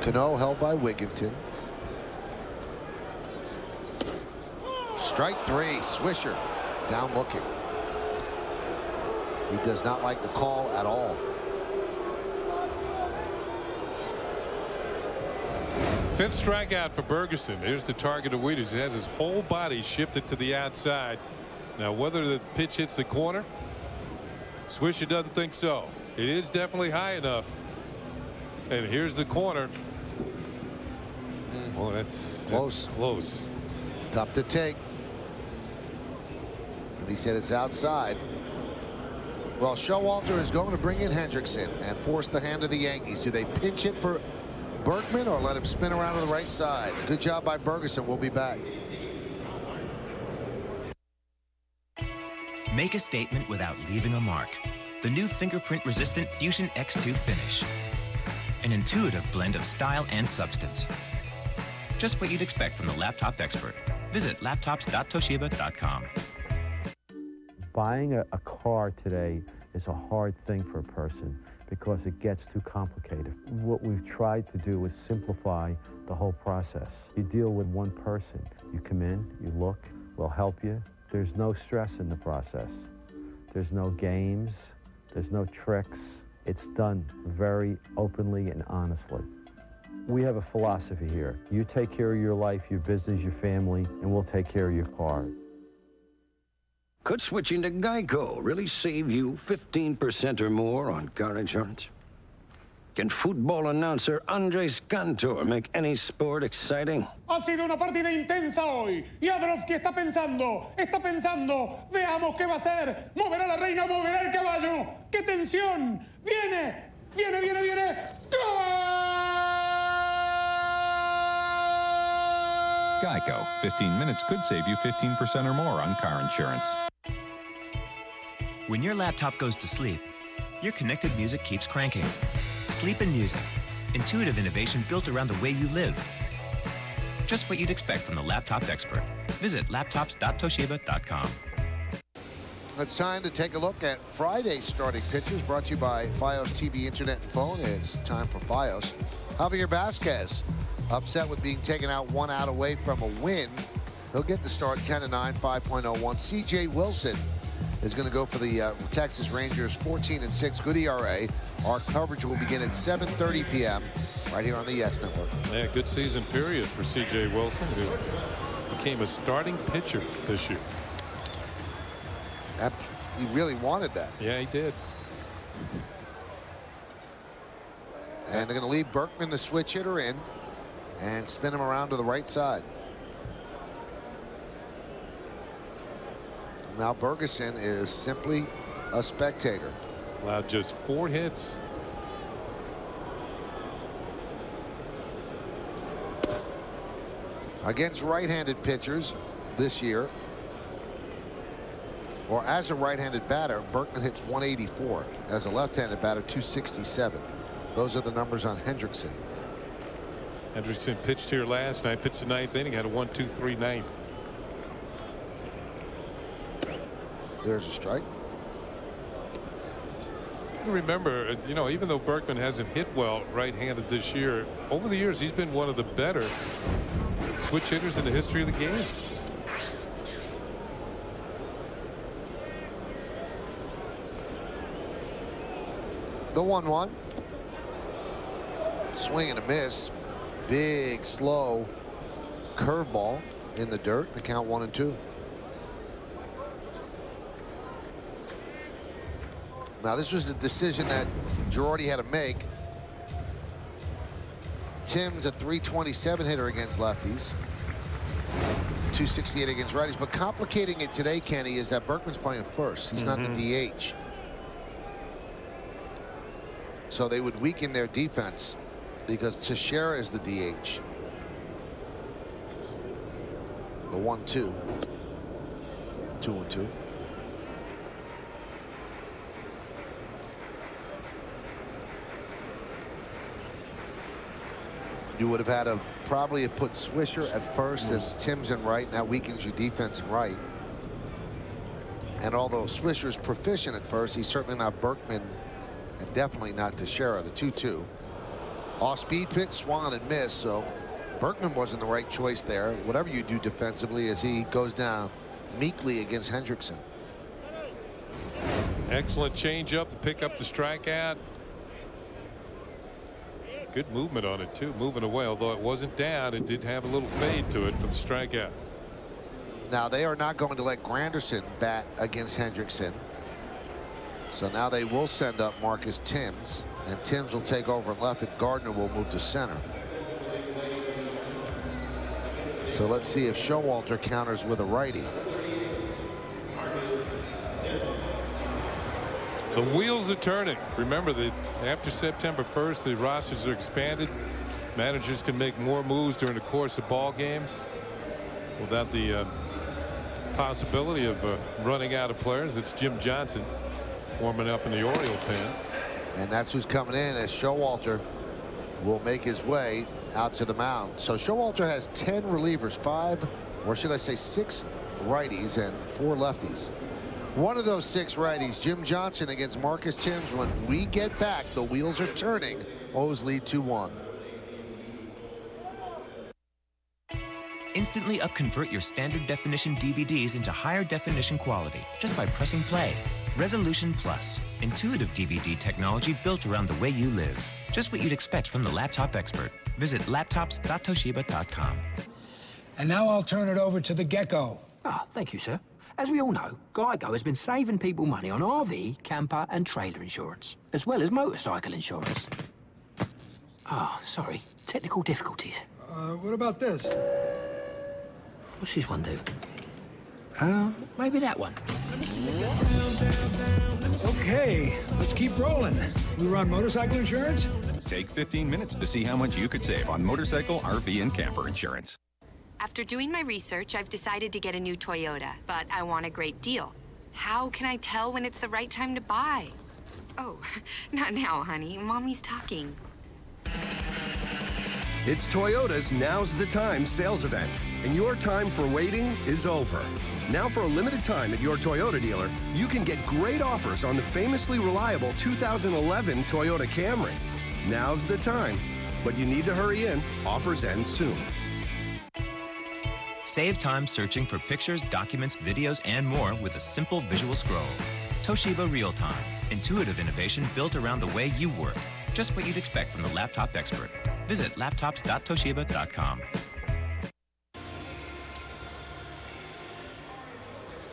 Cano held by Wigginton. Strike three. Swisher down looking. He does not like the call at all. Fifth strikeout for Bergeson. Here's the target of Wieters. He has his whole body shifted to the outside. Now, whether the pitch hits the corner, Swisher doesn't think so. It is definitely high enough. And here's the corner. Oh, that's close. Close. Tough to take. And he said it's outside. Well, Showalter is going to bring in Hendrickson and force the hand of the Yankees. Do they pinch it for Berkman or let him spin around to the right side? Good job by Bergeson. We'll be back. Make a statement without leaving a mark. The new fingerprint-resistant Fusion X2 finish. An intuitive blend of style and substance. Just what you'd expect from the laptop expert. Visit laptops.toshiba.com. Buying a car today is a hard thing for a person because it gets too complicated. What we've tried to do is simplify the whole process. You deal with one person. You come in, you look, we'll help you. There's no stress in the process. There's no games, there's no tricks. It's done very openly and honestly. We have a philosophy here. You take care of your life, your business, your family, and we'll take care of your car. Could switching to Geico really save you 15% or more on car insurance? Can football announcer Andres Cantor make any sport exciting? Ha sido una partida intensa hoy. Jadrowski está pensando. Veamos qué va a hacer. Moverá la reina, moverá el caballo. ¡Qué tensión! ¡Viene! ¡Gol! Geico. 15 minutes could save you 15% or more on car insurance. When your laptop goes to sleep, your connected music keeps cranking. Sleep in music. Intuitive innovation built around the way you live. Just what you'd expect from the laptop expert. Visit laptops.toshiba.com. It's time to take a look at Friday's starting pitchers, brought to you by Fios TV, Internet, and Phone. It's time for Fios. Javier Vazquez, upset with being taken out 1 out away from a win. He'll get the start, 10-9, 5.01. C.J. Wilson is going to go for the Texas Rangers, 14-6, good ERA. Our coverage will begin at 7:30 p.m. right here on the YES Network. Yeah, good season period for C.J. Wilson, who became a starting pitcher this year. He really wanted that. Yeah, he did. And they're going to leave Berkman, the switch hitter, in and spin him around to the right side. Now Bergeson is simply a spectator. Allowed just 4 hits. Against right-handed pitchers this year, or as a right-handed batter, Berkman hits 184. As a left-handed batter, 267. Those are the numbers on Hendrickson. Hendrickson pitched here last night, pitched the 9th inning, had a 1-2-3 ninth. There's a strike. Remember, you know, even though Berkman hasn't hit well right-handed this year, over the years he's been one of the better switch hitters in the history of the game. The 1-1. Swing and a miss. Big, slow curveball in the dirt. The count 1-2. Now, this was a decision that Girardi had to make. Tim's a 327 hitter against lefties, 268 against righties. But complicating it today, Kenny, is that Berkman's playing first. He's not the DH. So they would weaken their defense because Teixeira is the DH. The 1-2. 2-2. You would have had to probably have put Swisher at first as Tim's in right, and that weakens your defense in right. And although Swisher's proficient at first, he's certainly not Berkman and definitely not Teixeira. The 2-2. Off-speed pitch, swung and missed, so Berkman wasn't the right choice there. Whatever you do defensively as he goes down meekly against Hendrickson. Excellent changeup to pick up the strikeout. Good movement on it too, moving away. Although it wasn't down, it did have a little fade to it for the strikeout. Now they are not going to let Granderson bat against Hendrickson. So now they will send up Marcus Timms, and Timms will take over left, and Gardner will move to center. So let's see if Showalter counters with a righty. The wheels are turning. Remember that after September 1st, the rosters are expanded. Managers can make more moves during the course of ball games without the possibility of running out of players. It's Jim Johnson warming up in the Oriole pen. And that's who's coming in as Showalter will make his way out to the mound. So Showalter has 10 relievers, 5, or should I say 6 righties and 4 lefties. One of those 6 righties, Jim Johnson against Marcus Timms. When we get back, the wheels are turning. O's lead 2-1. Instantly upconvert your standard definition DVDs into higher definition quality just by pressing play. Resolution Plus, intuitive DVD technology built around the way you live. Just what you'd expect from the laptop expert. Visit laptops.toshiba.com. And now I'll turn it over to the Gecko. Ah, thank you, sir. As we all know, GEICO has been saving people money on RV, camper and trailer insurance, as well as motorcycle insurance. Ah, sorry. Technical difficulties. What about this? What's this one do? Maybe that one. Okay, let's keep rolling. We run motorcycle insurance? Take 15 minutes to see how much you could save on motorcycle, RV, and camper insurance. After doing my research, I've decided to get a new Toyota, but I want a great deal. How can I tell when it's the right time to buy? Oh, not now, honey. Mommy's talking. It's Toyota's Now's the Time sales event, and your time for waiting is over. Now for a limited time at your Toyota dealer, you can get great offers on the famously reliable 2011 Toyota Camry. Now's the time, but you need to hurry in. Offers end soon. Save time searching for pictures, documents, videos, and more with a simple visual scroll. Toshiba Real Time. Intuitive innovation built around the way you work. Just what you'd expect from the laptop expert. Visit laptops.toshiba.com.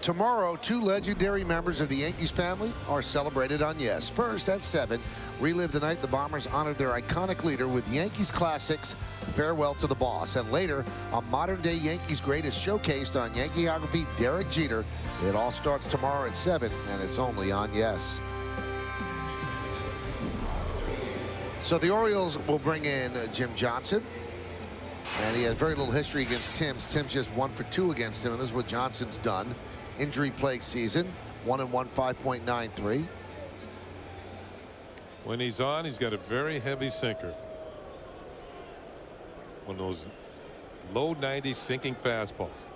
Tomorrow, 2 legendary members of the Yankees family are celebrated on Yes. First, at 7, relive the night the Bombers honored their iconic leader with Yankees classics, Farewell to the Boss. And later, a modern-day Yankees great is showcased on Yankeeography Derek Jeter. It all starts tomorrow at 7, and it's only on Yes. So the Orioles will bring in Jim Johnson. And he has very little history against Timms. Timms just 1 for 2 against him, and this is what Johnson's done. Injury-plagued season, 1-1, 5.93. When he's on, he's got a very heavy sinker. One of those low 90s sinking fastballs.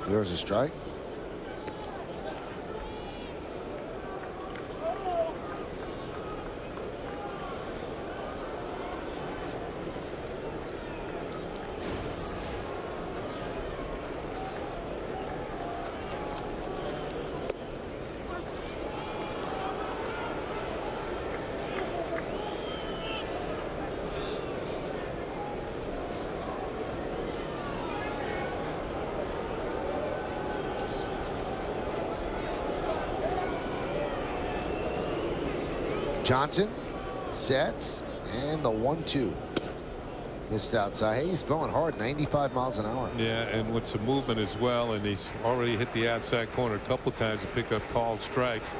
There's a strike. Johnson sets, and the 1-2. Missed outside. Hey, he's throwing hard, 95 miles an hour. Yeah, and with some movement as well, and he's already hit the outside corner a couple times to pick up called strikes.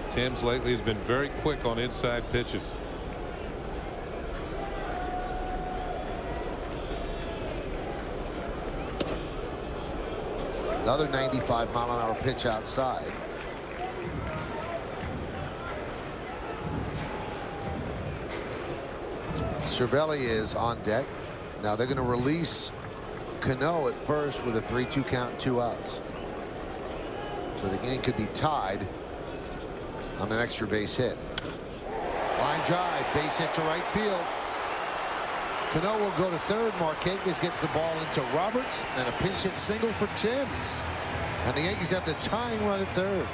Timms lately has been very quick on inside pitches. Another 95-mile-an-hour pitch outside. Cervelli is on deck. Now they're going to release Cano at first with a 3-2 count and 2 outs. So the game could be tied on an extra base hit. Line drive, base hit to right field. Cano will go to third. Marquez gets the ball into Roberts, and a pinch hit single for Timms. And the Yankees have the tying run at third.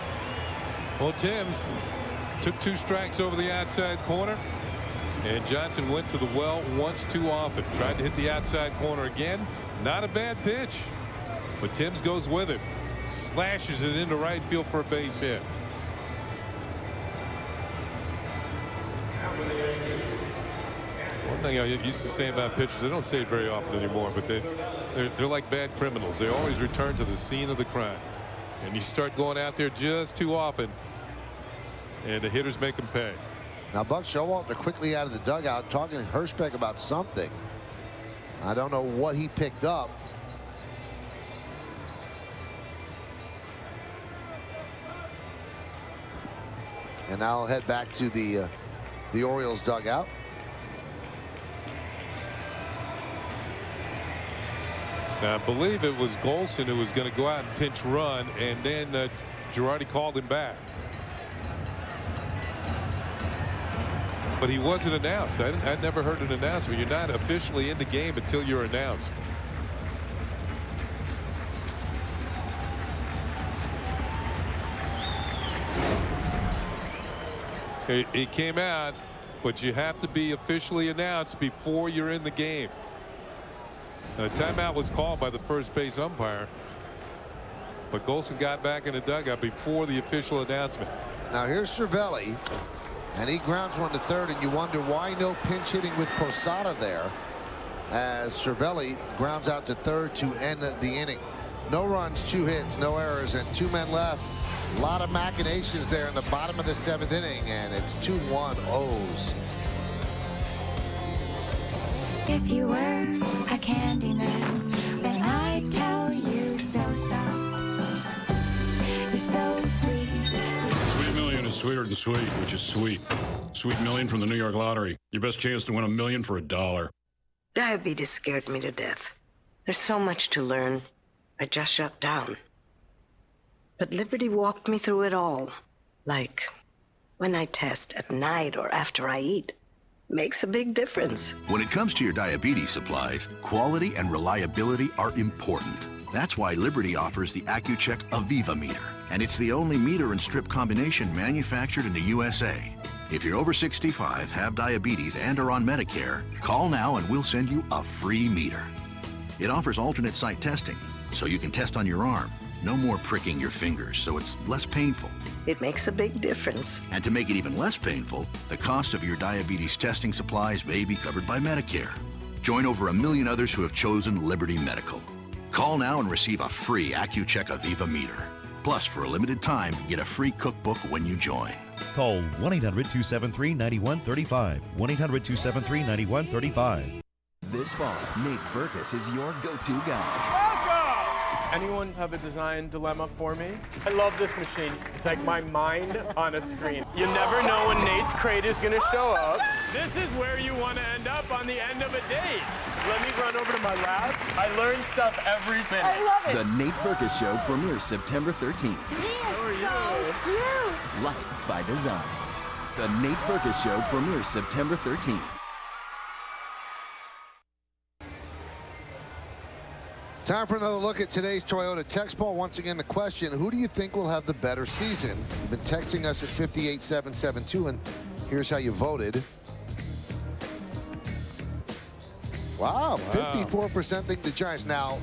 Well, Timms took 2 strikes over the outside corner, and Johnson went to the well once too often. Tried to hit the outside corner again. Not a bad pitch, but Timms goes with it. Slashes it into right field for a base hit. One thing I used to say about pitchers, I don't say it very often anymore, but they're like bad criminals. They always return to the scene of the crime. And you start going out there just too often, and the hitters make them pay. Now Buck Showalter quickly out of the dugout talking to Hirschbeck about something. I don't know what he picked up. And now I'll head back to the Orioles dugout. Now, I believe it was Golson who was going to go out and pinch run, and then Girardi called him back. But he wasn't announced. I'd never heard an announcement. You're not officially in the game until you're announced. He came out, but you have to be officially announced before you're in the game. A timeout was called by the first base umpire, but Golson got back in the dugout before the official announcement. Now here's Cervelli, and he grounds one to third, and you wonder why no pinch hitting with Posada there, as Cervelli grounds out to third to end the inning. No runs, 2 hits, no errors, and 2 men left. A lot of machinations there in the bottom of the 7th inning, and it's 2-1 O's. If you were a candy man, then I'd tell you so. You're so sweet. Sweet Million is sweeter than sweet, which is sweet. Sweet Million from the New York Lottery. Your best chance to win $1 million for $1. Diabetes scared me to death. There's so much to learn. I just shut down. But Liberty walked me through it all. Like when I test at night or after I eat. Makes a big difference. When it comes to your diabetes supplies, quality and reliability are important. That's why Liberty offers the Accu-Check Aviva meter. And it's the only meter and strip combination manufactured in the USA. If you're over 65, have diabetes, and are on Medicare, call now and we'll send you a free meter. It offers alternate site testing, so you can test on your arm. No more pricking your fingers, so it's less painful. It makes a big difference. And to make it even less painful, the cost of your diabetes testing supplies may be covered by Medicare. Join over 1 million others who have chosen Liberty Medical. Call now and receive a free Accu-Check Aviva meter. Plus, for a limited time, get a free cookbook when you join. Call 1-800-273-9135. 1-800-273-9135. This fall, Nate Berkus is your go-to guy. Anyone have a design dilemma for me? I love this machine. It's like my mind on a screen. You never know when Nate's crate is going to show up. This is where you want to end up on the end of a date. Let me run over to my lab. I learn stuff every minute. I love it. The Nate Berkus Show premieres September 13th. How are you? Cute. Life by Design. The Nate Berkus Show premieres September 13th. Time for another look at today's Toyota text poll. Once again, the question, who do you think will have the better season? You've been texting us at 58772, and here's how you voted. Wow, 54% think the Giants. Now,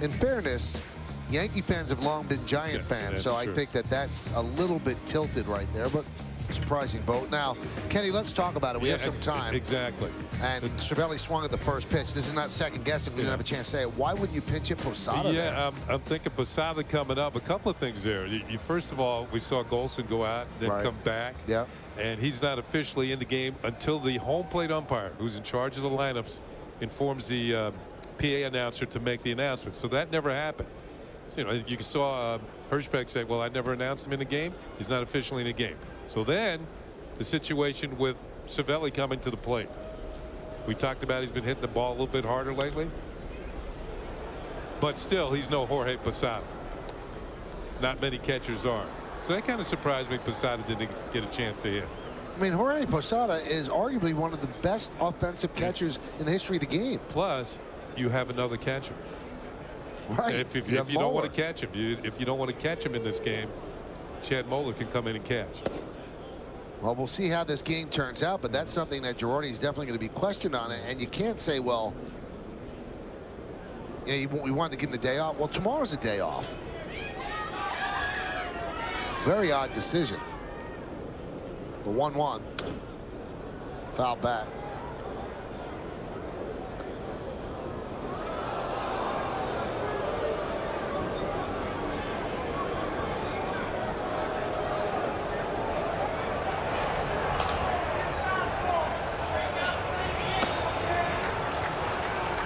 in fairness, Yankee fans have long been Giant fans, so I think that that's a little bit tilted right there. But surprising vote. Now, Kenny, let's talk about it. We have some time. Exactly. And Cervelli swung at the first pitch. This is not second guessing. We didn't have a chance to say it. Why wouldn't you pinch hit Posada? Yeah, I'm thinking Posada coming up. A couple of things there. First of all, we saw Golson go out, then come back. Yeah. And he's not officially in the game until the home plate umpire, who's in charge of the lineups, informs the PA announcer to make the announcement. So that never happened. So, you saw Hirschbeck say, well, I never announced him in the game. He's not officially in the game. So then the situation with Cervelli coming to the plate. We talked about he's been hitting the ball a little bit harder lately. But still, he's no Jorge Posada. Not many catchers are. So that kind of surprised me. Posada didn't get a chance to hit. I mean, Jorge Posada is arguably one of the best offensive catchers in the history of the game. Plus, you have another catcher. Right. If you don't want to catch him, if you don't want to catch him in this game, Chad Moeller can come in and catch. Well, we'll see how this game turns out, but that's something that Girardi's definitely going to be questioned on. And you can't say, well, we wanted to give him the day off. Well, tomorrow's a day off. Very odd decision. The 1-1. Foul back.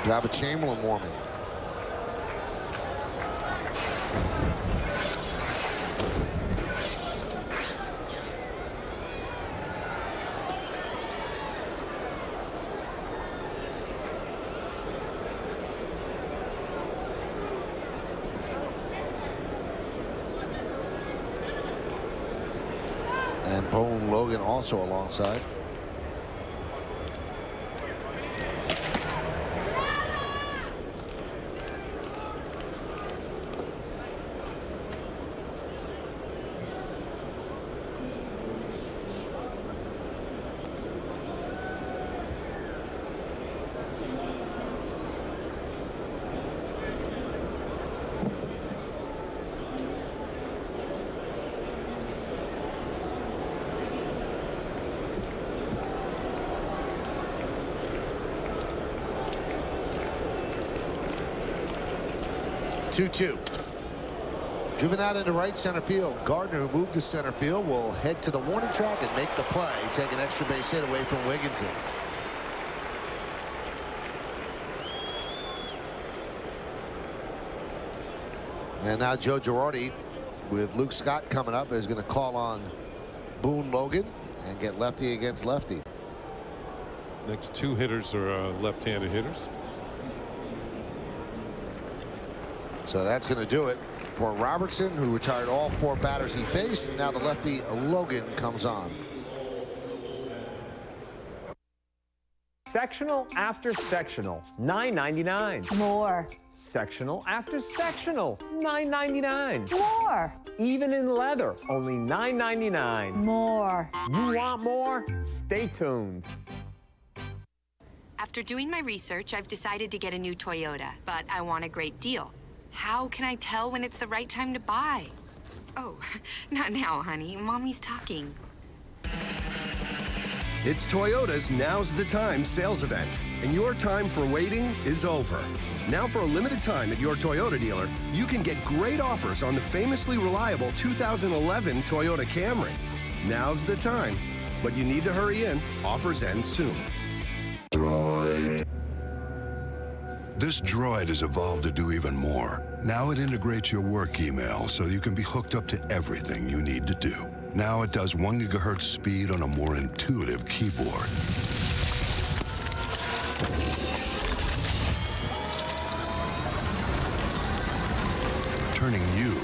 Gabba Chamberlain warming. And Boone Logan also alongside. Driven out into right center field. Gardner, who moved to center field, will head to the warning track and make the play. Take an extra base hit away from Wigginton. And now Joe Girardi, with Luke Scott coming up, is going to call on Boone Logan and get lefty against lefty. Next two hitters are left-handed hitters. So that's going to do it for Robertson, who retired all 4 batters he faced. Now the lefty Logan comes on. Sectional after sectional, $9.99. More. Sectional after sectional, $9.99. More. Even in leather, only $9.99. More. You want more? Stay tuned. After doing my research, I've decided to get a new Toyota, but I want a great deal. How can I tell when it's the right time to buy? Oh, not now, honey. Mommy's talking. It's Toyota's Now's the Time sales event, and your time for waiting is over. Now for a limited time at your Toyota dealer, you can get great offers on the famously reliable 2011 Toyota Camry. Now's the time, but you need to hurry in. Offers end soon. This droid has evolved to do even more. Now it integrates your work email so you can be hooked up to everything you need to do. Now it does 1 gigahertz speed on a more intuitive keyboard. Turning you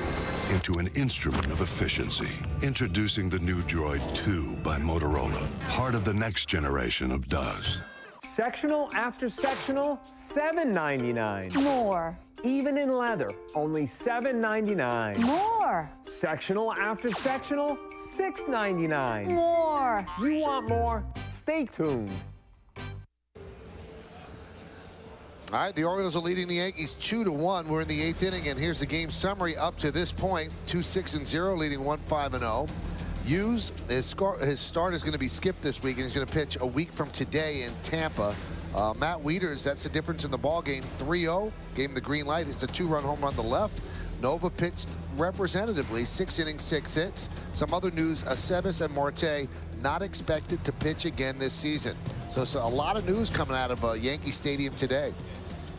into an instrument of efficiency. Introducing the new Droid 2 by Motorola, part of the next generation of does. Sectional after sectional, $7.99. More. Even in leather, only $7.99. More. Sectional after sectional, $6.99. More. You want more? Stay tuned. All right, the Orioles are leading the Yankees 2-1. We're in the 8th inning, and here's the game summary up to this point. 2-6-0, leading 1-5-0. Hughes, his start is going to be skipped this week, and he's going to pitch a week from today in Tampa. Matt Wieters, that's the difference in the ball game. 3-0, gave him the green light. It's a 2-run home run to left. Nova pitched representatively, 6 innings, 6 hits. Some other news, Aceves and Marte not expected to pitch again this season. So a lot of news coming out of Yankee Stadium today.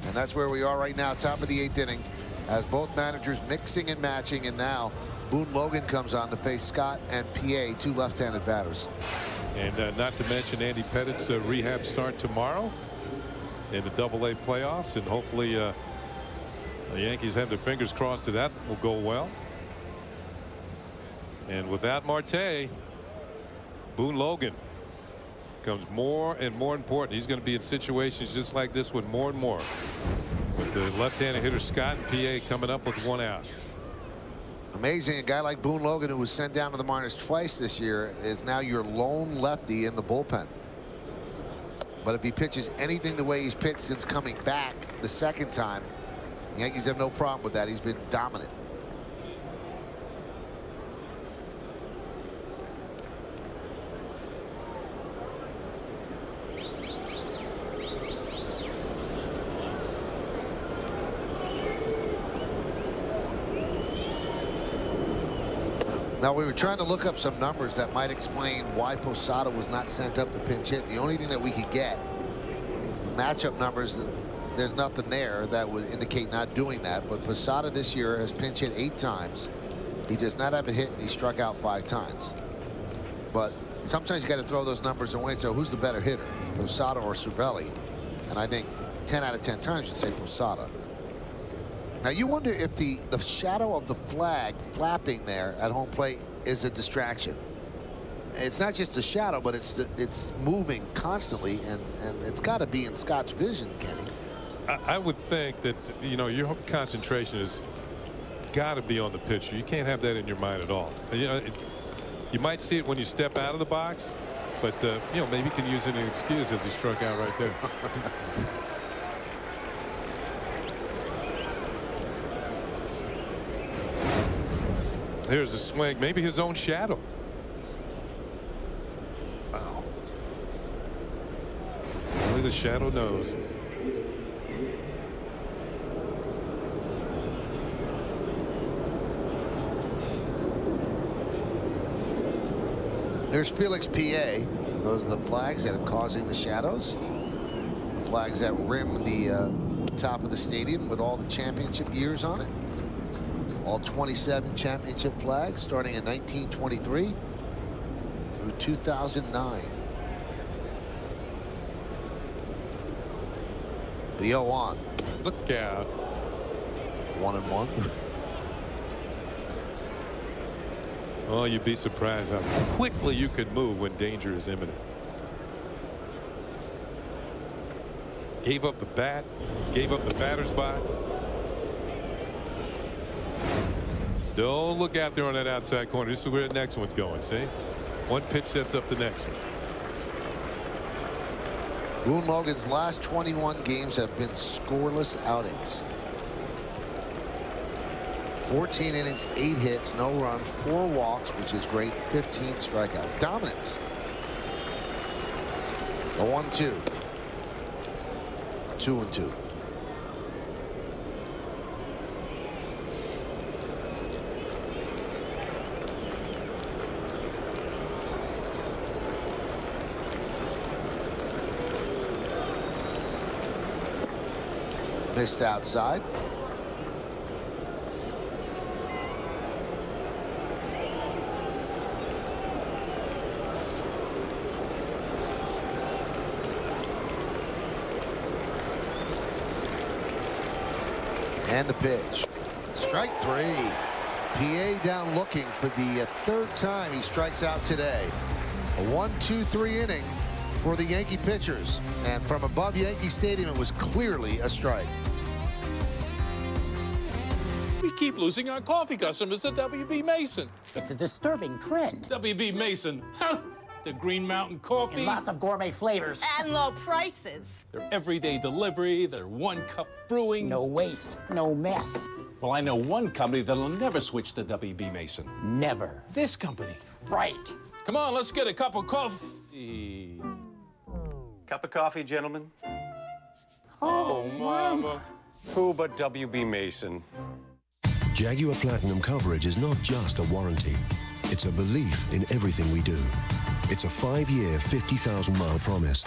And that's where we are right now, top of the 8th inning, as both managers mixing and matching. And now Boone Logan comes on to face Scott and PA, 2 left-handed batters. And not to mention Andy Pettit's rehab start tomorrow in the Double-A playoffs, and hopefully the Yankees have their fingers crossed that will go well. And without Marte, Boone Logan becomes more and more important. He's going to be in situations just like this one more and more, with the left-handed hitter Scott and PA coming up with 1 out. Amazing, a guy like Boone Logan, who was sent down to the minors twice this year, is now your lone lefty in the bullpen. But if he pitches anything the way he's pitched since coming back the second time, the Yankees have no problem with that. He's been dominant. Now, we were trying to look up some numbers that might explain why Posada was not sent up to pinch hit. The only thing that we could get, matchup numbers, there's nothing there that would indicate not doing that. But Posada this year has pinch hit 8 times. He does not have a hit, and he struck out 5 times. But sometimes you got to throw those numbers away. So who's the better hitter, Posada or Cervelli? And I think 10 out of 10 times you'd say Posada. Now you wonder if the shadow of the flag flapping there at home plate is a distraction. It's not just a shadow, but it's moving constantly, and it's got to be in Scott's vision, Kenny. I would think that, you know, your concentration has got to be on the pitcher. You can't have that in your mind at all. You know, you might see it when you step out of the box, but you know, maybe you can use it as an excuse as he struck out right there. Here's a swing, maybe his own shadow. Wow. Only the shadow knows. There's Felix PA. Those are the flags that are causing the shadows. The flags that rim the top of the stadium with all the championship years on it. All 27 championship flags starting in 1923 through 2009. The 0-1. Look out. 1-1. Oh, you'd be surprised how quickly you could move when danger is imminent. Gave up the bat, gave up the batter's box. Don't look out there on that outside corner. This is where the next one's going. See? One pitch sets up the next one. Boone Logan's last 21 games have been scoreless outings. 14 innings, 8 hits, no runs, 4 walks, which is great, 15 strikeouts. Dominance. The 1-2. 2-2. Missed outside. And the pitch. Strike 3. PA down looking for the 3rd time he strikes out today. A 1-2-3 inning for the Yankee pitchers. And from above Yankee Stadium, it was clearly a strike. We keep losing our coffee customers to W.B. Mason. It's a disturbing trend. W.B. Mason, huh? The Green Mountain coffee. And lots of gourmet flavors. And low prices. Their everyday delivery, their one-cup brewing. No waste, no mess. Well, I know one company that'll never switch to W.B. Mason. Never. This company. Right. Come on, let's get a cup of coffee. Cup of coffee, gentlemen. Oh, Mama. Who but W.B. Mason? Jaguar Platinum coverage is not just a warranty. It's a belief in everything we do. It's a 5-year, 50,000-mile promise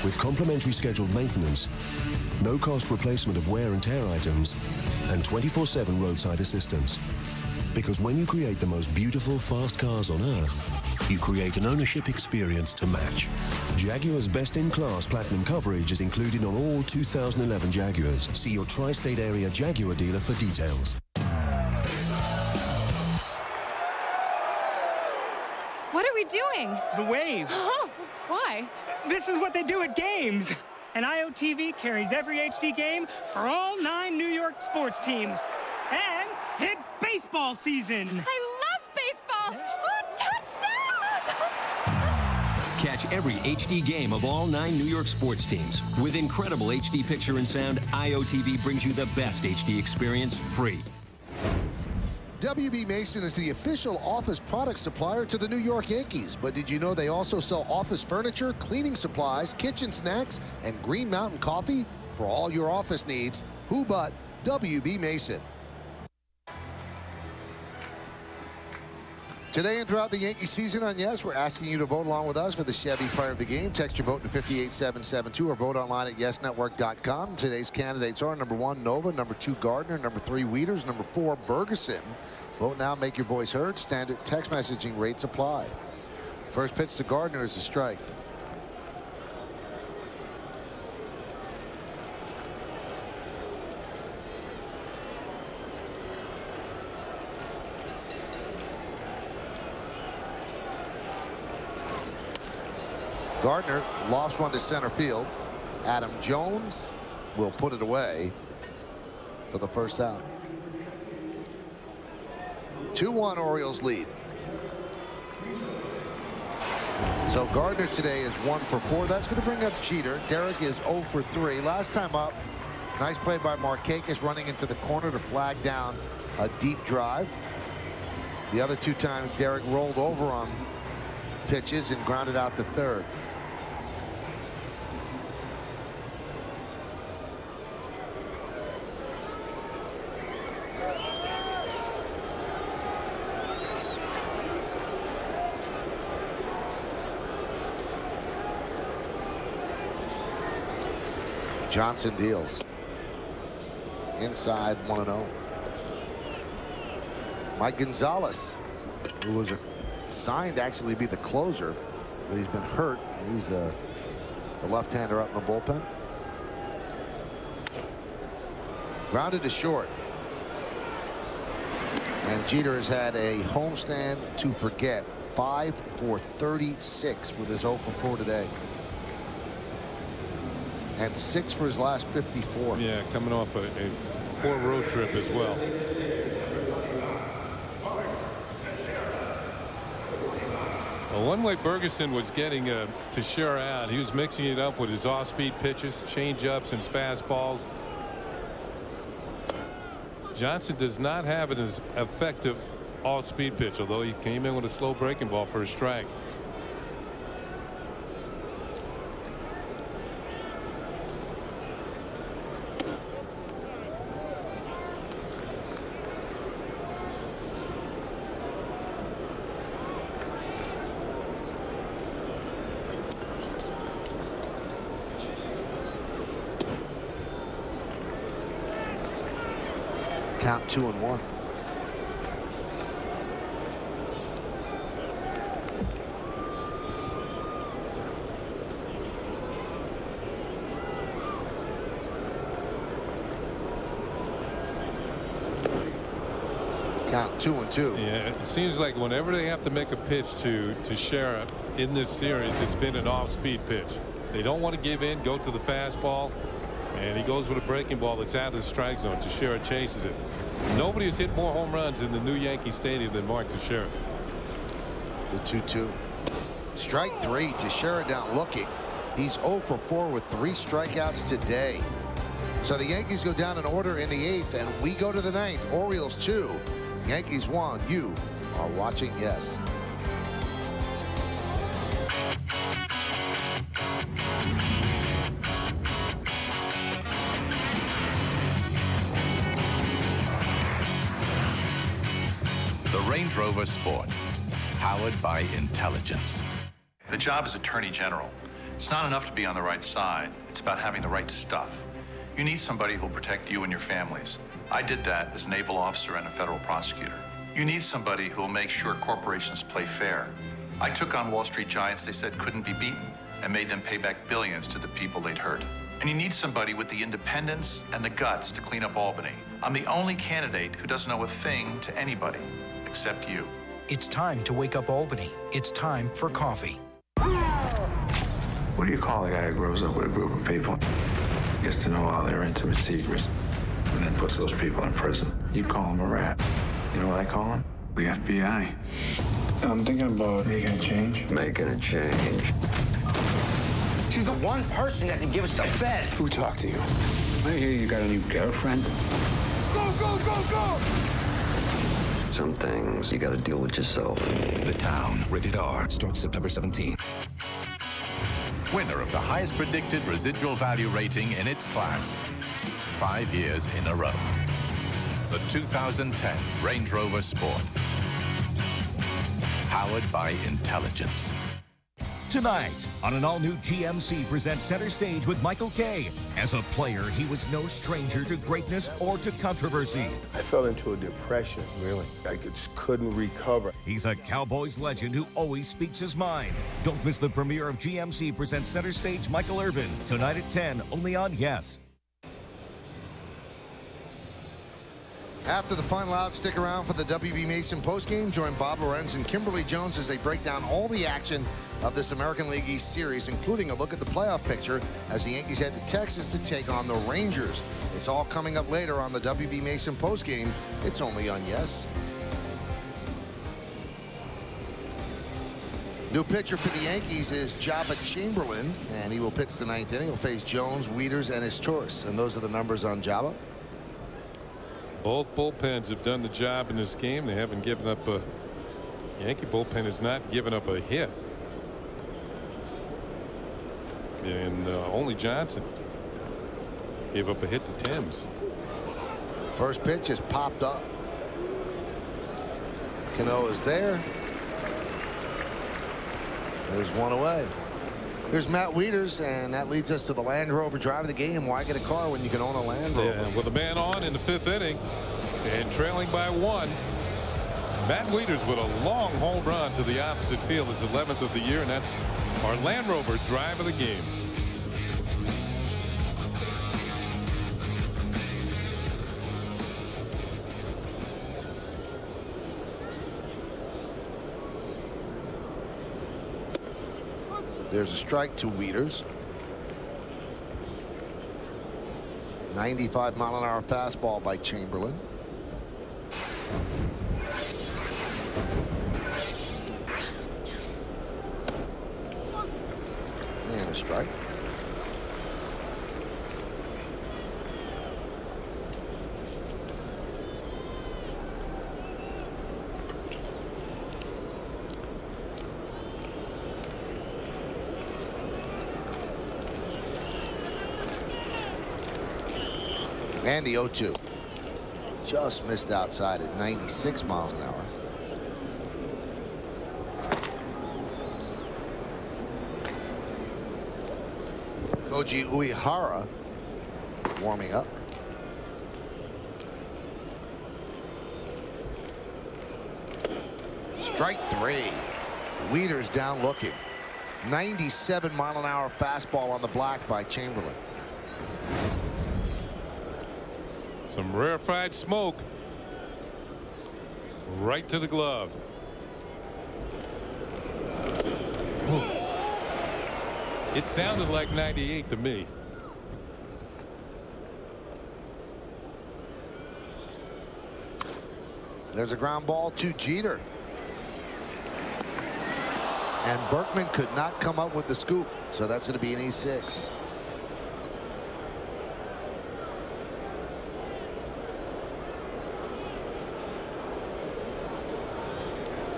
with complimentary scheduled maintenance, no-cost replacement of wear and tear items, and 24/7 roadside assistance. Because when you create the most beautiful, fast cars on Earth, you create an ownership experience to match. Jaguar's best-in-class Platinum coverage is included on all 2011 Jaguars. See your tri-state area Jaguar dealer for details. What are we doing? The Wave. Oh, why? This is what they do at games. And IOTV carries every HD game for all 9 New York sports teams. And it's baseball season. I love baseball. Oh, touchdown! Catch every HD game of all 9 New York sports teams. With incredible HD picture and sound, IOTV brings you the best HD experience free. WB Mason is the official office product supplier to the New York Yankees. But did you know they also sell office furniture, cleaning supplies, kitchen snacks, and Green Mountain coffee? For all your office needs, who but WB Mason? Today and throughout the Yankee season on Yes, we're asking you to vote along with us for the Chevy Player of the Game. Text your vote to 58772 or vote online at YesNetwork.com. Today's candidates are number 1, Nova, number 2, Gardner, number 3, Wieters, number 4, Bergeson. Vote now, make your voice heard. Standard text messaging rates apply. First pitch to Gardner is a strike. Gardner lost one to center field. Adam Jones will put it away for the first out. 2-1 Orioles lead. So Gardner today is 1 for 4. That's going to bring up Jeter. Derek is 0 for 3. Last time up, nice play by Markakis running into the corner to flag down a deep drive. The other 2 times Derek rolled over on pitches and grounded out to third. Johnson deals. Inside 1-0. Mike Gonzalez, who was signed to actually be the closer, but he's been hurt. He's the left-hander up in the bullpen. Grounded to short. And Jeter has had a homestand to forget. 5 for 36 with his 0 for 4 today. And 6 for his last 54. Yeah, coming off a poor road trip as well. Well, one way Bergeson was getting Teixeira out, he was mixing it up with his off-speed pitches, change-ups, and fastballs. Johnson does not have an as effective off-speed pitch, although he came in with a slow breaking ball for a strike. Count 2-1. Count 2-2. Yeah, it seems like whenever they have to make a pitch to Teixeira in this series, it's been an off-speed pitch. They don't want to give in, go to the fastball, and he goes with a breaking ball that's out of the strike zone. Teixeira chases it. Nobody has hit more home runs in the new Yankee Stadium than Mark Teixeira. The 2-2. Strike 3. Teixeira down looking. He's 0 for 4 with 3 strikeouts today. So the Yankees go down in order in the 8th, and we go to the 9th. Orioles 2. Yankees 1. You are watching Yes. The Range Rover Sport, powered by intelligence. The job as Attorney General, it's not enough to be on the right side. It's about having the right stuff. You need somebody who'll protect you and your families. I did that as a naval officer and a federal prosecutor. You need somebody who'll make sure corporations play fair. I took on Wall Street giants they said couldn't be beaten and made them pay back billions to the people they'd hurt. And you need somebody with the independence and the guts to clean up Albany. I'm the only candidate who doesn't owe a thing to anybody except you. It's time to wake up Albany. It's time for coffee. What do you call a guy who grows up with a group of people, gets to know all their intimate secrets, and then puts those people in prison? You call him a rat. You know what I call him? The FBI. I'm thinking about making a change. Making a change. She's the one person that can give us the feds. Who talked to you? I hear you got a new girlfriend. Go, go, go, go! Some things you gotta deal with yourself. The Town, rated R, starts September 17th. Winner of the highest predicted residual value rating in its class, 5 years in a row. The 2010 Range Rover Sport, powered by intelligence. Tonight, on an all-new GMC presents Center Stage with Michael Kay. As a player, he was no stranger to greatness or to controversy. I fell into a depression, really. I just couldn't recover. He's a Cowboys legend who always speaks his mind. Don't miss the premiere of GMC presents Center Stage Michael Irvin. Tonight at 10, only on Yes. After the final out, stick around for the WB Mason postgame. Join Bob Lorenz and Kimberly Jones as they break down all the action of this American League East series, including a look at the playoff picture as the Yankees head to Texas to take on the Rangers. It's all coming up later on the WB Mason postgame. It's only on Yes. New pitcher for the Yankees is Jabba Chamberlain, and he will pitch the ninth inning. He'll face Jones, Wieters, and Historis, and those are the numbers on Jabba. Both bullpens have done the job in this game. They haven't given up a Yankee bullpen has not given up a hit. And only Johnson gave up a hit to Timms. First pitch is popped up. Cano is there. There's one away. Here's Matt Wieters, and that leads us to the Land Rover drive of the game. Why get a car when you can own a Land Rover? Yeah, with a man on in the 5th inning and trailing by 1. Matt Wieters with a long home run to the opposite field, his 11th of the year, and that's our Land Rover drive of the game. There's a strike to Wieters. 95-mile-an-hour fastball by Chamberlain. And a strike. And the 0-2. Just missed outside at 96 miles an hour. Koji Uehara warming up. Strike 3. Wieters down looking. 97-mile-an-hour fastball on the block by Chamberlain. Some rarefied smoke right to the glove. Ooh. It sounded like 98 to me. There's a ground ball to Jeter. And Berkman could not come up with the scoop, so that's going to be an E6.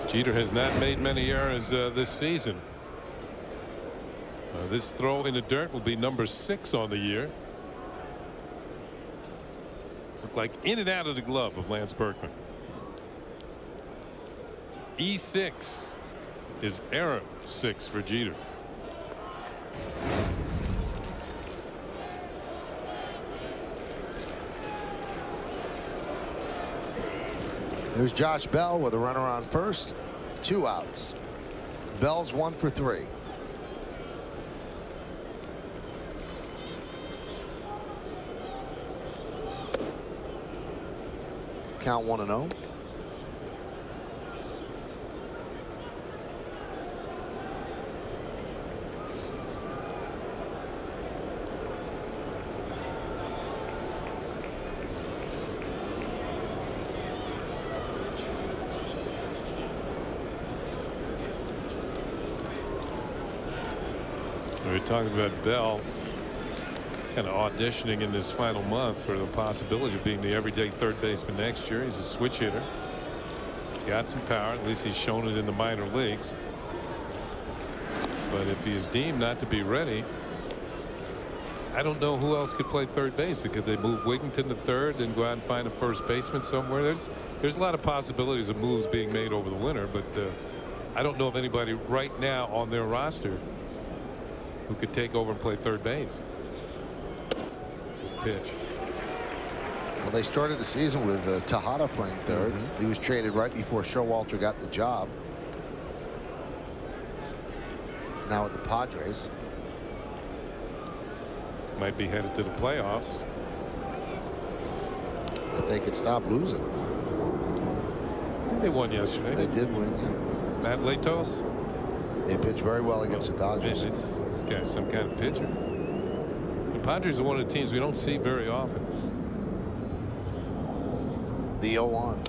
Jeter has not made many errors this season. This throw in the dirt will be number 6 on the year. Looked like in and out of the glove of Lance Berkman. E6 is error 6 for Jeter. There's Josh Bell with a runner on first. 2 outs. Bell's 1 for 3. Count 1-0. We were talking about Bell kind of auditioning in this final month for the possibility of being the everyday third baseman next year. He's a switch hitter. Got some power. At least he's shown it in the minor leagues. But if he is deemed not to be ready, I don't know who else could play third base. Could they move Wigington to third and go out and find a first baseman somewhere? There's a lot of possibilities of moves being made over the winter, but I don't know of anybody right now on their roster who could take over and play third base. Pitch. Well, they started the season with Tejada playing third. He was traded right before Showalter got the job. Now with the Padres. Might be headed to the playoffs. If they could stop losing. I think they won yesterday. They did win, yeah. Matt Latos. They pitched very well against the Dodgers. Man, this guy's some kind of pitcher. The Padres are one of the teams we don't see very often. The 0-1.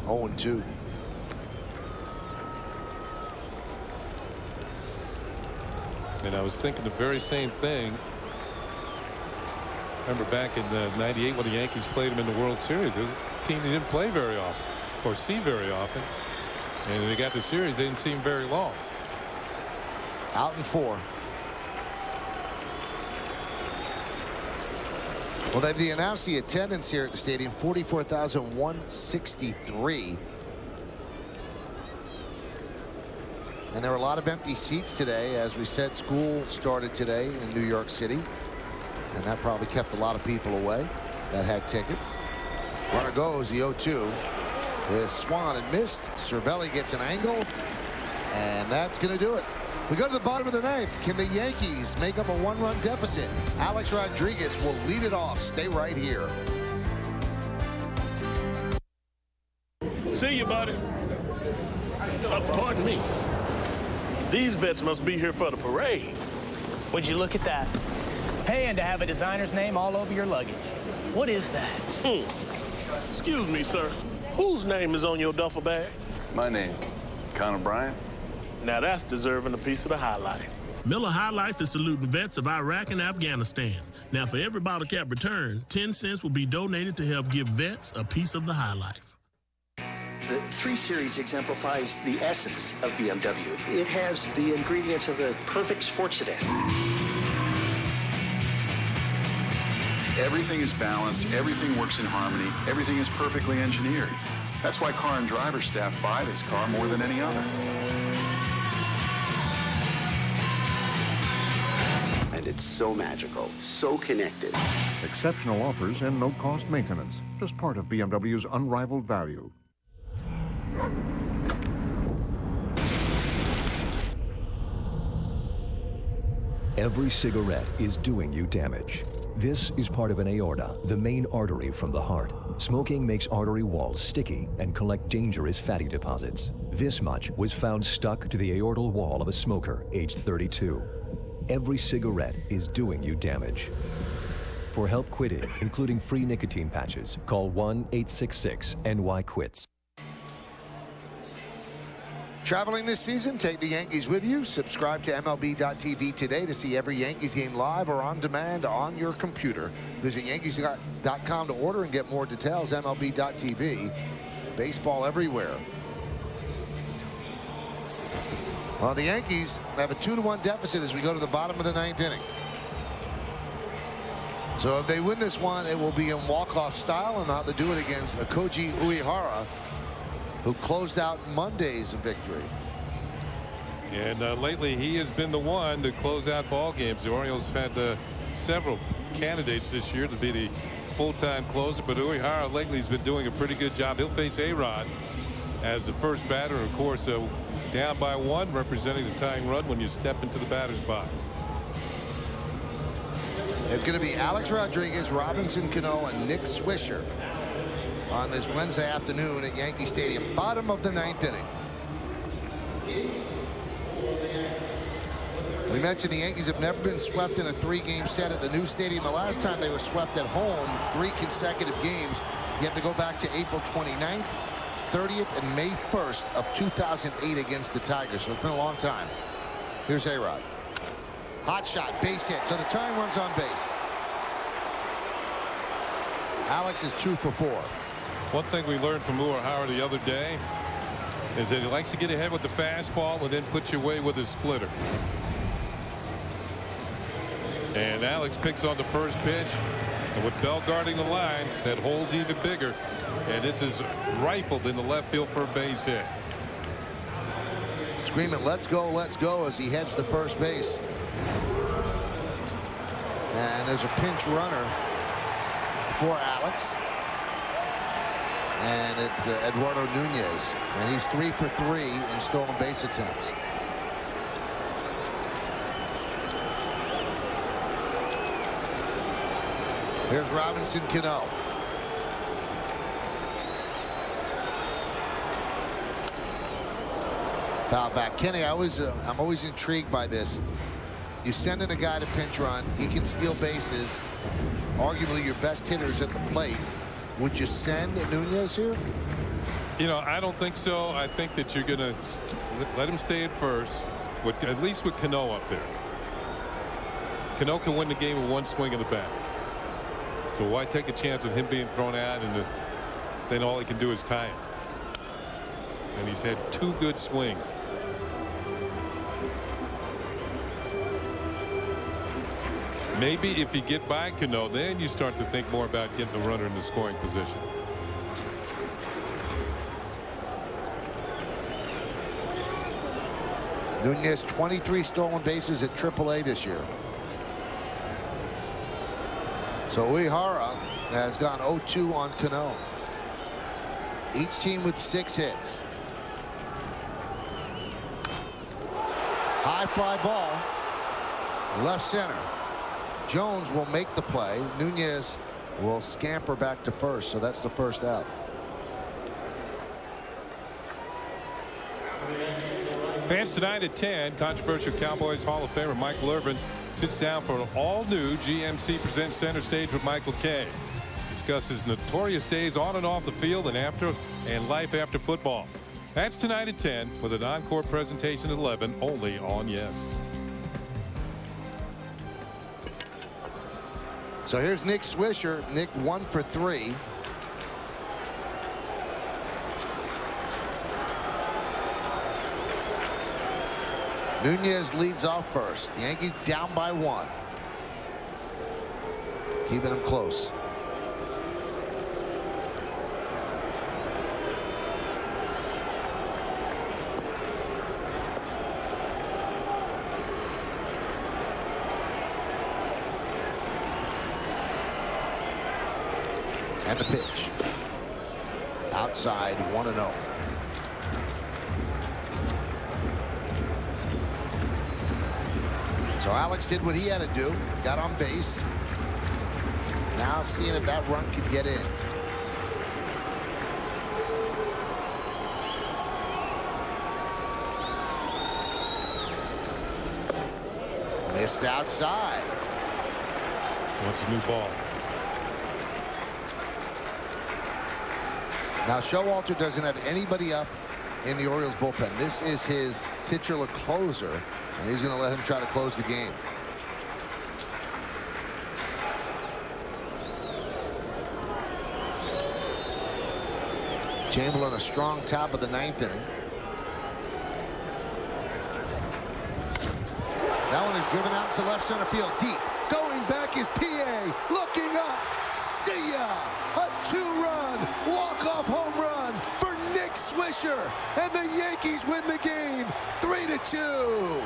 0-2. And I was thinking the very same thing. Remember back in '98 when the Yankees played them in the World Series. It was a team they didn't play very often or see very often. And when they got the series, they didn't seem very long. Out in 4. Well, they've announced the attendance here at the stadium, 44,163. And there were a lot of empty seats today. As we said, school started today in New York City. And that probably kept a lot of people away that had tickets. Runner goes, the 0-2. Is swung and missed. Cervelli gets an angle. And that's going to do it. We go to the bottom of the 9th. Can the Yankees make up a 1-run deficit? Alex Rodriguez will lead it off. Stay right here. See you, buddy. Pardon me. These vets must be here for the parade. Would you look at that? Paying to have a designer's name all over your luggage. What is that? Excuse me, sir. Whose name is on your duffel bag? My name, Connor Bryant. Now that's deserving a piece of the High Life. Miller High Life is saluting vets of Iraq and Afghanistan. Now, for every bottle cap return, 10 cents will be donated to help give vets a piece of the High Life. The 3 Series exemplifies the essence of BMW. It has the ingredients of the perfect sports sedan. Everything is balanced, everything works in harmony, everything is perfectly engineered. That's why car and driver staff buy this car more than any other. And it's so magical, so connected. Exceptional offers and no-cost maintenance. Just part of BMW's unrivaled value. Every cigarette is doing you damage. This is part of an aorta, the main artery from the heart. Smoking makes artery walls sticky and collect dangerous fatty deposits. This much was found stuck to the aortal wall of a smoker aged 32. Every cigarette is doing you damage. For help quitting, including free nicotine patches, call 1-866-NY-QUITS. Traveling this season? Take the Yankees with you. Subscribe to MLB.tv today to see every Yankees game live or on demand on your computer. Visit Yankees.com to order and get more details. MLB.tv. Baseball everywhere. Well, the Yankees have a 2-1 deficit as we go to the bottom of the 9th inning. So if they win this one, it will be in walk-off style, and they'll have to do it against Koji Uehara, who closed out Monday's victory. And lately, he has been the one to close out ball games. The Orioles have had several candidates this year to be the full-time closer, but Uehara lately has been doing a pretty good job. He'll face A-Rod as the first batter, of course, down by 1, representing the tying run when you step into the batter's box. It's going to be Alex Rodriguez, Robinson Cano, and Nick Swisher on this Wednesday afternoon at Yankee Stadium, bottom of the 9th inning. We mentioned the Yankees have never been swept in a 3-game set at the new stadium. The last time they were swept at home, 3 consecutive games. You have to go back to April 29th, 30th, and May 1st of 2008 against the Tigers. So it's been a long time. Here's A-Rod. Hot shot, base hit. So the tying runs on base. Alex is 2 for 4. One thing we learned from Uehara the other day is that he likes to get ahead with the fastball and then put you away with his splitter. And Alex picks on the first pitch, and with Bell guarding the line, that hole's even bigger, and this is rifled in the left field for a base hit. Screaming let's go as he heads to first base. And there's a pinch runner for Alex, and it's Eduardo Nunez, and he's 3 for 3 in stolen base attempts. Here's Robinson Cano. Foul back. Kenny, I'm always intrigued by this. You send in a guy to pinch run, he can steal bases, arguably your best hitters at the plate. Would you send Nunez here? You know, I don't think so. I think that you're going to let him stay at first, at least with Cano up there. Cano can win the game with 1 swing of the bat. So why take a chance of him being thrown out, and then all he can do is tie him. And he's had 2 good swings. Maybe if you get by Cano, then you start to think more about getting the runner in the scoring position. Nunez 23 stolen bases at AAA this year. So Uehara has gone 0-2 on Cano. Each team with 6 hits. High fly ball. Left center. Jones will make the play. Nunez will scamper back to first. So that's the first out. Fans tonight at 10, controversial Cowboys Hall of Famer Michael Irvin sits down for an all-new GMC Presents Center Stage with Michael Kay. Discusses notorious days on and off the field and life after football. That's tonight at 10 with an encore presentation at 11 only on Yes. So here's Nick Swisher. Nick 1 for 3. Nunez leads off first. The Yankees down by 1. Keeping them close. And the pitch. Outside 1-0. So Alex did what he had to do. Got on base. Now seeing if that run could get in. Missed outside. Wants a new ball. Now Showalter doesn't have anybody up in the Orioles bullpen. This is his titular closer, and he's going to let him try to close the game. Chamberlain a strong top of the 9th inning. That one is driven out to left center field deep. Going back is PA. Looking up. See ya! A two-run walk-off home run for Nick Swisher. And the Yankees win the game 3-2.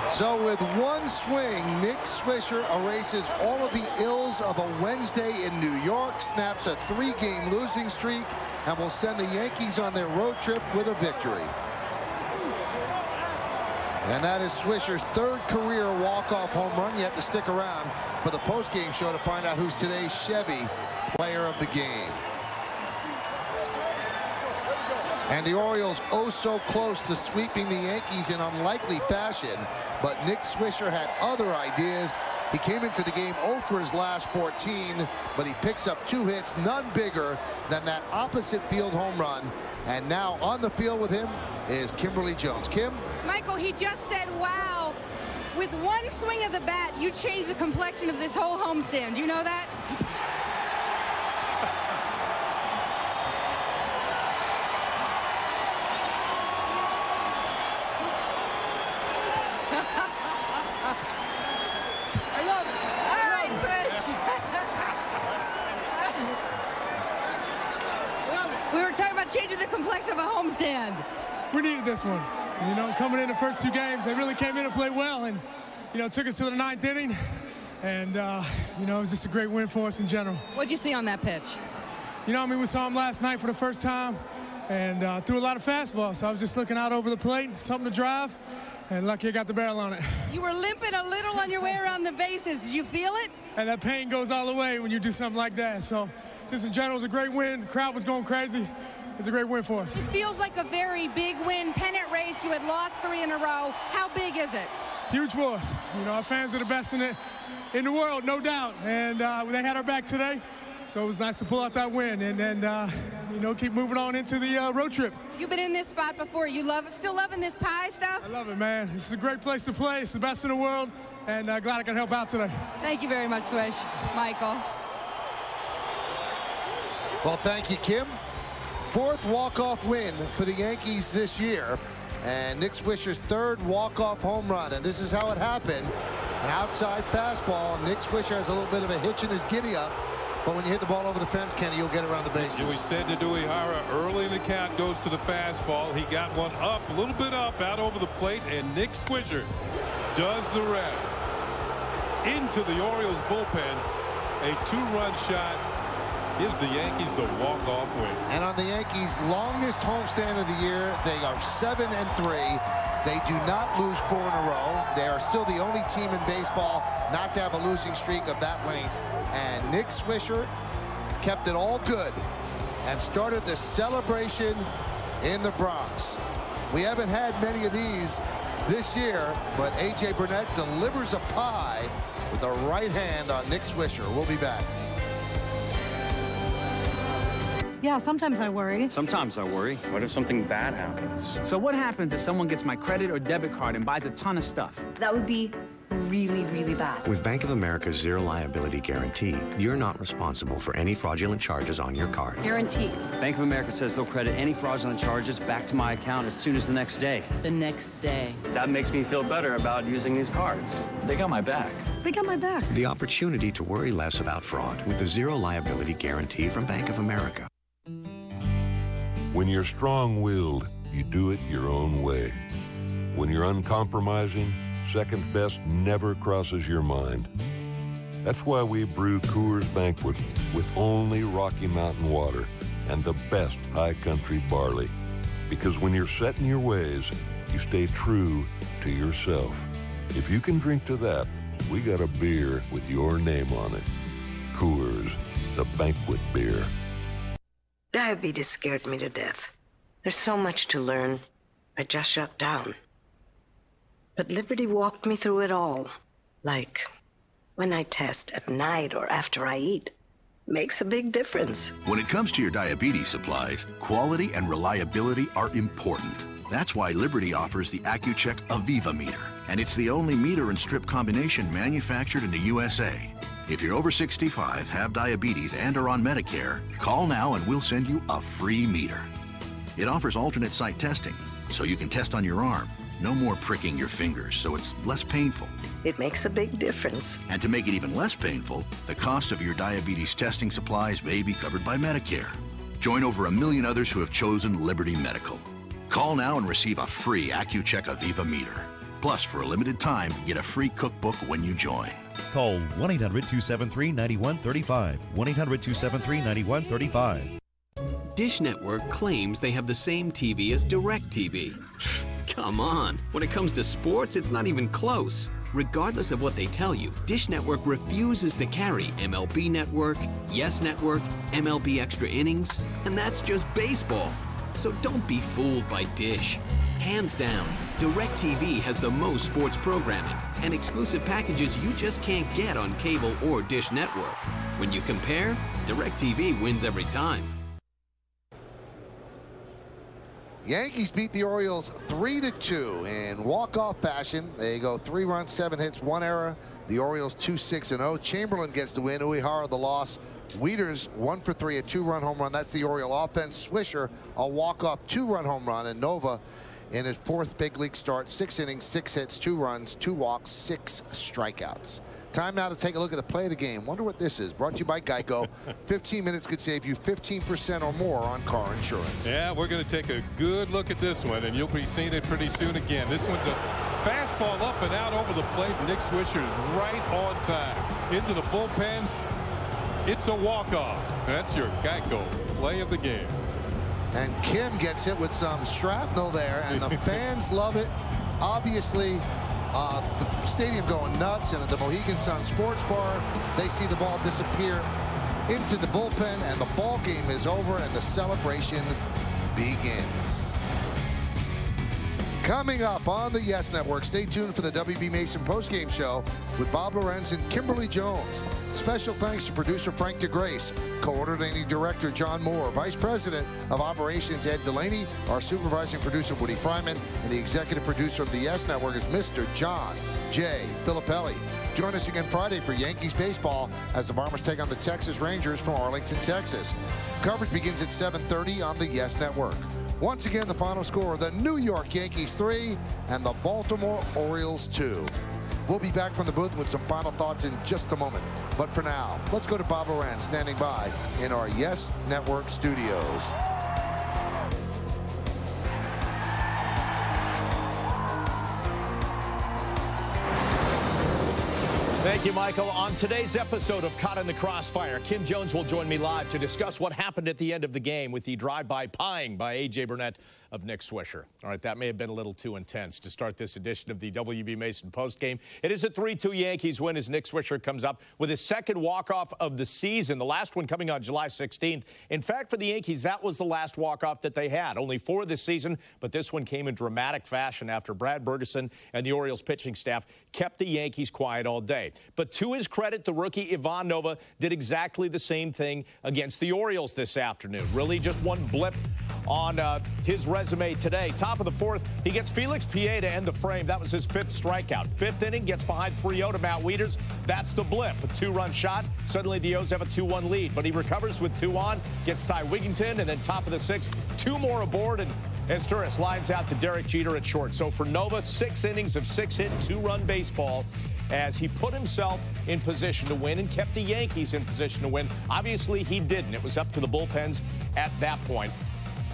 So with one swing, Nick Swisher erases all of the ills of a Wednesday in New York, snaps a 3-game losing streak, and will send the Yankees on their road trip with a victory. And that is Swisher's third career walk-off home run. You have to stick around for the post-game show to find out who's today's Chevy player of the game. And the Orioles oh so close to sweeping the Yankees in unlikely fashion. But Nick Swisher had other ideas. He came into the game 0 for his last 14, but he picks up 2 hits, none bigger than that opposite field home run. And now on the field with him is Kimberly Jones. Kim? Michael, he just said, wow. With one swing of the bat, you changed the complexion of this whole homestand. Do you know that? We were talking about changing the complexion of a homestand. We needed this one. You know, coming in the first 2 games, they really came in and played well, and, you know, took us to the 9th inning. And, you know, it was just a great win for us in general. What'd you see on that pitch? You know, I mean, we saw him last night for the first time and threw a lot of fastballs. So I was just looking out over the plate, something to drive, and lucky I got the barrel on it. You were limping a little on your way around the bases. Did you feel it? And that pain goes all the way when you do something like that. So just in general, it was a great win. The crowd was going crazy. It's a great win for us. It feels like a very big win. Pennant race, you had lost 3 in a row. How big is it? Huge for us. You know, our fans are the best in the world, no doubt. And they had our back today. So it was nice to pull out that win and then, you know, keep moving on into the road trip. You've been in this spot before. You still loving this pie stuff? I love it, man. This is a great place to play. It's the best in the world, and glad I could help out today. Thank you very much, Swish. Michael. Well, thank you, Kim. 4th walk-off win for the Yankees this year, and Nick Swisher's 3rd walk-off home run, and this is how it happened. An outside fastball. Nick Swisher has a little bit of a hitch in his giddy-up. But when you hit the ball over the fence, Kenny, you'll get around the bases. We said to Uehara early in the count goes to the fastball. He got one up, a little bit up, out over the plate, and Nick Swisher does the rest. Into the Orioles bullpen, a 2-run shot gives the Yankees the walk-off win. And on the Yankees' longest homestand of the year, they are 7-3. They do not lose 4 in a row. They are still the only team in baseball not to have a losing streak of that length. And Nick Swisher kept it all good and started the celebration in the Bronx. We haven't had many of these this year, but A.J. Burnett delivers a pie with the right hand on Nick Swisher. We'll be back. Yeah, sometimes I worry. Sometimes I worry. What if something bad happens? So what happens if someone gets my credit or debit card and buys a ton of stuff? That would be really, really bad. With Bank of America's Zero Liability Guarantee, you're not responsible for any fraudulent charges on your card. Guarantee. Bank of America says they'll credit any fraudulent charges back to my account as soon as the next day. The next day. That makes me feel better about using these cards. They got my back. They got my back. The opportunity to worry less about fraud with the Zero Liability Guarantee from Bank of America. When you're strong-willed, you do it your own way. When you're uncompromising, second best never crosses your mind. That's why we brew Coors Banquet with only Rocky Mountain water and the best high country barley. Because when you're set in your ways, you stay true to yourself. If you can drink to that, we got a beer with your name on it. Coors, the banquet beer. Diabetes scared me to death. There's so much to learn. I just shut down. But Liberty walked me through it all. Like when I test at night or after I eat. makes a big difference. When it comes to your diabetes supplies, quality and reliability are important. That's why Liberty offers the AccuCheck Aviva meter. And it's the only meter and strip combination manufactured in the USA. If you're over 65, have diabetes, and are on Medicare, call now and we'll send you a free meter. It offers alternate site testing, so you can test on your arm. No more pricking your fingers, so it's less painful. It makes a big difference. And to make it even less painful, the cost of your diabetes testing supplies may be covered by Medicare. Join over 1 million others who have chosen Liberty Medical. Call now and receive a free AccuCheck Aviva meter. Plus, for a limited time, get a free cookbook when you join. Call 1-800-273-9135. 1-800-273-9135. Dish Network claims they have the same TV as DirecTV. Come on. When it comes to sports, it's not even close. Regardless of what they tell you, Dish Network refuses to carry MLB Network, Yes Network, MLB Extra Innings, and that's just baseball. So don't be fooled by Dish. Hands down, DirecTV has the most sports programming and exclusive packages you just can't get on cable or Dish Network. When you compare, DirecTV wins every time. Yankees beat the Orioles 3-2 in walk-off fashion. They go 3 runs, 7 hits, 1 error. The Orioles 2-6-0. Chamberlain gets the win. Uehara the loss. Wieters 1 for 3, a 2-run home run. That's the Oriole offense. Swisher a walk-off 2-run home run, and Nova in his 4th big league start, 6 innings, 6 hits, 2 runs, 2 walks, 6 strikeouts. Time now to take a look at the play of the game. Wonder what this is. Brought to you by Geico. 15 minutes could save you 15% or more on car insurance. Yeah, we're going to take a good look at this one, and you'll be seeing it pretty soon again. This one's a fastball up and out over the plate. Nick Swisher is right on time. Into the bullpen. It's a walk-off. That's your Geico play of the game. And Kim gets hit with some shrapnel there, and the fans love it. Obviously, the stadium going nuts, and at the Mohegan Sun Sports Bar, they see the ball disappear into the bullpen, and the ball game is over, and the celebration begins. Coming up on the Yes Network, stay tuned for the WB Mason postgame show with Bob Lorenz and Kimberly Jones. Special thanks to producer Frank DeGrace, coordinating director John Moore, vice president of operations Ed Delaney, our supervising producer Woody Fryman, and the executive producer of the Yes Network is Mr. John J. Filippelli. Join us again Friday for Yankees baseball as the Bombers take on the Texas Rangers from Arlington, Texas. Coverage begins at 7:30 on the Yes Network. Once again, the final score, the New York Yankees 3 and the Baltimore Orioles 2. We'll be back from the booth with some final thoughts in just a moment. But for now, let's go to Bob Lorenz standing by in our Yes Network studios. Thank you, Michael. On today's episode of Caught in the Crossfire, Kim Jones will join me live to discuss what happened at the end of the game with the drive-by pieing by A.J. Burnett of Nick Swisher. All right, that may have been a little too intense to start this edition of the WB Mason postgame. It is a 3-2 Yankees win as Nick Swisher comes up with his 2nd walk-off of the season, the last one coming on July 16th. In fact, for the Yankees, that was the last walk-off that they had. Only 4 this season, but this one came in dramatic fashion after Brad Bergeson and the Orioles pitching staff kept the Yankees quiet all day. But to his credit, the rookie Ivan Nova did exactly the same thing against the Orioles this afternoon. Really just one blip on his resume today. Top of the 4th, he gets Felix Piet to end the frame. That was his 5th strikeout. 5th inning, gets behind 3-0 to Matt Wieters. That's the blip. A 2-run shot. Suddenly the O's have a 2-1 lead, but he recovers with 2 on, gets Ty Wigginton, and then top of the 6th, 2 more aboard, and Esturis lines out to Derek Jeter at short. So for Nova, 6 innings of 6-hit, 2-run baseball as he put himself in position to win and kept the Yankees in position to win. Obviously, he didn't. It was up to the bullpens at that point.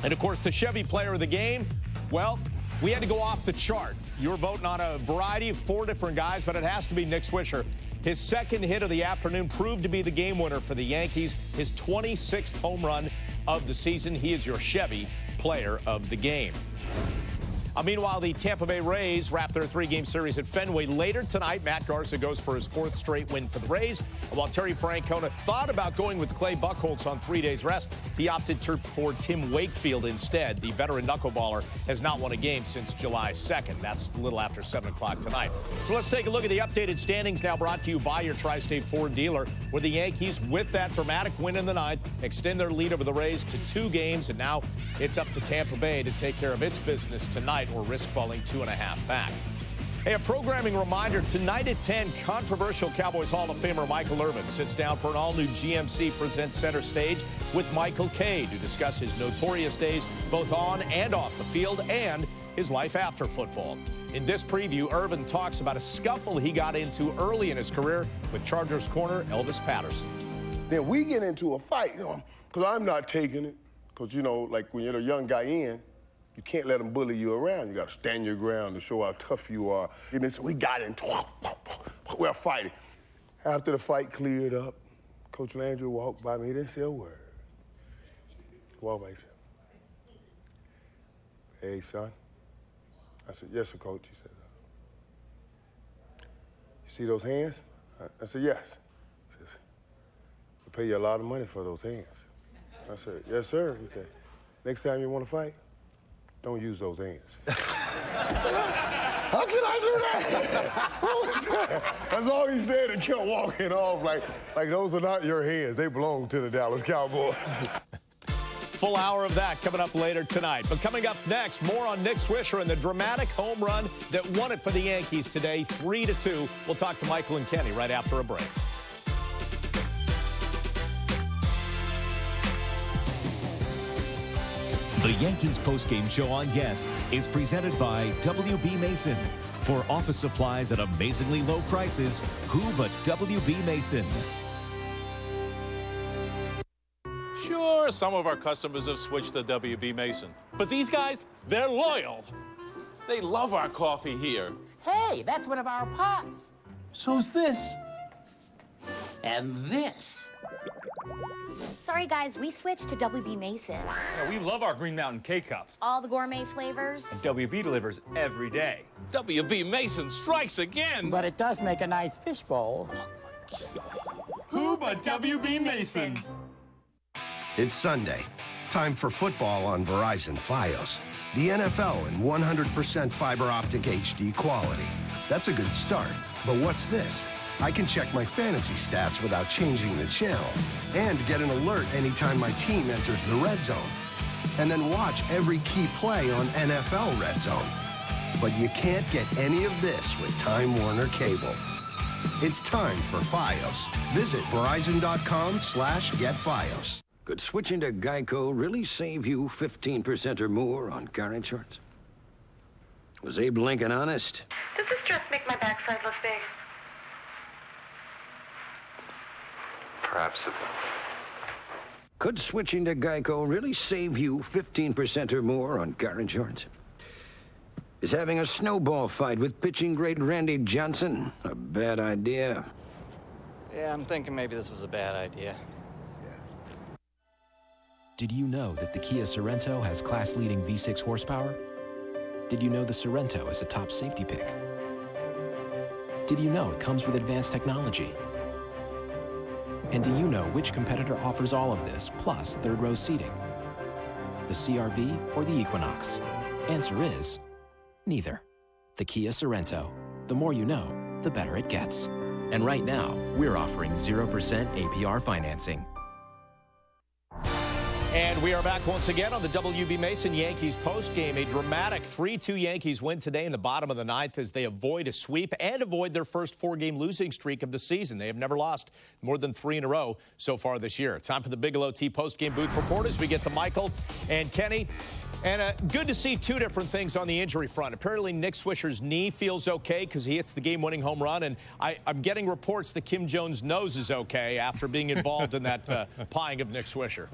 And, of course, the Chevy player of the game, well, we had to go off the chart. You were voting on a variety of 4 different guys, but it has to be Nick Swisher. His 2nd hit of the afternoon proved to be the game winner for the Yankees. His 26th home run of the season. He is your Chevy player of the game. Meanwhile, the Tampa Bay Rays wrap their 3-game series at Fenway. Later tonight, Matt Garza goes for his 4th straight win for the Rays, while Terry Francona thought about going with Clay Buchholz on 3 days rest. He opted for Tim Wakefield instead. The veteran knuckleballer has not won a game since July 2nd. That's a little after 7 o'clock tonight. So let's take a look at the updated standings, now brought to you by your Tri-State Ford dealer, where the Yankees, with that dramatic win in the ninth, extend their lead over the Rays to 2 games, and now it's up to Tampa Bay to take care of its business tonight or risk falling 2.5 back. Hey, a programming reminder, tonight at 10, controversial Cowboys Hall of Famer Michael Irvin sits down for an all-new GMC Presents Center Stage with Michael K. to discuss his notorious days both on and off the field and his life after football. In this preview, Irvin talks about a scuffle he got into early in his career with Chargers corner Elvis Patterson. Then we get into a fight, because I'm not taking it. Because, like when you're a young guy you can't let them bully you around. You got to stand your ground to show how tough you are. And so we got into we're fighting. After the fight cleared up, Coach Landry walked by me. He didn't say a word. He walked by and said, "Hey, son." I said, "Yes, sir, Coach." He said, "You see those hands?" I said, "Yes." He says, "We'll pay you a lot of money for those hands." I said, "Yes, sir." He said, "Next time you want to fight, don't use those hands." How can I do that? What was that? That's all he said and kept walking off like those are not your hands. They belong to the Dallas Cowboys. Full hour of that coming up later tonight. But coming up next, more on Nick Swisher and the dramatic home run that won it for the Yankees today, 3-2. We'll talk to Michael and Kenny right after a break. The Yankees postgame show on Yes is presented by WB Mason. For office supplies at amazingly low prices, who but WB Mason? Sure, some of our customers have switched to WB Mason. But these guys, they're loyal. They love our coffee here. Hey, that's one of our pots. So's this. And this. Sorry, guys, we switched to WB Mason. Yeah, we love our Green Mountain K-Cups. All the gourmet flavors. And WB delivers every day. WB Mason strikes again. But it does make a nice fishbowl. Who but WB Mason? It's Sunday. Time for football on Verizon Fios. The NFL in 100% fiber optic HD quality. That's a good start. But what's this? I can check my fantasy stats without changing the channel and get an alert anytime my team enters the red zone. And then watch every key play on NFL Red Zone. But you can't get any of this with Time Warner Cable. It's time for Fios. Visit Verizon.com/getFios. Could switching to Geico really save you 15% or more on car insurance? Was Abe Lincoln honest? Does this dress make my backside look big? Perhaps it will. Could switching to Geico really save you 15% or more on car insurance? Is having a snowball fight with pitching great Randy Johnson a bad idea? Yeah, I'm thinking maybe this was a bad idea. Did you know that the Kia Sorento has class-leading V6 horsepower? Did you know the Sorento is a top safety pick? Did you know it comes with advanced technology? And do you know which competitor offers all of this, plus third-row seating? The CR-V or the Equinox? Answer is neither. The Kia Sorento. The more you know, the better it gets. And right now, we're offering 0% APR financing. And we are back once again on the WB Mason Yankees postgame. A dramatic 3-2 Yankees win today in the bottom of the ninth as they avoid a sweep and avoid their first 4-game losing streak of the season. They have never lost more than 3 in a row so far this year. Time for the Bigelow T postgame booth reporters. We get to Michael and Kenny. And good to see 2 different things on the injury front. Apparently, Nick Swisher's knee feels okay because he hits the game-winning home run. And I'm getting reports that Kim Jones' nose is okay after being involved in that pieing of Nick Swisher.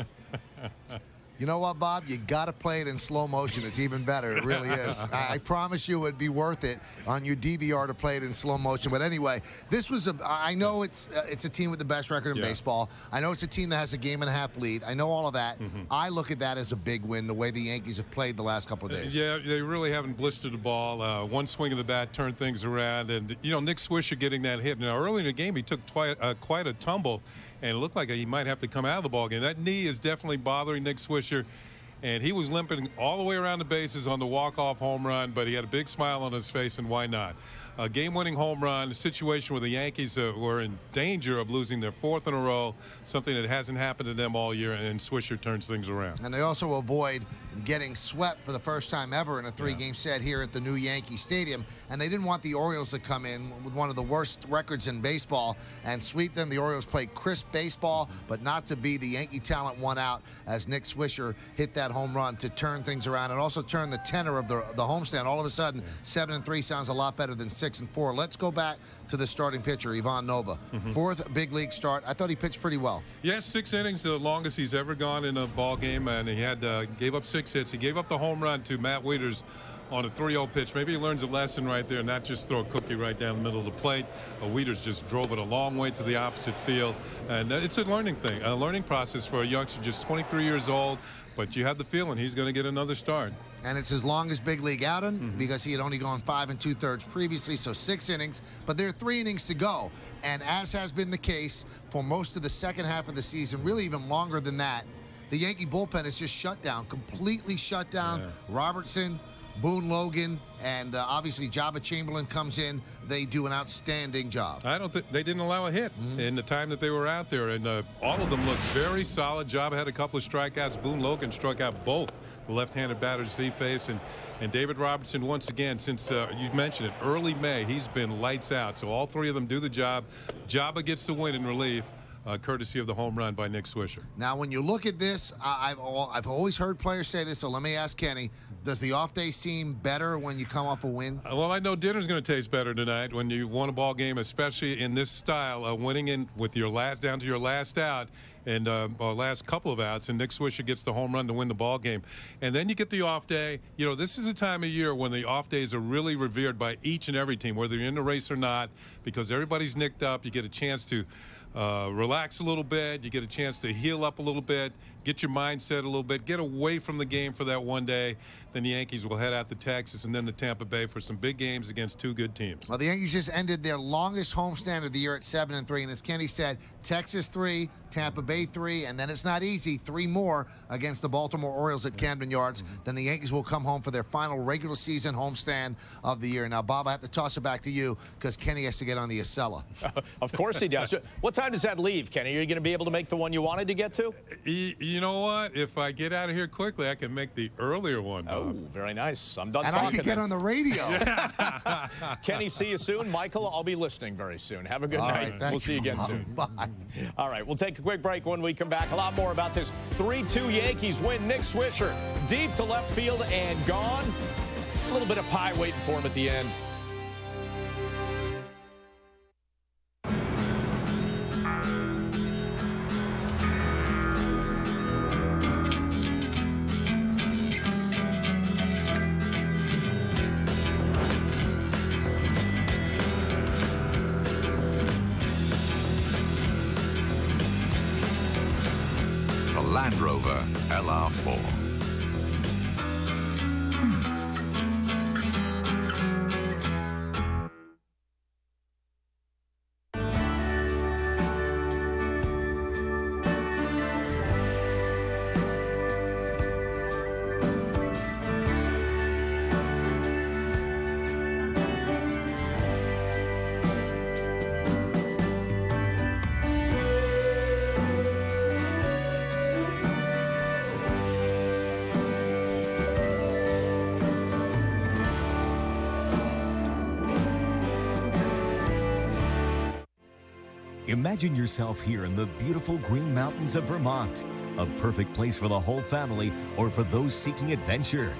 You know what, Bob? You got to play it in slow motion. It's even better. It really is. I promise you it'd be worth it on your DVR to play it in slow motion. But anyway, this was I know it's a team with the best record in baseball. I know it's a team that has a game-and-a-half lead. I know all of that. I look at that as a big win, the way the Yankees have played the last couple of days. Yeah, they really haven't blistered the ball. One swing of the bat turned things around. And, Nick Swisher getting that hit. Now, early in the game, he took quite a tumble. and it looked like he might have to come out of the ball game. That knee is definitely bothering Nick Swisher, and he was limping all the way around the bases on the walk-off home run, but he had a big smile on his face, and why not? A game-winning home run, a situation where the Yankees were in danger of losing their 4th in a row, something that hasn't happened to them all year, and Swisher turns things around. And they also avoid getting swept for the first time ever in a 3-game set here at the new Yankee Stadium. And they didn't want the Orioles to come in with one of the worst records in baseball and sweep them. The Orioles played crisp baseball, but not to be. The Yankee talent won out as Nick Swisher hit that home run to turn things around and also turn the tenor of the homestand. All of a sudden, 7-3 sounds a lot better than 6-4. Let's go back to the starting pitcher, Ivan Nova. 4th big league start. I thought he pitched pretty well. Yeah, 6 innings, the longest he's ever gone in a ball game, and he had gave up 6 hits. He gave up the home run to Matt Wieters on a 3-0 pitch. Maybe he learns a lesson right there, not just throw a cookie right down the middle of the plate. Wieters just drove it a long way to the opposite field, and it's a learning thing, a learning process for a youngster, just 23 years old. But you have the feeling he's going to get another start. And it's his longest big league outing because he had only gone 5 2/3 previously, so 6 innings. But there are 3 innings to go. And as has been the case for most of the second half of the season, really even longer than that, the Yankee bullpen is just shut down, completely shut down. Yeah. Robertson, Boone Logan, and obviously Jabba Chamberlain comes in. They do an outstanding job. I don't think they didn't allow a hit in the time that they were out there, and all of them looked very solid. Jabba had a couple of strikeouts. Boone Logan struck out both the left-handed batters he faced, and David Robertson, once again, since you mentioned it, early May, he's been lights out. So all 3 of them do the job. Jabba gets the win in relief. Courtesy of the home run by Nick Swisher. Now, when you look at this, I've always heard players say this, so let me ask Kenny, does the off day seem better when you come off a win? Well, I know dinner's going to taste better tonight when you won a ball game, especially in this style, winning in with your last down to your last out and last couple of outs, and Nick Swisher gets the home run to win the ball game. And then you get the off day. You know, this is a time of year when the off days are really revered by each and every team, whether you're in the race or not, because everybody's nicked up. You get a chance to relax a little bit. You get a chance to heal up a little bit, get your mindset a little bit, get away from the game for that one day. Then the Yankees will head out to Texas and then to Tampa Bay for some big games against 2 good teams. Well, the Yankees just ended their longest homestand of the year at 7-3, and as Kenny said, Texas 3, Tampa Bay 3, and then it's not easy, 3 more against the Baltimore Orioles at Camden Yards. Then the Yankees will come home for their final regular season homestand of the year. Now, Bob, I have to toss it back to you because Kenny has to get on the Acela. Of course he does. What time does that leave, Kenny? Are you going to be able to make the one you wanted to get to? You know what? If I get out of here quickly, I can make the earlier one. Oh, very nice. I'm done and talking. And I can get on the radio. Kenny, see you soon. Michael, I'll be listening very soon. Have a good night. Right, we'll see you again soon. Bye. All right, we'll take a quick break. When we come back, a lot more about this 3-2 Yankees win. Nick Swisher deep to left field and gone. A little bit of pie waiting for him at the end. Land Rover LR4. Imagine yourself here in the beautiful Green Mountains of Vermont. A perfect place for the whole family or for those seeking adventure.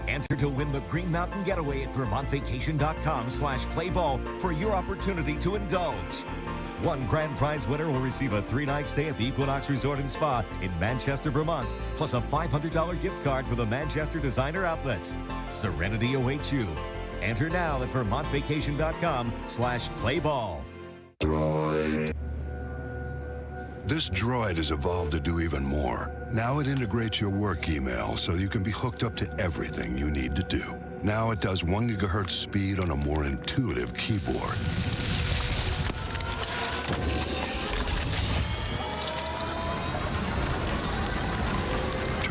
Enter to win the Green Mountain Getaway at VermontVacation.com/playball for your opportunity to indulge. One grand prize winner will receive a 3-night stay at the Equinox Resort and Spa in Manchester, Vermont, plus a $500 gift card for the Manchester Designer Outlets. Serenity awaits you. Enter now at VermontVacation.com/playball. Droid. This droid has evolved to do even more. Now it integrates your work email so you can be hooked up to everything you need to do. Now it does 1 gigahertz speed on a more intuitive keyboard.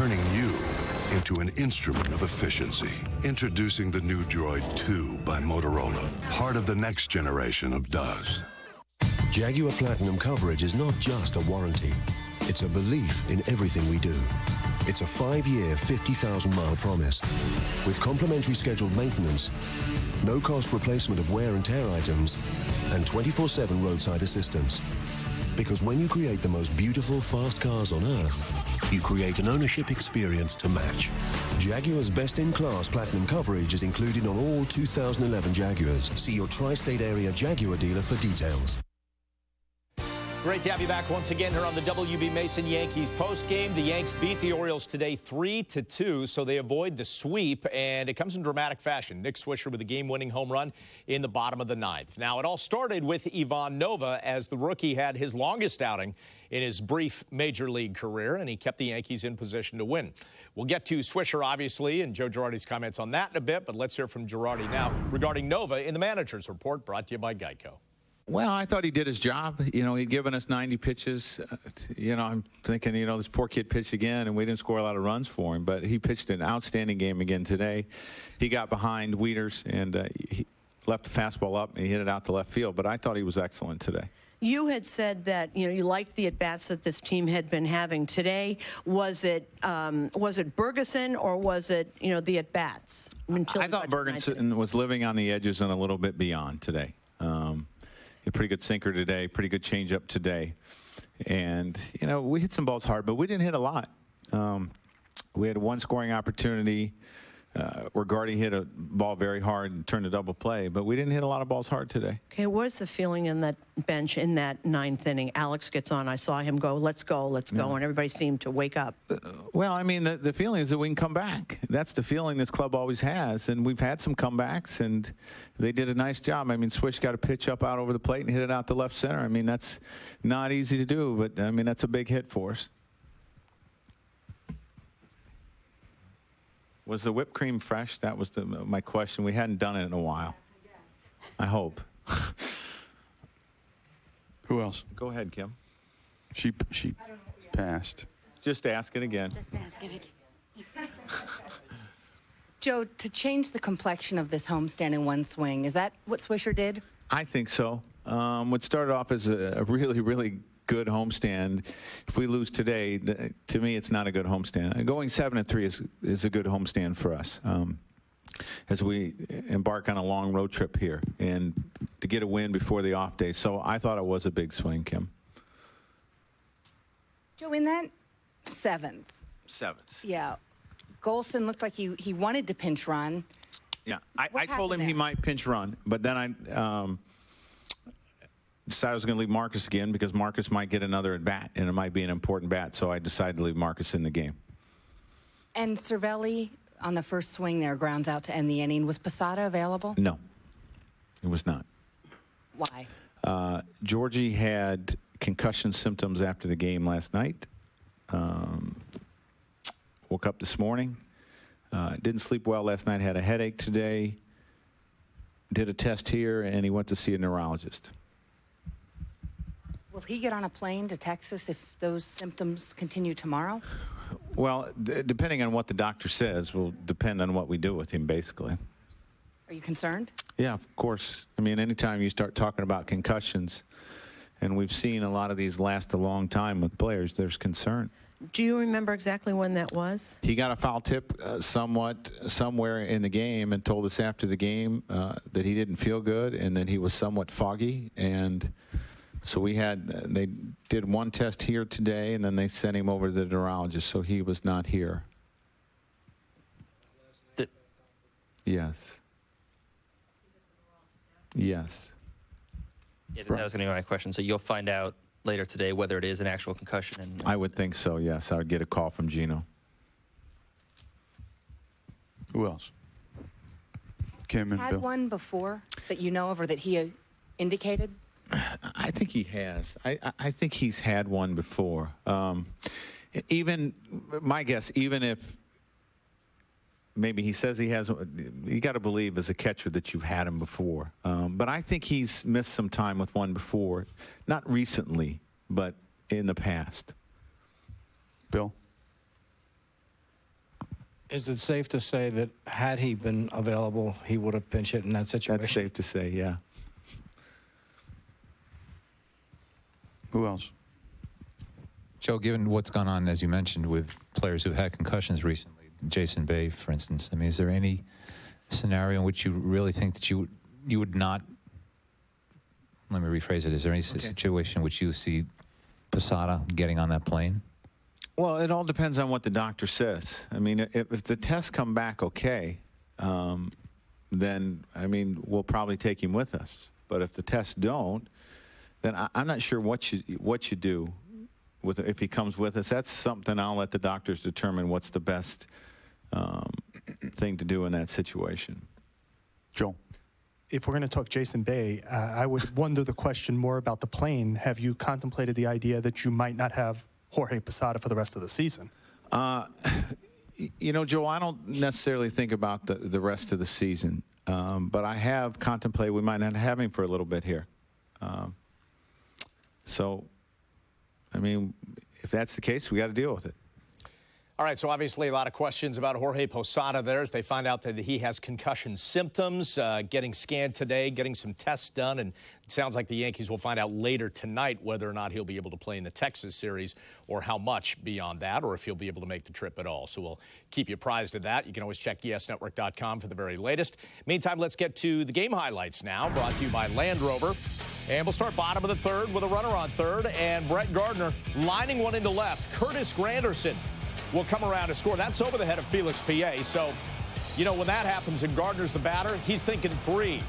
turning you into an instrument of efficiency. Introducing the new Droid 2 by Motorola, part of the next generation of does. Jaguar Platinum coverage is not just a warranty. It's a belief in everything we do. It's a 5-year, 50,000-mile promise. With complimentary scheduled maintenance, no-cost replacement of wear and tear items, and 24/7 roadside assistance. Because when you create the most beautiful, fast cars on Earth, you create an ownership experience to match. Jaguar's best-in-class Platinum coverage is included on all 2011 Jaguars. See your tri-state area Jaguar dealer for details. Great to have you back once again here on the WB Mason Yankees postgame. The Yanks beat the Orioles today 3-2, so they avoid the sweep, and it comes in dramatic fashion. Nick Swisher with a game-winning home run in the bottom of the ninth. Now, it all started with Ivan Nova as the rookie had his longest outing in his brief major league career, and he kept the Yankees in position to win. We'll get to Swisher, obviously, and Joe Girardi's comments on that in a bit, but let's hear from Girardi now regarding Nova in the manager's report, brought to you by Geico. Well, I thought he did his job. You know, he'd given us 90 pitches. I'm thinking, this poor kid pitched again, and we didn't score a lot of runs for him. But he pitched an outstanding game again today. He got behind Wieters, and he left the fastball up, and he hit it out to left field. But I thought he was excellent today. You had said that you liked the at-bats that this team had been having today. Was it Bergeson, or was it the at-bats? I thought Bergeson was living on the edges and a little bit beyond today. A pretty good sinker today, pretty good changeup today. And, we hit some balls hard, but we didn't hit a lot. We had one scoring opportunity where Gardy hit a ball very hard and turned a double play, but we didn't hit a lot of balls hard today. Okay, what's the feeling in that bench in that ninth inning? Alex gets on. I saw him go, let's go, and everybody seemed to wake up. Well, I mean, the feeling is that we can come back. That's the feeling this club always has, and we've had some comebacks, and they did a nice job. I mean, Swish got a pitch up out over the plate and hit it out to left center. I mean, that's not easy to do, but, I mean, that's a big hit for us. Was the whipped cream fresh? That was my question. We hadn't done it in a while. I hope. Who else? Go ahead, Kim. She passed. Just ask it again. Just ask it again. Joe, to change the complexion of this homestand in one swing, is that what Swisher did? I think so. What started off as a really, really good homestand. If we lose today, to me, it's not a good homestand. Going 7-3 is a good homestand for us as we embark on a long road trip here and to get a win before the off day. So I thought it was a big swing, Kim. Joe, in that seventh, yeah, Golson looked like he wanted to pinch run. Yeah, I told him he might pinch run, but then I decided I was going to leave Marcus again because Marcus might get another at bat, and it might be an important bat, so I decided to leave Marcus in the game. And Cervelli on the first swing there grounds out to end the inning. Was Posada available? No, it was not. Why? Georgie had concussion symptoms after the game last night. Woke up this morning. Didn't sleep well last night. Had a headache today. Did a test here, and he went to see a neurologist. Will he get on a plane to Texas if those symptoms continue tomorrow? Well, depending on what the doctor says will depend on what we do with him, basically. Are you concerned? Yeah, of course. I mean, anytime you start talking about concussions, and we've seen a lot of these last a long time with players, there's concern. Do you remember exactly when that was? He got a foul tip somewhere in the game and told us after the game that he didn't feel good and that he was somewhat foggy. And so they did one test here today, and then they sent him over to the neurologist, so he was not here. Yes. Yes. Yeah, that was going to be my question. So you'll find out later today whether it is an actual concussion. And I would think so, yes. I would get a call from Gino. Who else? Kim and Had Bill. one before that you know of or that he indicated? I think he has. I think he's had one before. Even, my guess, even if maybe he says he has, you got to believe as a catcher that you've had him before. But I think he's missed some time with one before. Not recently, but in the past. Bill? Is it safe to say that had he been available, he would have pinch hit in that situation? That's safe to say, yeah. Who else? Joe, given what's gone on, as you mentioned, with players who've had concussions recently, Jason Bay, for instance, I mean, is there any scenario in which you really think that you would not, let me rephrase it, is there any situation in which you see Posada getting on that plane? Well, it all depends on what the doctor says. I mean, if the tests come back okay, then, I mean, we'll probably take him with us. But if the tests don't, then I'm not sure what you do with if he comes with us. That's something I'll let the doctors determine what's the best thing to do in that situation. Joel. If we're going to talk Jason Bay, I would wonder the question more about the plane. Have you contemplated the idea that you might not have Jorge Posada for the rest of the season? You know, Joe, I don't necessarily think about the rest of the season, but I have contemplated we might not have him for a little bit here. So, I mean, if that's the case, we got to deal with it. All right, so obviously a lot of questions about Jorge Posada there as they find out that he has concussion symptoms, getting scanned today, getting some tests done, and it sounds like the Yankees will find out later tonight whether or not he'll be able to play in the Texas series or how much beyond that, or if he'll be able to make the trip at all. So we'll keep you apprised of that. You can always check ESNetwork.com for the very latest. Meantime, let's get to the game highlights now, brought to you by Land Rover. And we'll start bottom of the third with a runner on third, and Brett Gardner lining one into left. Curtis Granderson will come around to score. That's over the head of Felix PA. So, you know, when that happens and Gardner's the batter, he's thinking 3.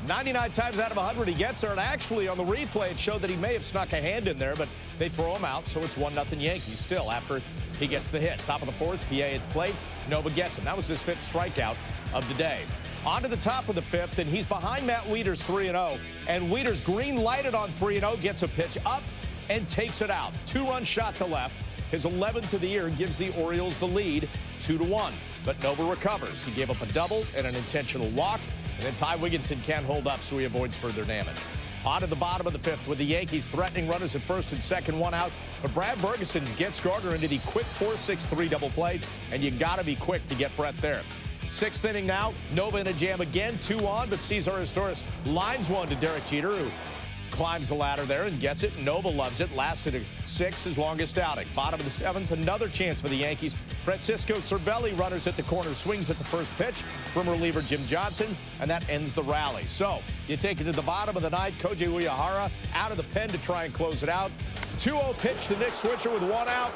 99 times out of 100 he gets there, and actually on the replay it showed that he may have snuck a hand in there, but they throw him out, so it's 1-0 Yankees still after he gets the hit. Top of the fourth, PA at the plate, Nova gets him. That was his 5th strikeout of the day. On to the top of the 5th, and he's behind Matt Wieters 3-0, and Wieters green lighted on 3-0, gets a pitch up and takes it out. 2-run shot to left. His 11th of the year gives the Orioles the lead 2-1. But Nova recovers. He gave up a double and an intentional walk. And then Ty Wigginton can't hold up, so he avoids further damage. On to the bottom of the 5th with the Yankees threatening runners at first and second, 1 out. But Brad Bergeson gets Gardner into the quick 4-6-3 double play. And you got to be quick to get Brett there. 6th inning now. Nova in a jam again. 2 on, but Cesar Izturis lines one to Derek Jeter, who climbs the ladder there and gets it. Nova loves it. Lasted 6, his longest outing. Bottom of the 7th, another chance for the Yankees. Francisco Cervelli runners at the corner, swings at the first pitch from reliever Jim Johnson, and that ends the rally. So you take it to the bottom of the 9th. Koji Uehara out of the pen to try and close it out. 2-0 pitch to Nick Swisher with 1 out.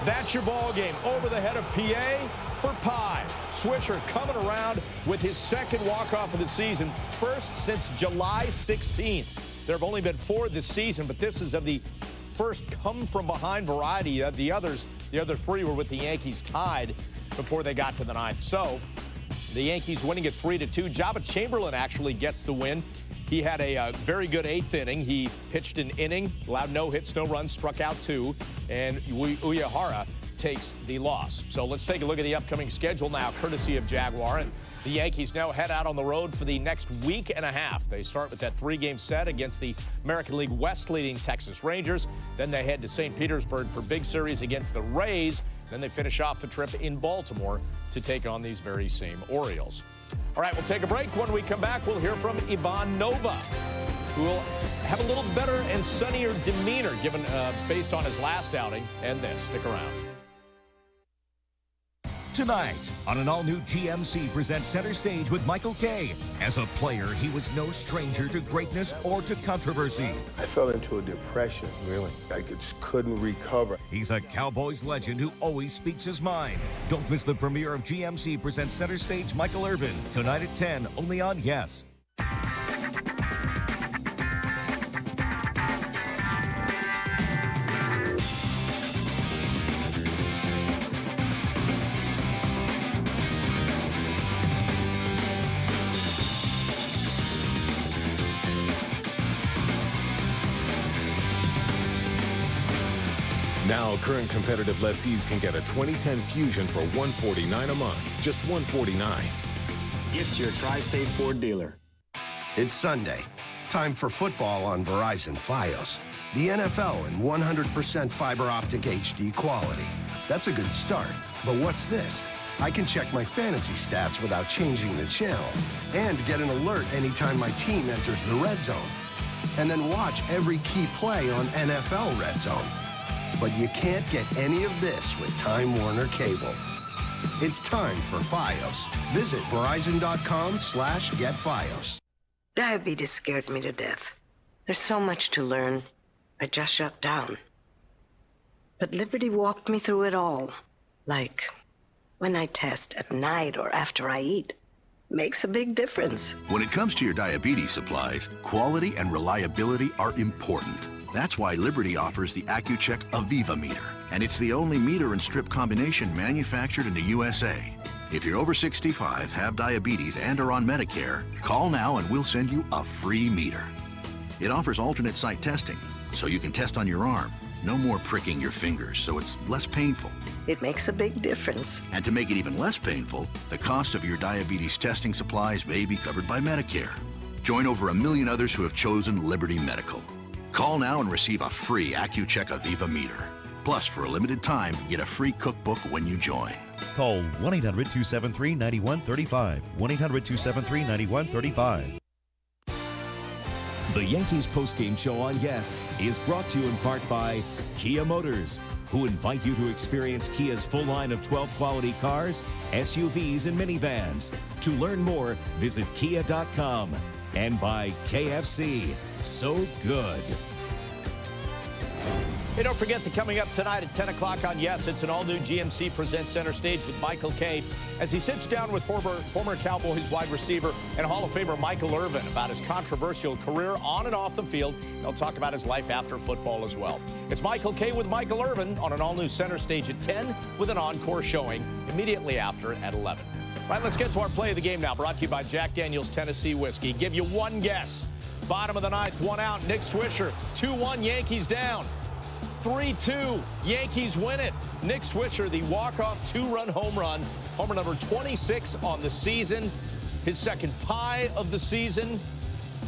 That's your ball game. Over the head of PA for Pye. Swisher coming around with his 2nd walk-off of the season, first since July 16th. There have only been 4 this season, but this is of the first come-from-behind variety. The other 3 were with the Yankees tied before they got to the 9th. So the Yankees winning at 3-2. Jabba Chamberlain actually gets the win. He had a very good 8th inning. He pitched an inning, allowed no hits, no runs, struck out 2, and Uehara takes the loss. So let's take a look at the upcoming schedule now, courtesy of Jaguar. And the Yankees now head out on the road for the next week and a half. They start with that 3-game set against the American League West leading Texas Rangers. Then they head to St. Petersburg for big series against the Rays. Then they finish off the trip in Baltimore to take on these very same Orioles. All right, we'll take a break. When we come back, we'll hear from Ivan Nova, who will have a little better and sunnier demeanor given based on his last outing and this. Stick around. Tonight, on an all-new GMC presents Center Stage with Michael Kay. As a player, he was no stranger to greatness or to controversy. I fell into a depression, really. I just couldn't recover. He's a Cowboys legend who always speaks his mind. Don't miss the premiere of GMC presents Center Stage Michael Irvin. Tonight at 10, only on Yes. Now, current competitive lessees can get a 2010 Fusion for $149 a month. Just $149. Get to your Tri-State Ford dealer. It's Sunday. Time for football on Verizon Fios. The NFL in 100% fiber optic HD quality. That's a good start. But what's this? I can check my fantasy stats without changing the channel and get an alert anytime my team enters the red zone. And then watch every key play on NFL Red Zone. But you can't get any of this with Time Warner Cable. It's time for Fios. Visit Verizon.com/getFios. Diabetes scared me to death. There's so much to learn. I just shut down. But Liberty walked me through it all. Like when I test at night or after I eat. Makes a big difference. When it comes to your diabetes supplies, quality and reliability are important. That's why Liberty offers the AccuCheck Aviva meter. And it's the only meter and strip combination manufactured in the USA. If you're over 65, have diabetes, and are on Medicare, call now and we'll send you a free meter. It offers alternate site testing, so you can test on your arm. No more pricking your fingers, so it's less painful. It makes a big difference. And to make it even less painful, the cost of your diabetes testing supplies may be covered by Medicare. Join over 1 million others who have chosen Liberty Medical. Call now and receive a free AccuCheck Aviva meter. Plus, for a limited time, get a free cookbook when you join. Call 1-800-273-9135. 1-800-273-9135. The Yankees postgame show on Yes is brought to you in part by Kia Motors, who invite you to experience Kia's full line of 12 quality cars, SUVs, and minivans. To learn more, visit kia.com. And by KFC. So good. Hey, don't forget that coming up tonight at 10 o'clock on Yes, it's an all-new GMC Presents Center Stage with Michael Kay as he sits down with former Cowboys wide receiver and Hall of Famer Michael Irvin about his controversial career on and off the field. They'll talk about his life after football as well. It's Michael Kay with Michael Irvin on an all-new Center Stage at 10 with an encore showing immediately after at 11. All right, let's get to our play of the game now, brought to you by Jack Daniel's Tennessee Whiskey. Give you one guess. Bottom of the ninth, one out, Nick Swisher. 2-1, Yankees down. 3-2, Yankees win it. Nick Swisher, the walk-off two-run home run. Homer number 26 on the season. His second pie of the season.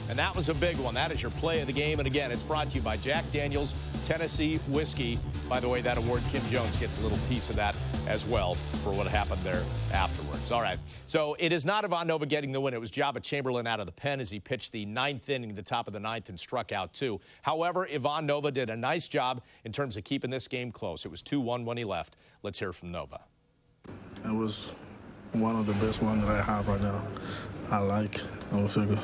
And that was a big one. That is your play of the game. And again, it's brought to you by Jack Daniel's Tennessee Whiskey. By the way, that award, Kim Jones gets a little piece of that as well for what happened there afterwards. All right, so it is not Ivan Nova getting the win. It was Jabba Chamberlain out of the pen as he pitched the ninth inning, the top of the ninth, and struck out 2. However, Ivan Nova did a nice job in terms of keeping this game close. It was 2-1 when he left. Let's hear from Nova. It was one of the best ones that I have right now. I like. I figure.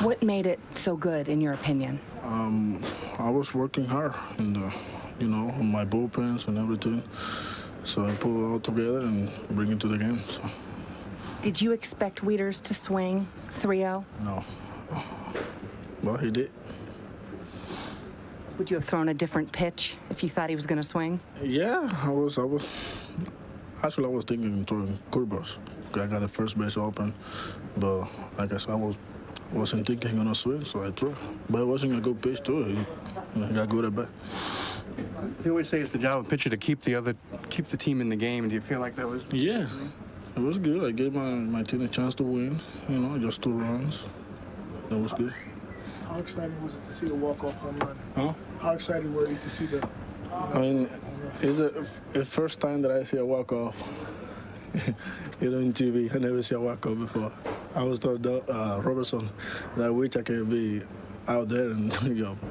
What made it so good, in your opinion? I was working hard in the, on my bullpens and everything. So I put it all together and bring it to the game. So. Did you expect Wieters to swing 3-0? No. Well, he did. Would you have thrown a different pitch if you thought he was going to swing? Yeah, I was. Actually, I was thinking throwing curveballs. I got the first base open, but like I said, I wasn't thinking gonna swing, so I threw. But it wasn't a good pitch too. He got good at bat. They always say it's the job of a pitcher to keep the team in the game. Do you feel like that was? Yeah, it was good. I gave my team a chance to win. Just 2 runs. That was good. How exciting was it to see the walk-off home run? Huh? How excited were you to see the? I mean, it's the first time that I see a walk-off. In TV, I never see a walk-off before. I was told Robertson that I wish I could be out there, and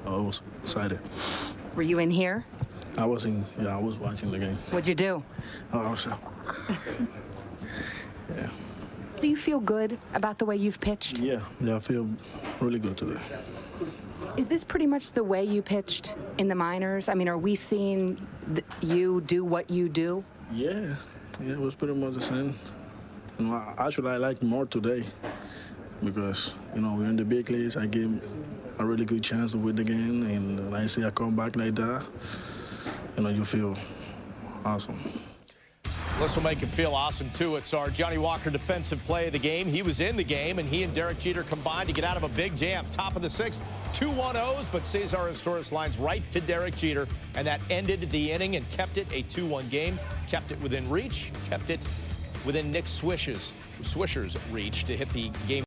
I was excited. Were you in here? I was watching the game. What'd you do? Yeah. So you feel good about the way you've pitched? Yeah, I feel really good today. Is this pretty much the way you pitched in the minors? I mean, are we seeing you do what you do? Yeah, it was pretty much the same. Actually, I like more today because, we're in the big leagues. I gave a really good chance to win the game, and when I see I come back like that, you feel awesome. This will make him feel awesome, too. It's our Johnny Walker defensive play of the game. He was in the game, and he and Derek Jeter combined to get out of a big jam. Top of the 6th, 2 1-0s, but Cesar Astores lines right to Derek Jeter, and that ended the inning and kept it a 2-1 game, kept it within reach, kept it within Nick Swisher's reach to hit the game.